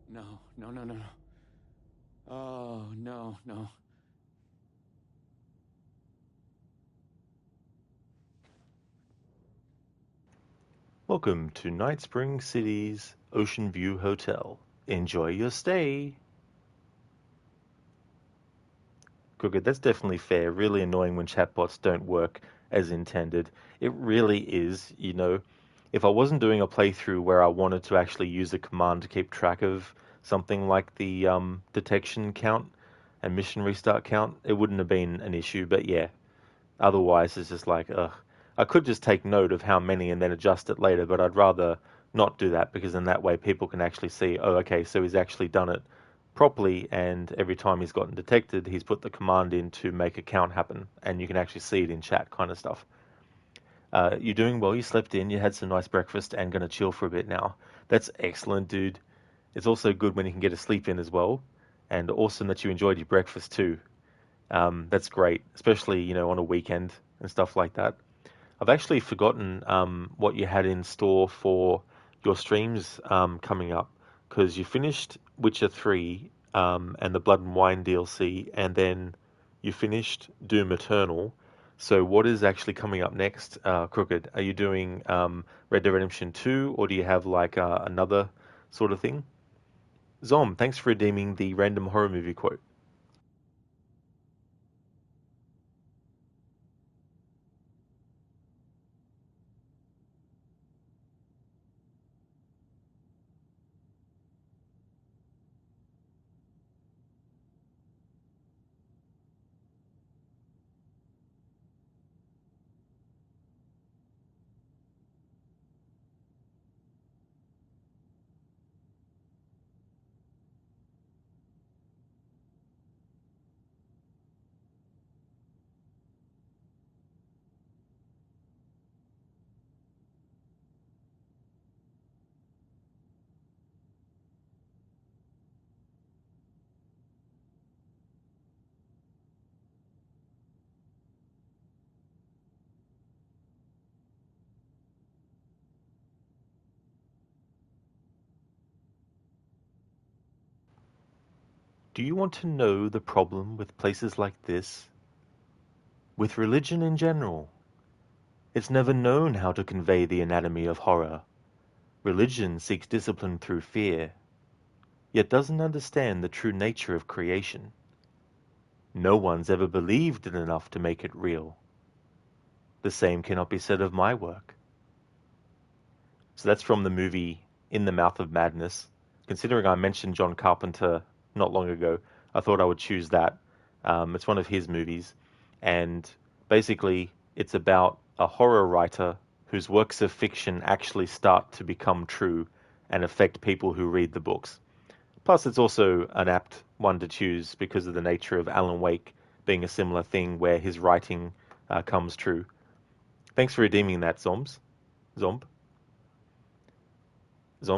No. Oh, no. Welcome to Night Spring City's Ocean View Hotel. Enjoy your stay. Crooked, that's definitely fair. Really annoying when chatbots don't work as intended. It really is, if I wasn't doing a playthrough where I wanted to actually use a command to keep track of something like the detection count and mission restart count, it wouldn't have been an issue. But yeah, otherwise it's just like, ugh. I could just take note of how many and then adjust it later, but I'd rather not do that because in that way people can actually see, oh, okay, so he's actually done it properly, and every time he's gotten detected, he's put the command in to make a count happen, and you can actually see it in chat kind of stuff. You're doing well, you slept in, you had some nice breakfast, and going to chill for a bit now. That's excellent, dude. It's also good when you can get a sleep in as well, and awesome that you enjoyed your breakfast too. That's great, especially, on a weekend and stuff like that. I've actually forgotten what you had in store for your streams coming up, because you finished Witcher 3 and the Blood and Wine DLC, and then you finished Doom Eternal. So what is actually coming up next, Crooked? Are you doing Red Dead Redemption 2, or do you have like another sort of thing? Zom, thanks for redeeming the random horror movie quote. Do you want to know the problem with places like this? With religion in general. It's never known how to convey the anatomy of horror. Religion seeks discipline through fear, yet doesn't understand the true nature of creation. No one's ever believed it enough to make it real. The same cannot be said of my work. So that's from the movie In the Mouth of Madness. Considering I mentioned John Carpenter not long ago, I thought I would choose that. It's one of his movies. And basically, it's about a horror writer whose works of fiction actually start to become true and affect people who read the books. Plus, it's also an apt one to choose because of the nature of Alan Wake being a similar thing where his writing comes true. Thanks for redeeming that, Zomb.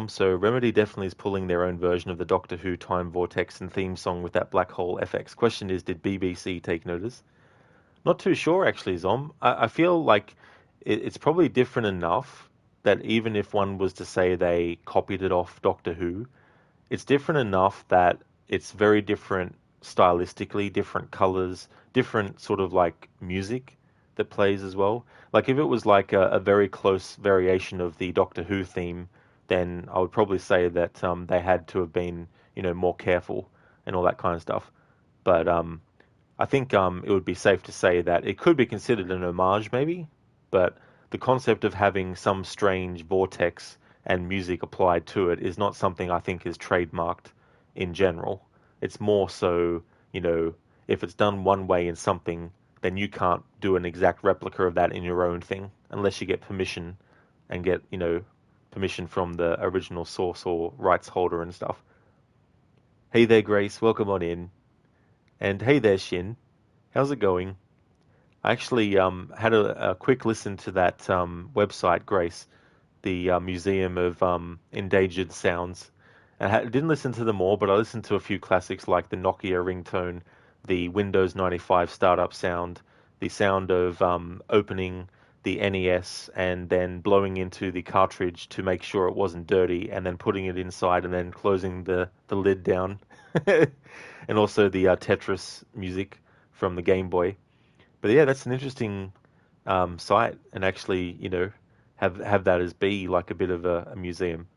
So Remedy definitely is pulling their own version of the Doctor Who time vortex and theme song with that Black Hole FX. Question is, did BBC take notice? Not too sure, actually, Zom. I feel like it's probably different enough that even if one was to say they copied it off Doctor Who, it's different enough that it's very different stylistically, different colors, different sort of like music that plays as well. Like if it was like a very close variation of the Doctor Who theme, then I would probably say that they had to have been, more careful and all that kind of stuff. But I think it would be safe to say that it could be considered an homage, maybe. But the concept of having some strange vortex and music applied to it is not something I think is trademarked in general. It's more so, if it's done one way in something, then you can't do an exact replica of that in your own thing unless you get permission and get, permission from the original source or rights holder and stuff. Hey there, Grace. Welcome on in. And hey there, Shin. How's it going? I actually had a quick listen to that website, Grace, the Museum of Endangered Sounds. I didn't listen to them all, but I listened to a few classics like the Nokia ringtone, the Windows 95 startup sound, the sound of opening the NES and then blowing into the cartridge to make sure it wasn't dirty and then putting it inside and then closing the lid down. And also the Tetris music from the Game Boy. But yeah, that's an interesting site and actually, have that as be like a bit of a museum.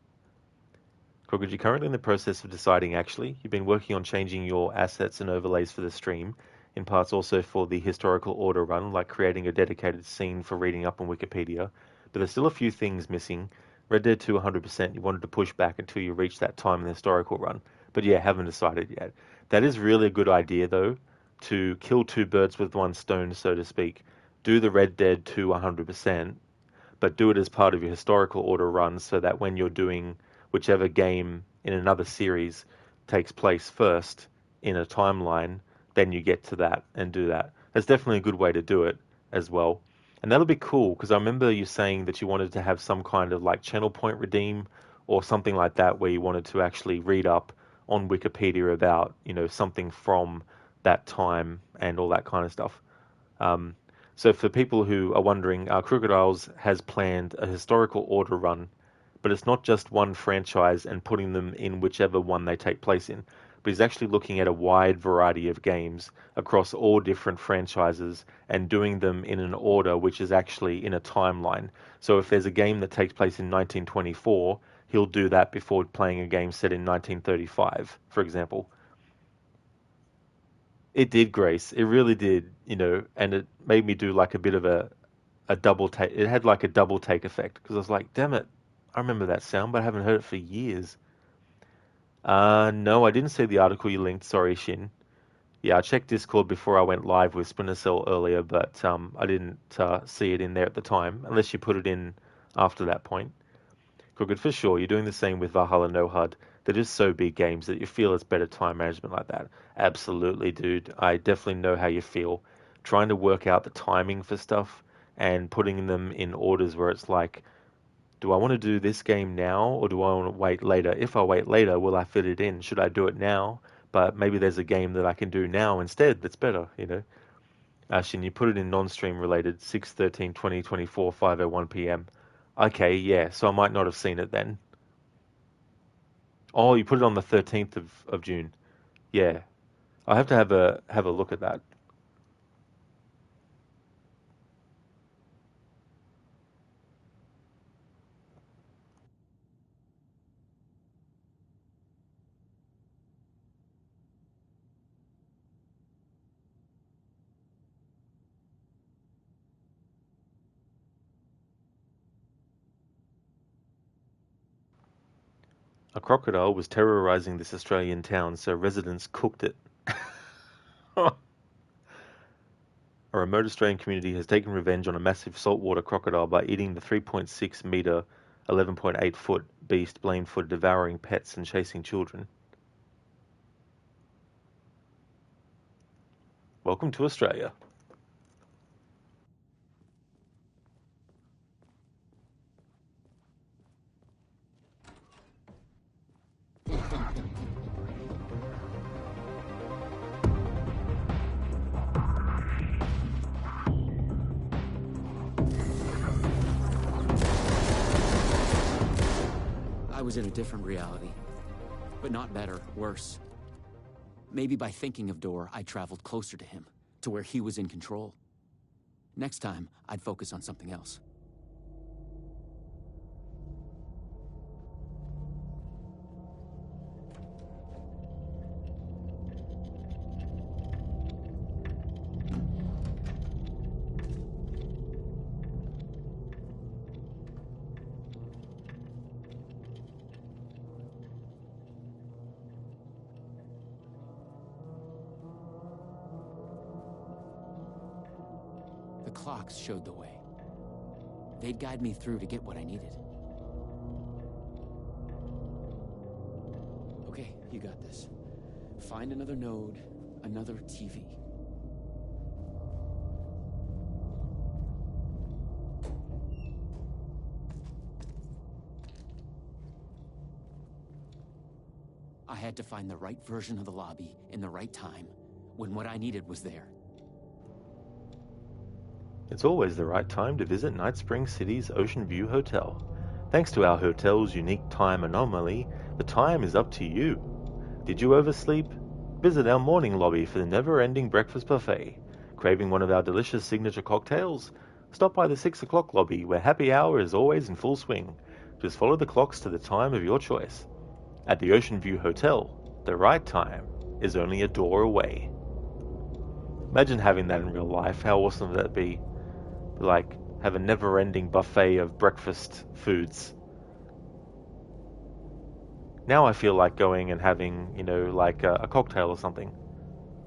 Crooked, you're currently in the process of deciding actually. You've been working on changing your assets and overlays for the stream, in parts also for the historical order run, like creating a dedicated scene for reading up on Wikipedia. But there's still a few things missing. Red Dead 2 100%, you wanted to push back until you reach that time in the historical run. But yeah, haven't decided yet. That is really a good idea though, to kill two birds with one stone, so to speak. Do the Red Dead 2 100%, but do it as part of your historical order run so that when you're doing whichever game in another series takes place first in a timeline, then you get to that and do that. That's definitely a good way to do it as well. And that'll be cool, because I remember you saying that you wanted to have some kind of like channel point redeem or something like that where you wanted to actually read up on Wikipedia about, something from that time and all that kind of stuff. So for people who are wondering, Crocodiles has planned a historical order run, but it's not just one franchise and putting them in whichever one they take place in, but he's actually looking at a wide variety of games across all different franchises and doing them in an order which is actually in a timeline. So if there's a game that takes place in 1924, he'll do that before playing a game set in 1935, for example. It did, Grace. It really did, and it made me do like a bit of a double take. It had like a double take effect because I was like, damn it, I remember that sound, but I haven't heard it for years. No, I didn't see the article you linked. Sorry, Shin. Yeah, I checked Discord before I went live with Splinter Cell earlier, but I didn't see it in there at the time, unless you put it in after that point. Crooked, for sure. You're doing the same with Valhalla No HUD. They're just so big games that you feel it's better time management like that. Absolutely, dude. I definitely know how you feel. Trying to work out the timing for stuff and putting them in orders where it's like, do I want to do this game now or do I want to wait later? If I wait later, will I fit it in? Should I do it now? But maybe there's a game that I can do now instead that's better, Shin, you put it in non-stream related, 6/13/2024, 5:01 p.m. Okay, yeah, so I might not have seen it then. Oh, you put it on the 13th of June. Yeah, I have to have a look at that. A crocodile was terrorizing this Australian town, so residents cooked it. A remote Australian community has taken revenge on a massive saltwater crocodile by eating the 3.6 meter, 11.8 foot beast blamed for devouring pets and chasing children. Welcome to Australia. I was in a different reality. But not better, worse. Maybe by thinking of Door, I traveled closer to him, to where he was in control. Next time, I'd focus on something else. The clocks showed the way. They'd guide me through to get what I needed. Okay, you got this. Find another node, another TV. I had to find the right version of the lobby in the right time, when what I needed was there. It's always the right time to visit Night Spring City's Ocean View Hotel. Thanks to our hotel's unique time anomaly, the time is up to you. Did you oversleep? Visit our morning lobby for the never-ending breakfast buffet. Craving one of our delicious signature cocktails? Stop by the 6 o'clock lobby, where happy hour is always in full swing. Just follow the clocks to the time of your choice. At the Ocean View Hotel, the right time is only a door away. Imagine having that in real life. How awesome would that be? Like, have a never-ending buffet of breakfast foods. Now I feel like going and having, you know, like a cocktail or something.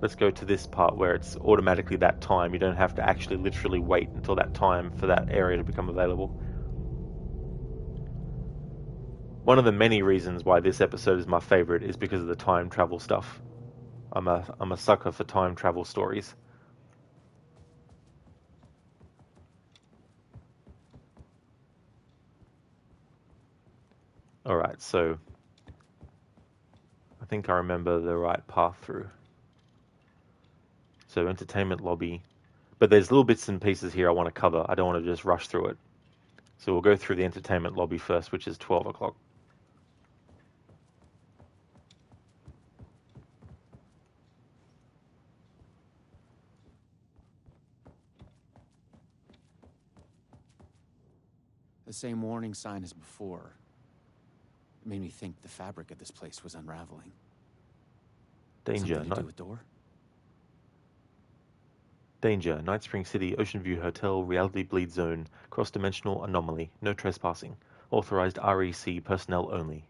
Let's go to this part where it's automatically that time. You don't have to actually literally wait until that time for that area to become available. One of the many reasons why this episode is my favorite is because of the time travel stuff. I'm a sucker for time travel stories. Alright, so I think I remember the right path through. So entertainment lobby. But there's little bits and pieces here I want to cover. I don't want to just rush through it. So we'll go through the entertainment lobby first, which is 12 o'clock. The same warning sign as before. It made me think the fabric of this place was unraveling. Danger. Something to do with Door? Danger. Night Spring City, Ocean View Hotel, Reality Bleed Zone, Cross-Dimensional Anomaly, no trespassing. Authorized REC personnel only.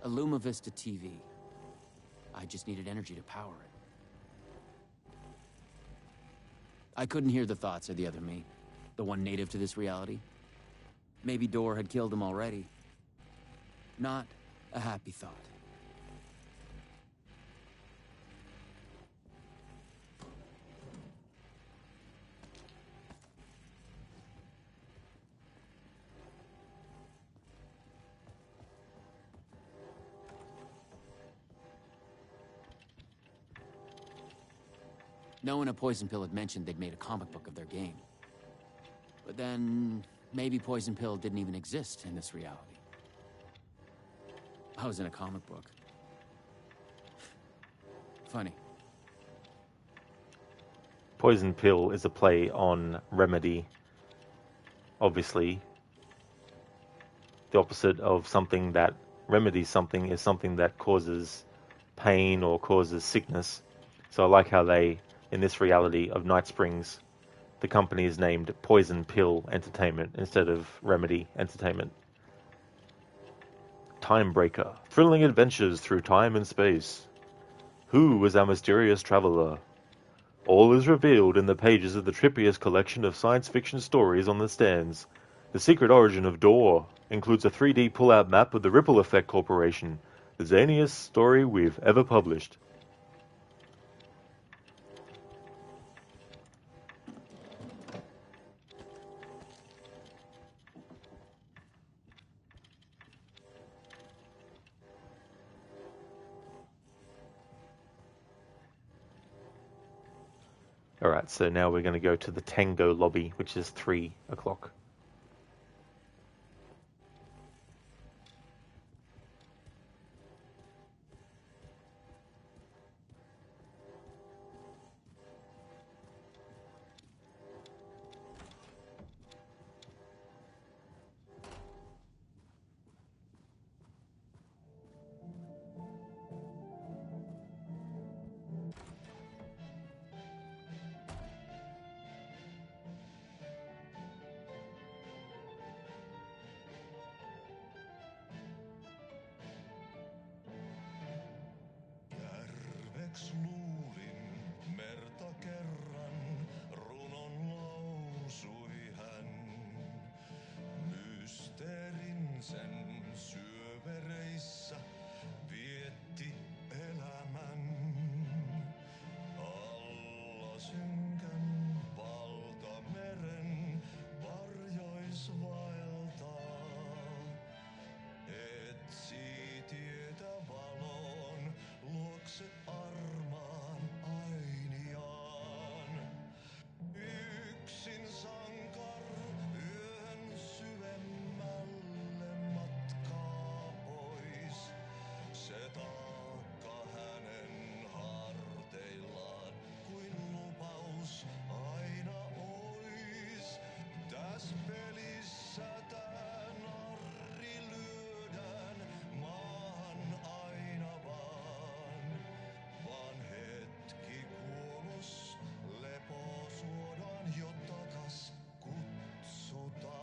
A Luma Vista TV. I just needed energy to power it. I couldn't hear the thoughts of the other me, the one native to this reality. Maybe Door had killed him already. Not a happy thought. No one at Poison Pill had mentioned they'd made a comic book of their game. But then, maybe Poison Pill didn't even exist in this reality. I was in a comic book. Funny. Poison Pill is a play on Remedy. Obviously, the opposite of something that remedies something is something that causes pain or causes sickness. So I like how they, in this reality of Night Springs, the company is named Poison Pill Entertainment instead of Remedy Entertainment. Timebreaker. Thrilling adventures through time and space. Who is our mysterious traveler? All is revealed in the pages of the trippiest collection of science fiction stories on the stands. The secret origin of Door includes a 3D pull-out map of the Ripple Effect Corporation, the zaniest story we've ever published. Alright, so now we're going to go to the Tango lobby, which is 3 o'clock. Luulin merta kerran, runon lausui hän. Mysteerin sen syövereissä vietti elämän. Alla synkän valtameren varjois vaeltaa. Etsii tietä valon luokse armaan ainiaan. Yksin sankar yön syvemmälle matkaa pois. Se taakka hänen harteillaan kuin lupaus aina ois. Täs pelissä tää narri lyödään maahan aina vaan hetki kuolos lepo suodaan jo takas kutsutaan.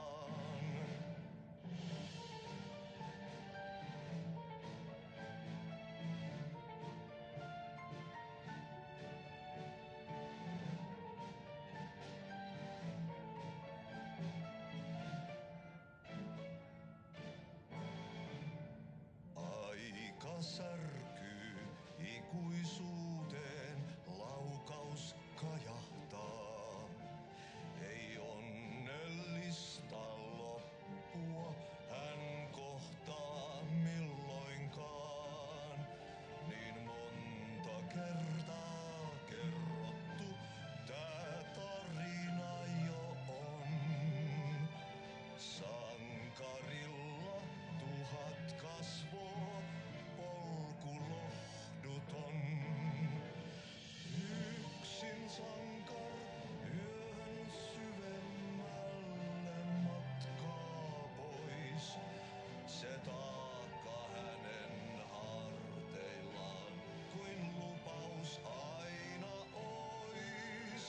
Aika särkyy ikuisuuteen, laukaus kajahtaa. Ei onnellista loppua hän kohtaa milloinkaan. Niin monta kertaa kerrottu tää tarina jo on. Sankarilla 1000 kasvoa, polku lohduton. Yksin sankar yön syvemmälle matkaa pois. Se taakka hänen harteillaan kuin lupaus aina ois.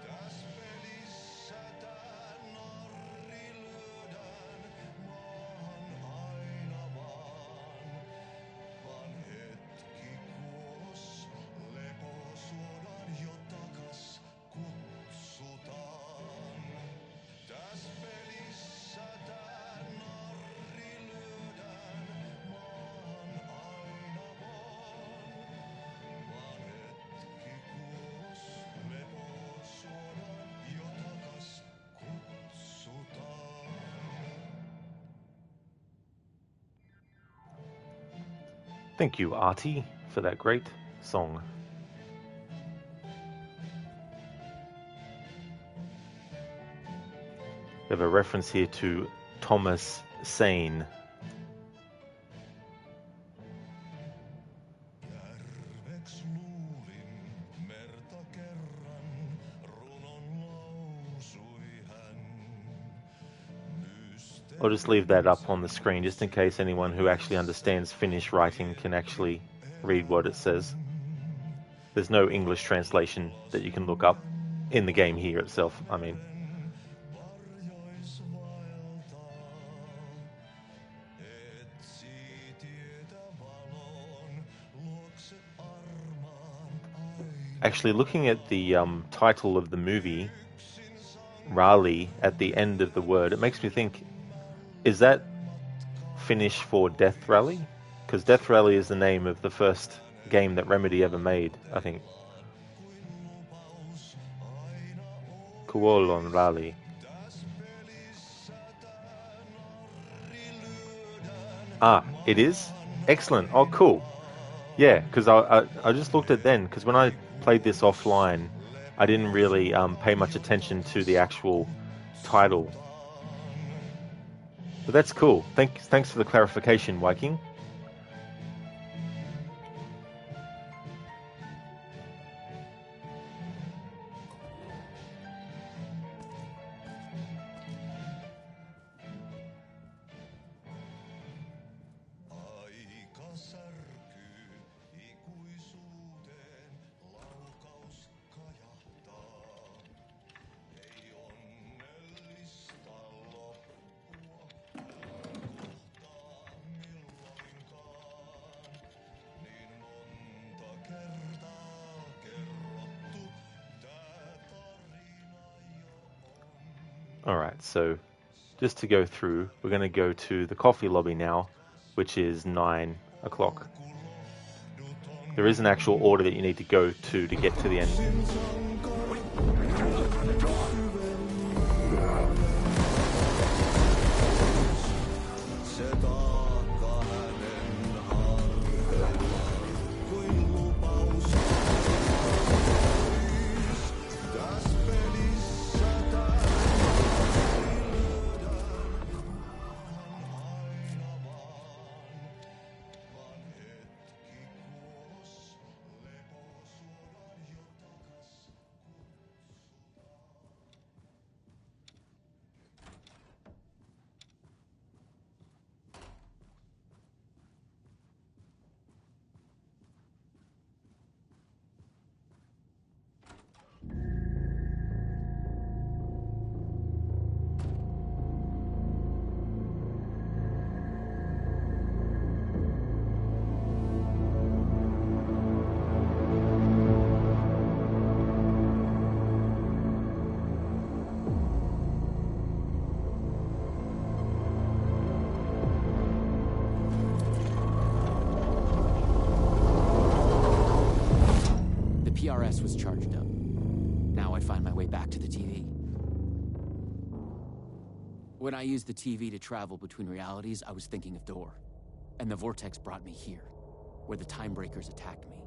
Täs pelissä tää narri lyödään maahan aina vaan hetki kuolos lepo suodaan jo takas kutsutaan. Täs pelissä tää narri lyödään maahan aina vaan hetki kuolos lepo suodaan jo takas kutsutaan. Thank you, Artie, for that great song. We have a reference here to Thomas Sane. I'll just leave that up on the screen just in case anyone who actually understands Finnish writing can actually read what it says. There's no English translation that you can look up in the game here itself, I mean. Actually, looking at the title of the movie, Rally, at the end of the word, it makes me think, is that Finnish for Death Rally? Because Death Rally is the name of the first game that Remedy ever made, I think. Kuollon Rally. Ah, it is? Excellent. Oh, cool. Yeah, because I just looked at then, because when I played this offline, I didn't really pay much attention to the actual title. But that's cool. Thanks for the clarification, Viking. Alright, so just to go through, we're going to go to the coffee lobby now, which is 9 o'clock. There is an actual order that you need to go to get to the end. PRS was charged up. Now I find my way back to the TV. When I used the TV to travel between realities, I was thinking of Door. And the vortex brought me here, where the Time Breakers attacked me.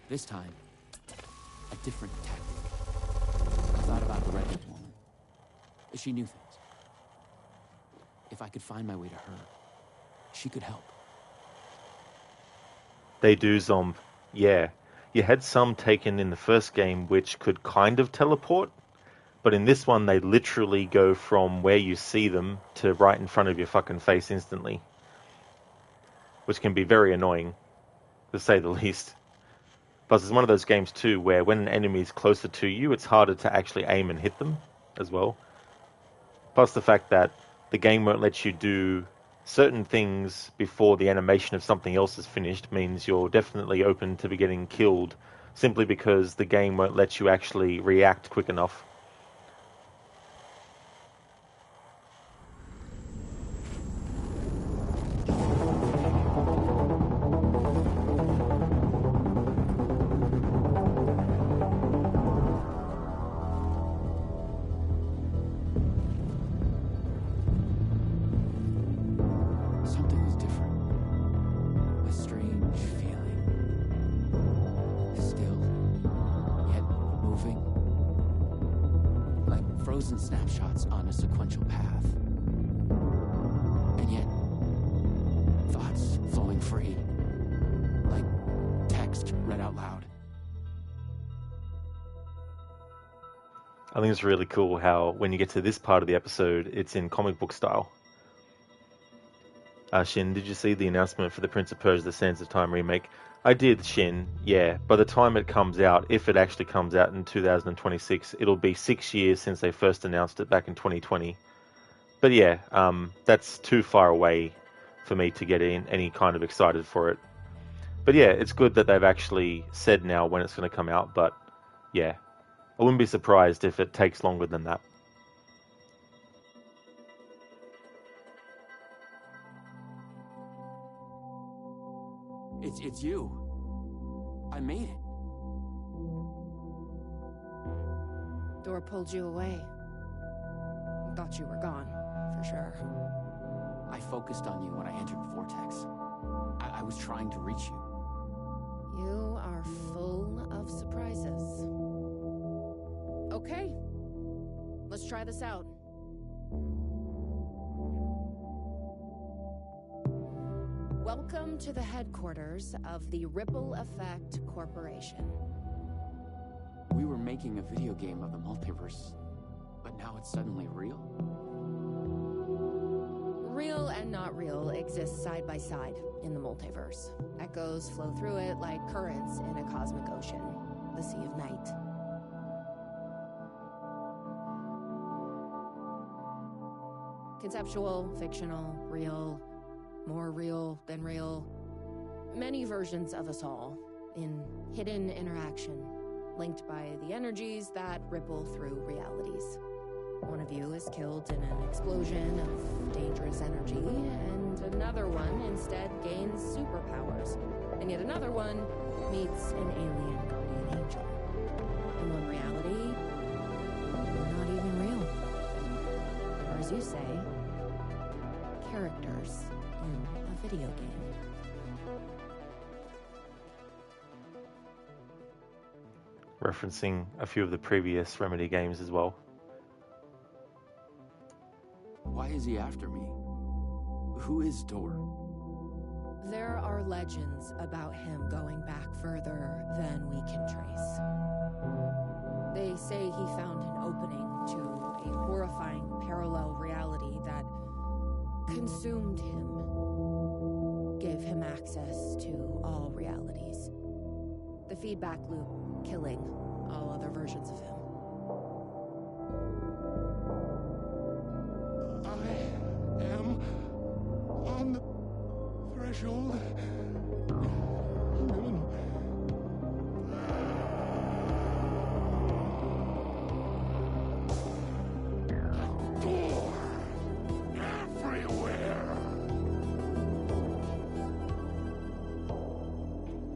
This time, a different tactic. I thought about the red-haired woman. She knew things. If I could find my way to her, she could help. They do, Zomb. Yeah. You had some taken in the first game which could kind of teleport, but in this one they literally go from where you see them to right in front of your fucking face instantly. Which can be very annoying, to say the least. Plus, it's one of those games too where when an enemy is closer to you, it's harder to actually aim and hit them as well. Plus the fact that the game won't let you do certain things before the animation of something else is finished means you're definitely open to be getting killed simply because the game won't let you actually react quick enough. Something was different. A strange feeling. Still, yet moving. Like frozen snapshots on a sequential path. And yet, thoughts flowing free. Like text read out loud. I think it's really cool how when you get to this part of the episode, it's in comic book style. Shin, did you see the announcement for the Prince of Persia: The Sands of Time remake? I did, Shin, yeah. By the time it comes out, if it actually comes out in 2026, it'll be 6 years since they first announced it back in 2020. But yeah, that's too far away for me to get any kind of excited for it. But yeah, it's good that they've actually said now when it's going to come out, but yeah, I wouldn't be surprised if it takes longer than that. It's you. I made it. Door pulled you away. Thought you were gone, for sure. I focused on you when I entered the vortex. I was trying to reach you. You are full of surprises. Okay. Let's try this out. Welcome to the headquarters of the Ripple Effect Corporation. We were making a video game of the multiverse, but now it's suddenly real? Real and not real exist side by side in the multiverse. Echoes flow through it like currents in a cosmic ocean, the Sea of Night. Conceptual, fictional, real, more real than real. Many versions of us all, in hidden interaction, linked by the energies that ripple through realities. One of you is killed in an explosion of dangerous energy, and another one instead gains superpowers. And yet another one meets an alien guardian angel. In one reality, we're not even real. Or as you say, characters in a video game. Referencing a few of the previous Remedy games as well. Why is he after me? Who is Door? There are legends about him going back further than we can trace. They say he found an opening to a horrifying parallel reality that consumed him, gave him access to all realities. The feedback loop killing all other versions of him. I am on the threshold. Door everywhere.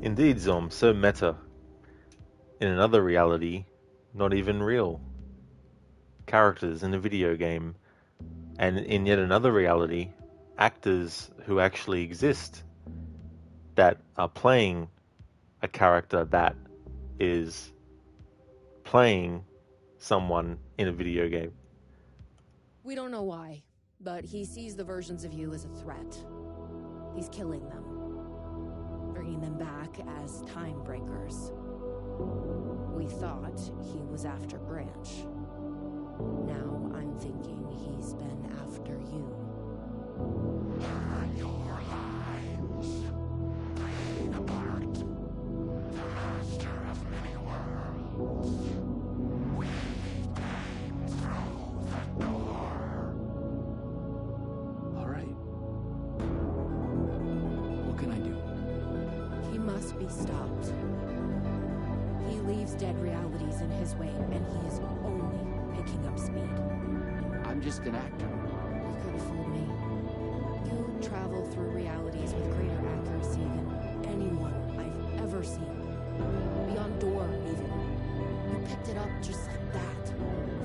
Indeed, Zom, so meta. In another reality, not even real. Characters in a video game. And in yet another reality, actors who actually exist that are playing a character that is playing someone in a video game. We don't know why, but he sees the versions of you as a threat. He's killing them, bringing them back as time breakers. We thought he was after Branch. Now I'm thinking he's been after you. Your lives playing apart. The master of many worlds. We came through the door. All right. What can I do? He must be stopped. He leaves dead realities in his way, and he is only picking up speed. I'm just an actor. You could have fooled me. You travel through realities with greater accuracy than anyone I've ever seen. Beyond Door, even. You picked it up just like that.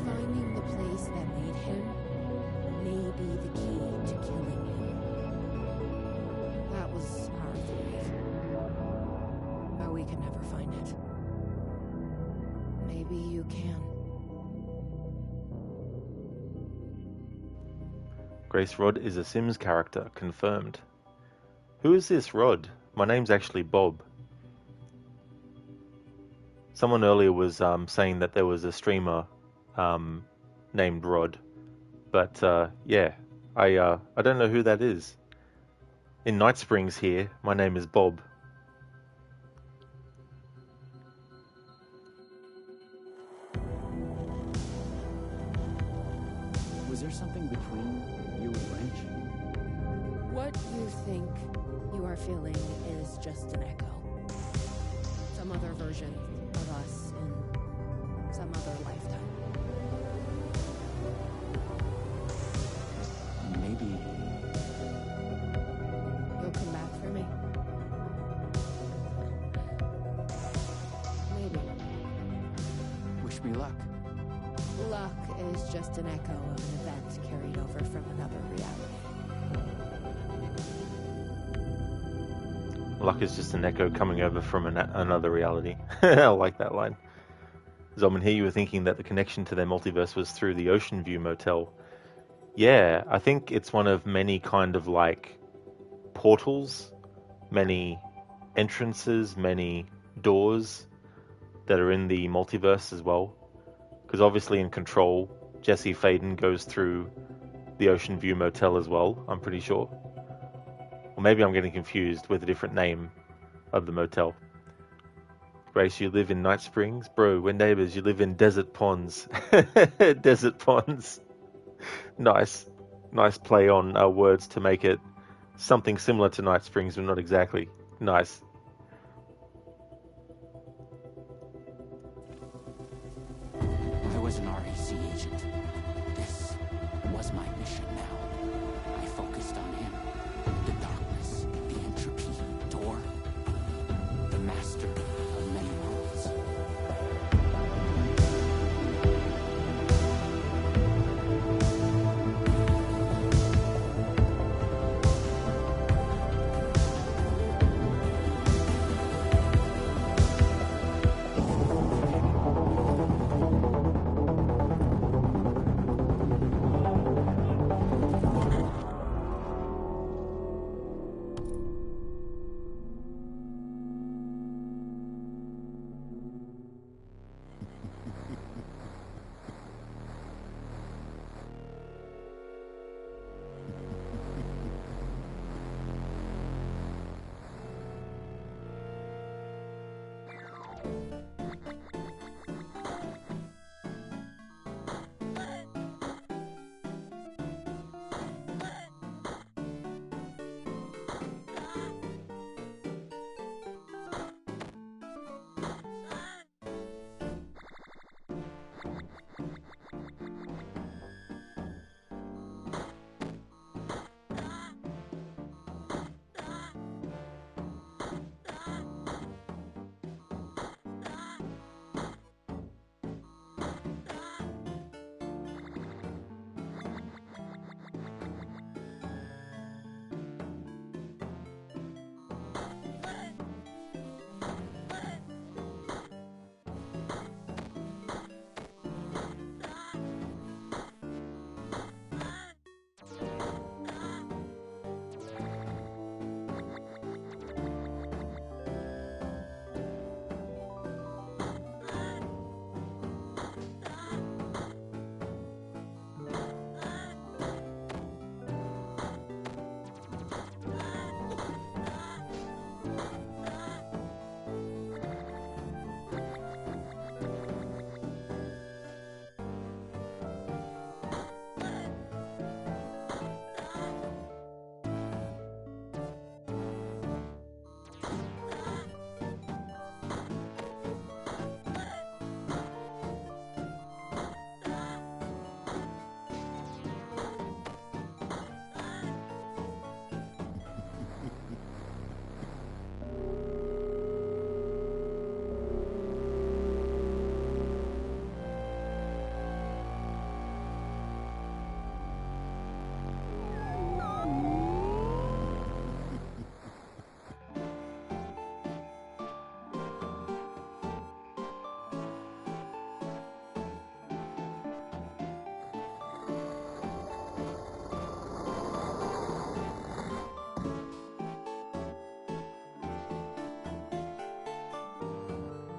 Finding the place that made him may be the key to killing him. That was our theory. But we could never find it. Maybe you can. Grace Rod is a Sims character, confirmed. Who is this Rod? My name's actually Bob. Someone earlier was saying that there was a streamer named Rod, but yeah, I don't know who that is. In Night Springs here, my name is Bob. Was there something between you and Branch? What you think you are feeling is just an echo. Some other version of us in some other lifetime. Maybe. You'll come back for me? Maybe. Wish me luck. Luck is just an echo of an event carried over from another reality. Luck is just an echo coming over from another reality. I like that line. Zolman, here you were thinking that the connection to their multiverse was through the Ocean View Motel. Yeah, I think it's one of many kind of like portals, many entrances, many doors that are in the multiverse as well. Because obviously in Control, Jesse Faden goes through the Ocean View Motel as well, I'm pretty sure. Or maybe I'm getting confused with a different name of the motel. Grace, you live in Night Springs? Bro, we're neighbors. You live in Desert Ponds. Desert Ponds. Nice. Nice play on words to make it something similar to Night Springs, but not exactly. Nice. I was an REC agent. This was my mission now. I focused on him. The darkness, the entropy, Door. The master of many worlds.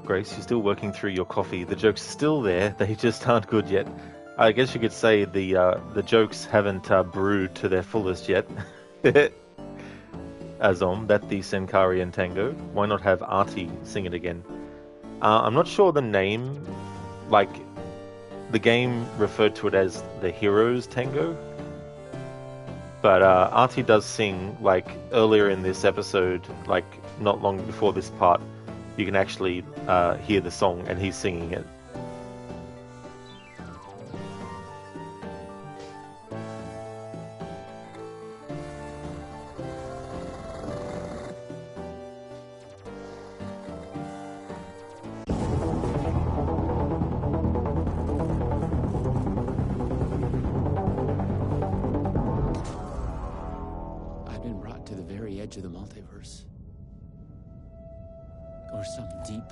Grace. You're still working through your coffee. The jokes are still there. They just aren't good yet. I guess you could say the jokes haven't brewed to their fullest yet. Azom, that the Senkarian Tango. Why not have Artie sing it again? I'm not sure the name, like, the game referred to it as the Heroes Tango. But Artie does sing, like, earlier in this episode, like, not long before this part, you can actually hear the song and he's singing it. I've been brought to the very edge of the multiverse. Or some deep,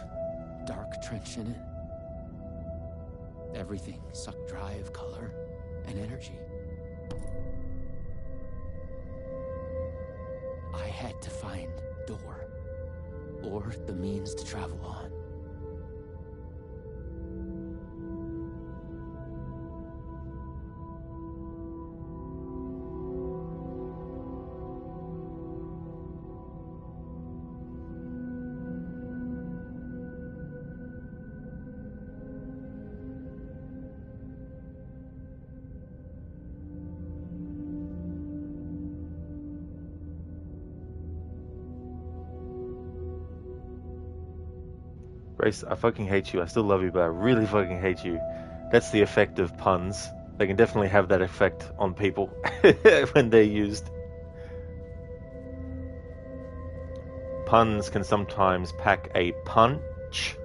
dark trench in it. Everything sucked dry of color and energy. I had to find Door, or the means to travel on. Grace, I fucking hate you. I still love you, but I really fucking hate you. That's the effect of puns. They can definitely have that effect on people when they're used. Puns can sometimes pack a punch.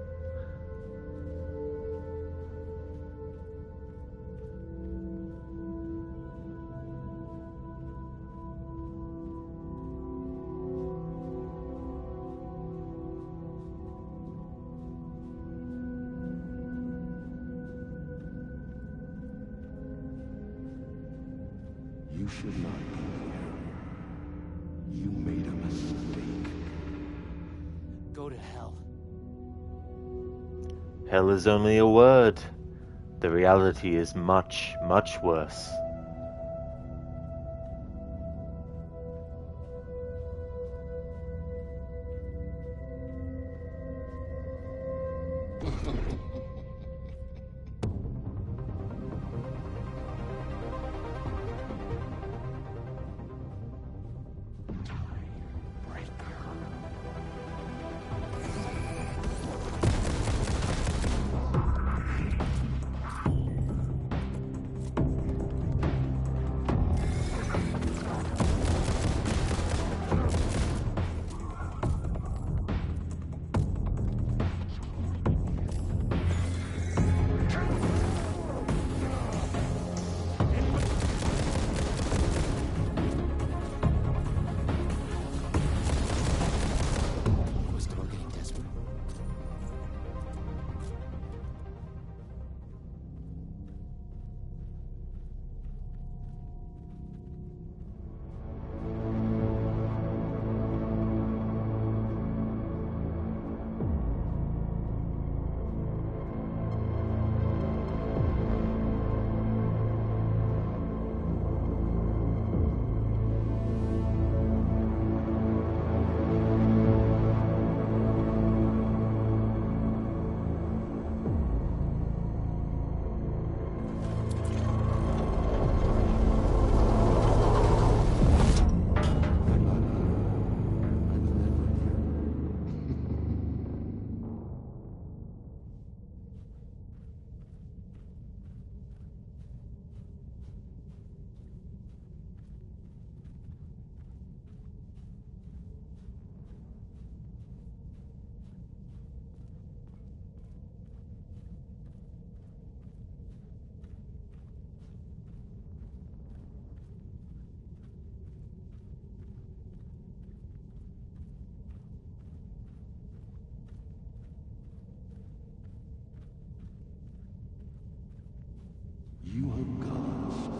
You should not be here. You made a mistake. Go to hell. Hell is only a word. The reality is much, much worse. Was Door getting desperate? You have gone astray.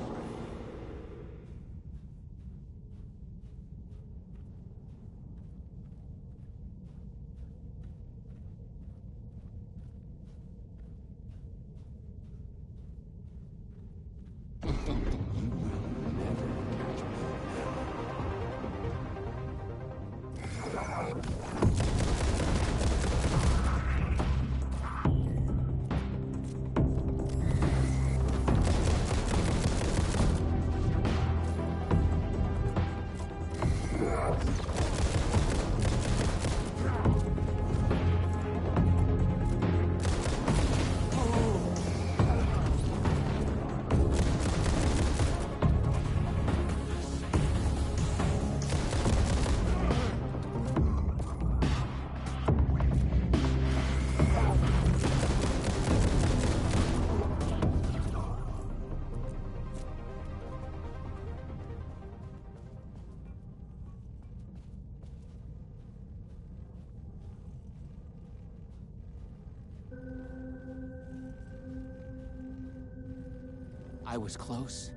I was close.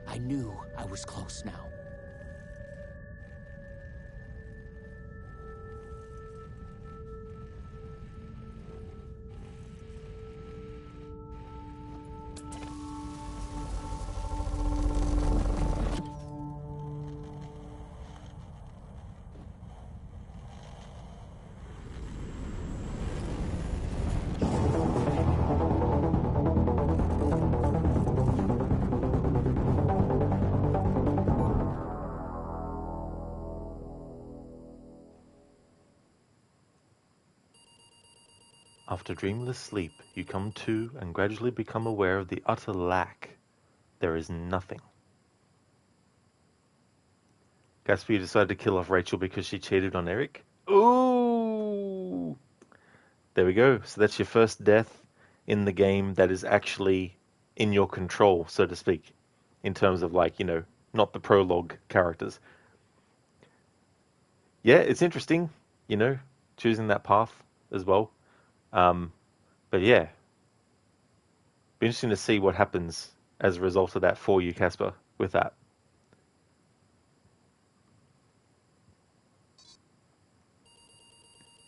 I knew I was close now. After dreamless sleep, you come to and gradually become aware of the utter lack. There is nothing. Gaspar, you decided to kill off Rachel because she cheated on Eric? Ooh! There we go. So that's your first death in the game that is actually in your control, so to speak. In terms of, like, you know, not the prologue characters. Yeah, it's interesting, you know, choosing that path as well. But yeah, be interesting to see what happens as a result of that for you, Caspar, with that.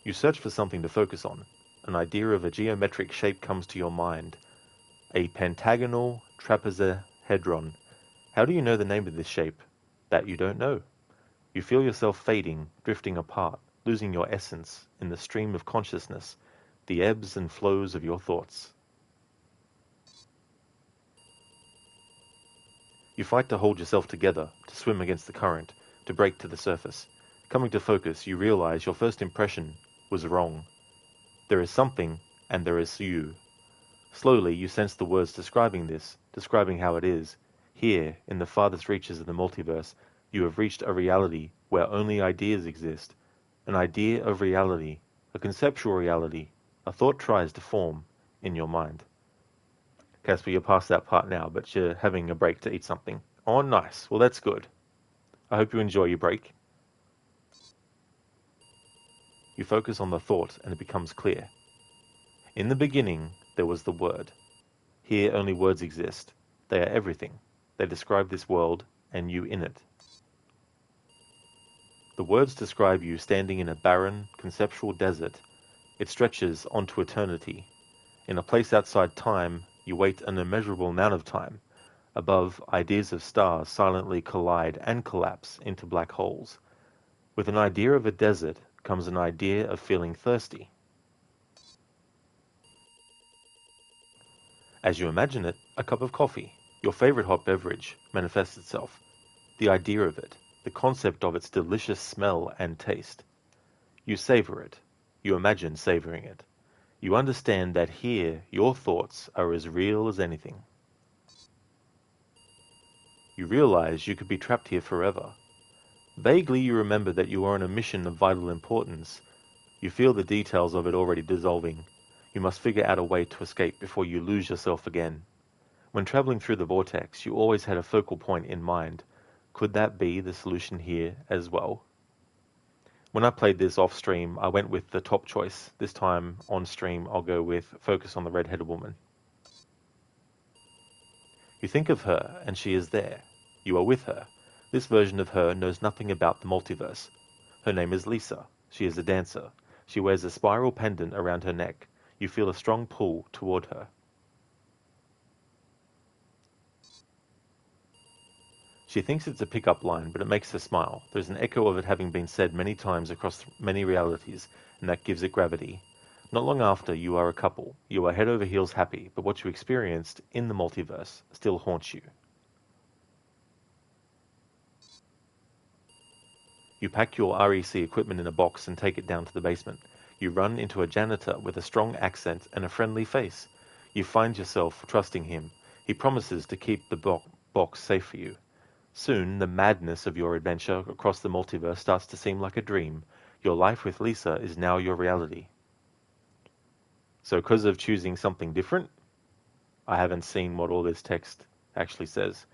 You search for something to focus on. An idea of a geometric shape comes to your mind. A pentagonal trapezohedron. How do you know the name of this shape? That you don't know. You feel yourself fading, drifting apart, losing your essence in the stream of consciousness, the ebbs and flows of your thoughts. You fight to hold yourself together, to swim against the current, to break to the surface. Coming to focus, you realize your first impression was wrong. There is something, and there is you. Slowly, you sense the words describing this, describing how it is. Here, in the farthest reaches of the multiverse, you have reached a reality where only ideas exist. An idea of reality, a conceptual reality, a thought tries to form in your mind. Caspar, you're past that part now, but you're having a break to eat something. Oh, nice. Well, that's good. I hope you enjoy your break. You focus on the thought and it becomes clear. In the beginning, there was the Word. Here only words exist. They are everything. They describe this world and you in it. The words describe you standing in a barren, conceptual desert. It stretches onto eternity. In a place outside time, you wait an immeasurable amount of time. Above, ideas of stars silently collide and collapse into black holes. With an idea of a desert comes an idea of feeling thirsty. As you imagine it, a cup of coffee, your favorite hot beverage, manifests itself. The idea of it, the concept of its delicious smell and taste. You savor it. You imagine savoring it. You understand that here your thoughts are as real as anything. You realize you could be trapped here forever. Vaguely you remember that you are on a mission of vital importance. You feel the details of it already dissolving. You must figure out a way to escape before you lose yourself again. When traveling through the vortex, you always had a focal point in mind. Could that be the solution here as well? When I played this off stream, I went with the top choice. This time on stream, I'll go with focus on the red-headed woman. You think of her, and she is there. You are with her. This version of her knows nothing about the multiverse. Her name is Lisa. She is a dancer. She wears a spiral pendant around her neck. You feel a strong pull toward her. She She thinks it's a pickup line, but it makes her smile. There's an echo of it having been said many times across many realities, and that gives it gravity. Not long after, you are a couple. You are head over heels happy, but what you experienced in the multiverse still haunts you. You pack your REC equipment in a box and take it down to the basement. You run into a janitor with a strong accent and a friendly face. You find yourself trusting him. He promises to keep the box safe for you. Soon, the madness of your adventure across the multiverse starts to seem like a dream. Your life with Lisa is now your reality. So because of choosing something different, I haven't seen what all this text actually says,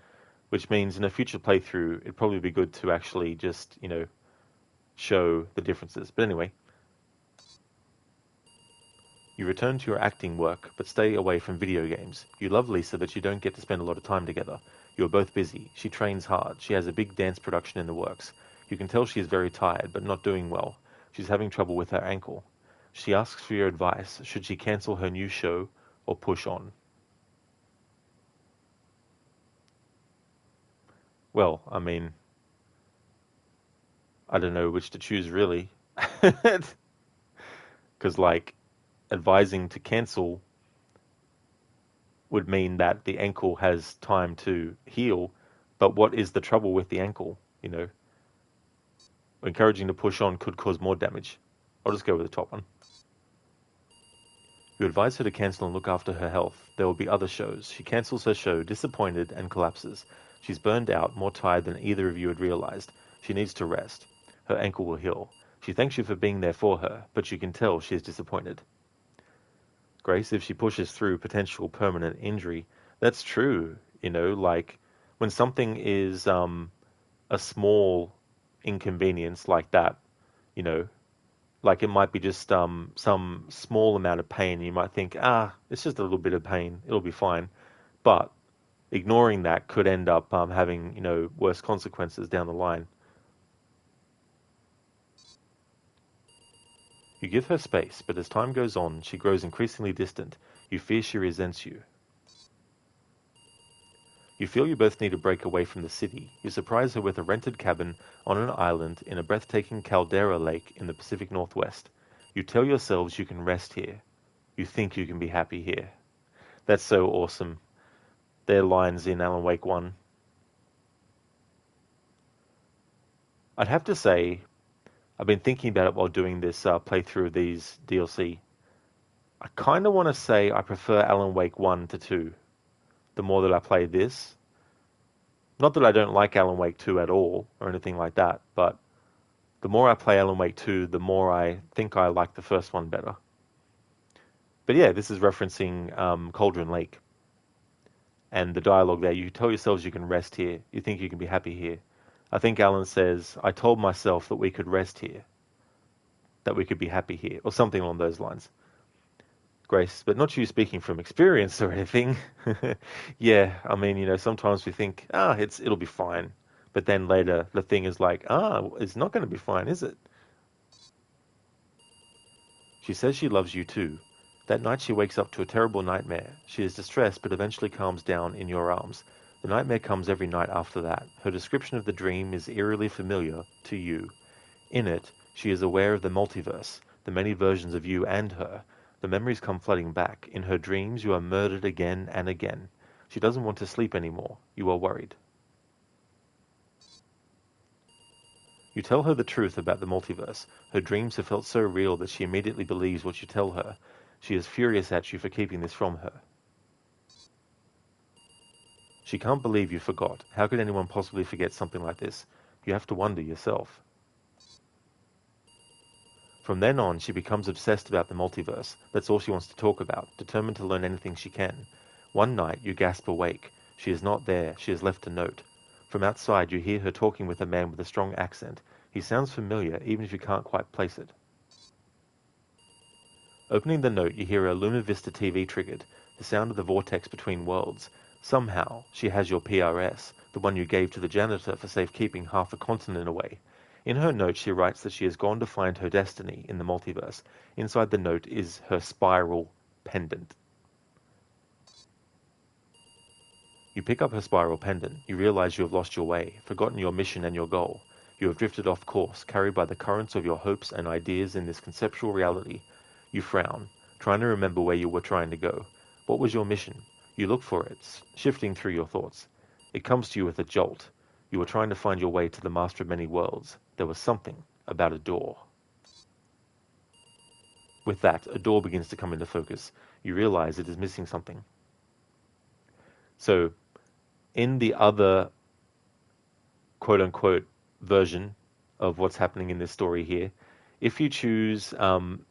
which means in a future playthrough, it'd probably be good to actually just, show the differences. But anyway, you return to your acting work, but stay away from video games. You love Lisa, but you don't get to spend a lot of time together. You are both busy. She trains hard. She has a big dance production in the works. You can tell she is very tired, but not doing well. She's having trouble with her ankle. She asks for your advice. Should she cancel her new show or push on? Well, I mean, I don't know which to choose, really. Because, advising to cancel would mean that the ankle has time to heal, but what is the trouble with the ankle, Encouraging to push on could cause more damage. I'll just go with the top one. You advise her to cancel and look after her health. There will be other shows. She cancels her show, disappointed, and collapses. She's burned out, more tired than either of you had realized. She needs to rest. Her ankle will heal. She thanks you for being there for her, but you can tell she is disappointed. Grace, if she pushes through potential permanent injury, that's true, when something is a small inconvenience like that, it might be just some small amount of pain. You might think, it's just a little bit of pain, it'll be fine. But ignoring that could end up having, worse consequences down the line. You give her space, but as time goes on, she grows increasingly distant. You fear she resents you. You feel you both need a break away from the city. You surprise her with a rented cabin on an island in a breathtaking caldera lake in the Pacific Northwest. You tell yourselves you can rest here. You think you can be happy here. That's so awesome. They're lines in Alan Wake 1. I'd have to say, I've been thinking about it while doing this playthrough of these DLC. I kind of want to say I prefer Alan Wake 1 to 2. The more that I play this. Not that I don't like Alan Wake 2 at all, or anything like that, but the more I play Alan Wake 2, the more I think I like the first one better. But yeah, this is referencing Cauldron Lake. And the dialogue there, you tell yourselves you can rest here. You think you can be happy here. I think Alan says, I told myself that we could rest here. That we could be happy here. Or something along those lines. Grace, but not you speaking from experience or anything. Yeah, I mean, sometimes we think, it'll be fine. But then later, the thing is like, it's not going to be fine, is it? She says she loves you too. That night she wakes up to a terrible nightmare. She is distressed, but eventually calms down in your arms. The nightmare comes every night after that. Her description of the dream is eerily familiar to you. In it, she is aware of the multiverse, the many versions of you and her. The memories come flooding back. In her dreams, you are murdered again and again. She doesn't want to sleep anymore. You are worried. You tell her the truth about the multiverse. Her dreams have felt so real that she immediately believes what you tell her. She is furious at you for keeping this from her. She can't believe you forgot. How could anyone possibly forget something like this? You have to wonder yourself. From then on, she becomes obsessed about the multiverse. That's all she wants to talk about, determined to learn anything she can. One night, you gasp awake. She is not there. She has left a note. From outside, you hear her talking with a man with a strong accent. He sounds familiar, even if you can't quite place it. Opening the note, you hear a Luna Vista TV triggered, the sound of the vortex between worlds. Somehow, she has your PRS, the one you gave to the janitor for safekeeping half a continent away. In her note, she writes that she has gone to find her destiny in the multiverse. Inside the note is her spiral pendant. You pick up her spiral pendant. You realize you have lost your way, forgotten your mission and your goal. You have drifted off course, carried by the currents of your hopes and ideas in this conceptual reality. You frown, trying to remember where you were trying to go. What was your mission? You look for it, shifting through your thoughts. It comes to you with a jolt. You were trying to find your way to the Master of Many Worlds. There was something about a door. With that, a door begins to come into focus. You realize it is missing something. So, in the other quote-unquote version of what's happening in this story here, if you choose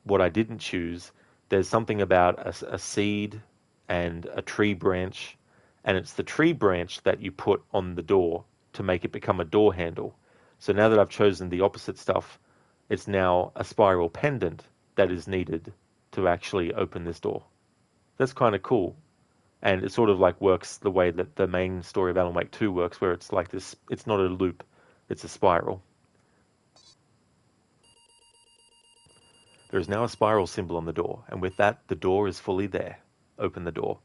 what I didn't choose, there's something about a seed and a tree branch, and it's the tree branch that you put on the door to make it become a door handle. So now that I've chosen the opposite stuff, it's now a spiral pendant that is needed to actually open this door. That's kind of cool. And it sort of like works the way that the main story of Alan Wake 2 works, where it's like this, it's not a loop, it's a spiral. There is now a spiral symbol on the door, and with that, the door is fully there. Open the door.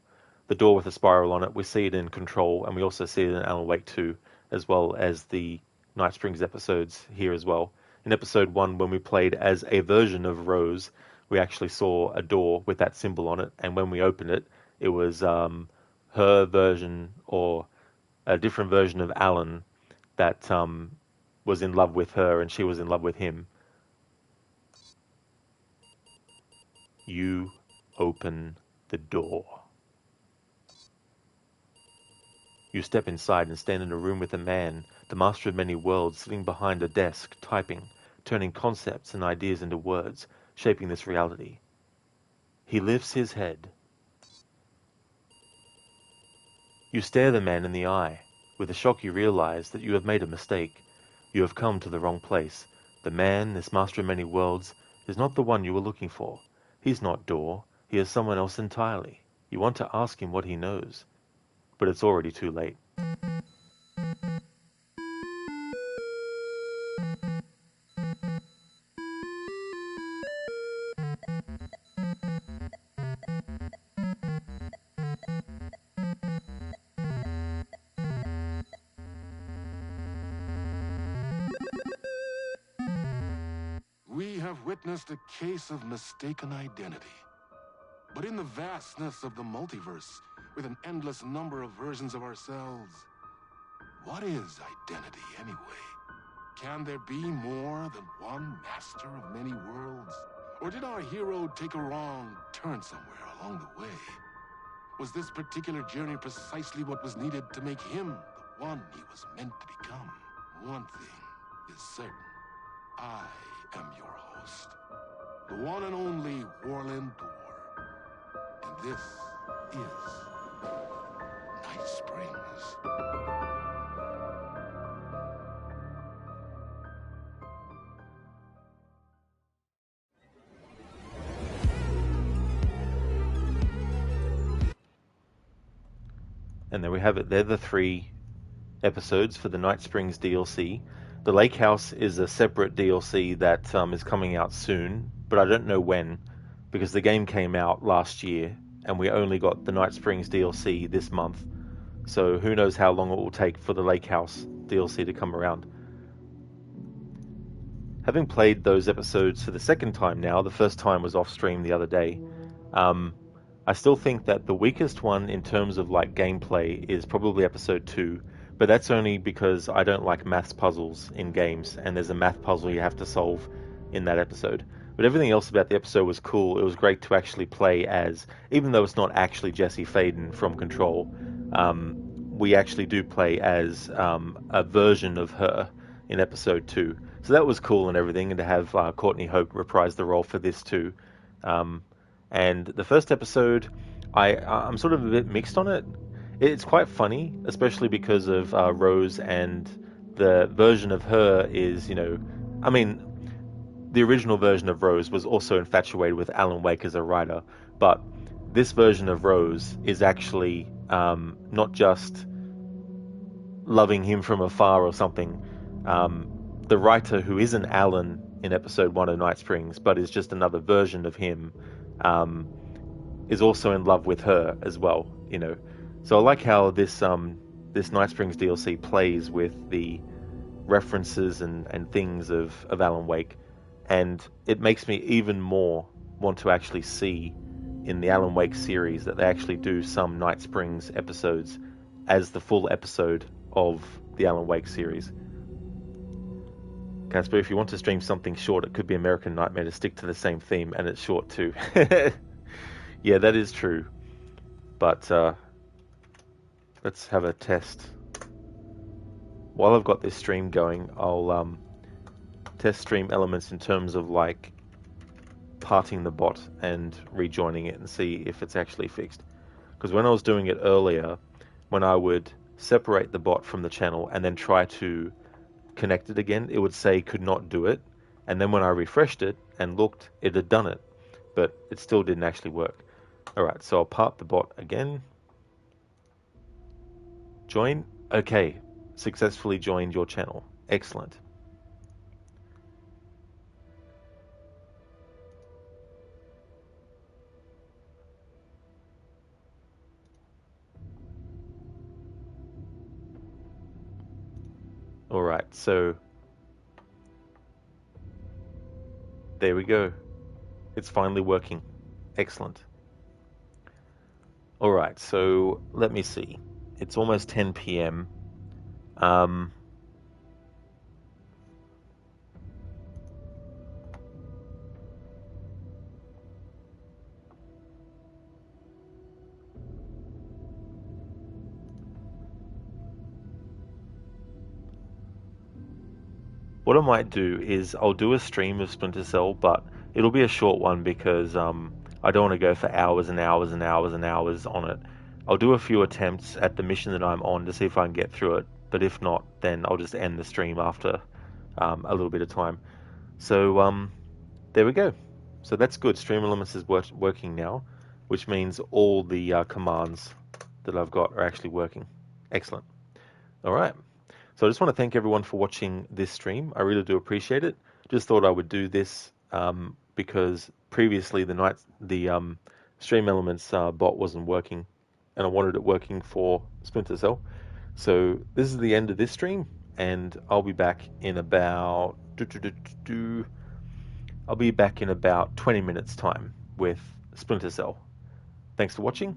The door with a spiral on it, we see it in Control, and we also see it in Alan Wake 2, as well as the Night Springs episodes here as well. In episode 1, when we played as a version of Rose, we actually saw a door with that symbol on it, and when we opened it, it was her version, or a different version of Alan that was in love with her and she was in love with him. You open the door. You step inside and stand in a room with a man, the Master of Many Worlds, sitting behind a desk, typing, turning concepts and ideas into words, shaping this reality. He lifts his head. You stare the man in the eye. With a shock you realize that you have made a mistake. You have come to the wrong place. The man, this Master of Many Worlds, is not the one you were looking for. He's not Door. He is someone else entirely. You want to ask him what he knows, but it's already too late. We have witnessed a case of mistaken identity. But in the vastness of the multiverse, with an endless number of versions of ourselves, what is identity anyway? Can there be more than one master of many worlds? Or did our hero take a wrong turn somewhere along the way? Was this particular journey precisely what was needed to make him the one he was meant to become? One thing is certain. I am your host, the one and only Warland Door. And this is Night Springs. And there we have it. They're the 3 episodes for the Night Springs DLC. The Lake House is a separate DLC that is coming out soon, but I don't know when, because the game came out last year, and we only got the Night Springs DLC this month. So who knows how long it will take for the Lake House DLC to come around. Having played those episodes for the second time now, the first time was off stream the other day, I still think that the weakest one in terms of like gameplay is probably episode 2, but that's only because I don't like maths puzzles in games, and there's a math puzzle you have to solve in that episode. But everything else about the episode was cool. It was great to actually play as, even though it's not actually Jesse Faden from Control, we actually do play as a version of her in episode 2. So that was cool and everything, and to have Courtney Hope reprise the role for this too. And the first episode, I'm sort of a bit mixed on it. It's quite funny, especially because of Rose, and the version of her is, the original version of Rose was also infatuated with Alan Wake as a writer, but this version of Rose is actually not just loving him from afar or something. The writer who isn't Alan in episode 1 of Night Springs, but is just another version of him, is also in love with her as well, So I like how this Night Springs DLC plays with the references and things of Alan Wake, and it makes me even more want to actually see in the Alan Wake series that they actually do some Night Springs episodes as the full episode of the Alan Wake series. Casper, if you want to stream something short, it could be American Nightmare to stick to the same theme, and it's short too. Yeah, that is true. But let's have a test. While I've got this stream going, I'll test stream elements in terms of like parting the bot and rejoining it and see if it's actually fixed. Because when I was doing it earlier, when I would separate the bot from the channel and then try to connect it again, it would say could not do it, and then when I refreshed it and looked, it had done it, but it still didn't actually work. Alright, so I'll part the bot again. Join. Okay, successfully joined your channel. Excellent. Alright, so there we go. It's finally working. Excellent. Alright, so let me see. It's almost 10 p.m. What I might do is I'll do a stream of Splinter Cell, but it'll be a short one because I don't want to go for hours and hours and hours and hours on it. I'll do a few attempts at the mission that I'm on to see if I can get through it, but if not, then I'll just end the stream after a little bit of time. So there we go. So that's good. Stream Elements is working now, which means all the commands that I've got are actually working. Excellent. All right. So I just want to thank everyone for watching this stream. I really do appreciate it. Just thought I would do this because previously the Stream Elements bot wasn't working, and I wanted it working for Splinter Cell. So this is the end of this stream, and I'll be back in about 20 minutes time with Splinter Cell. Thanks for watching.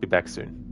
Be back soon.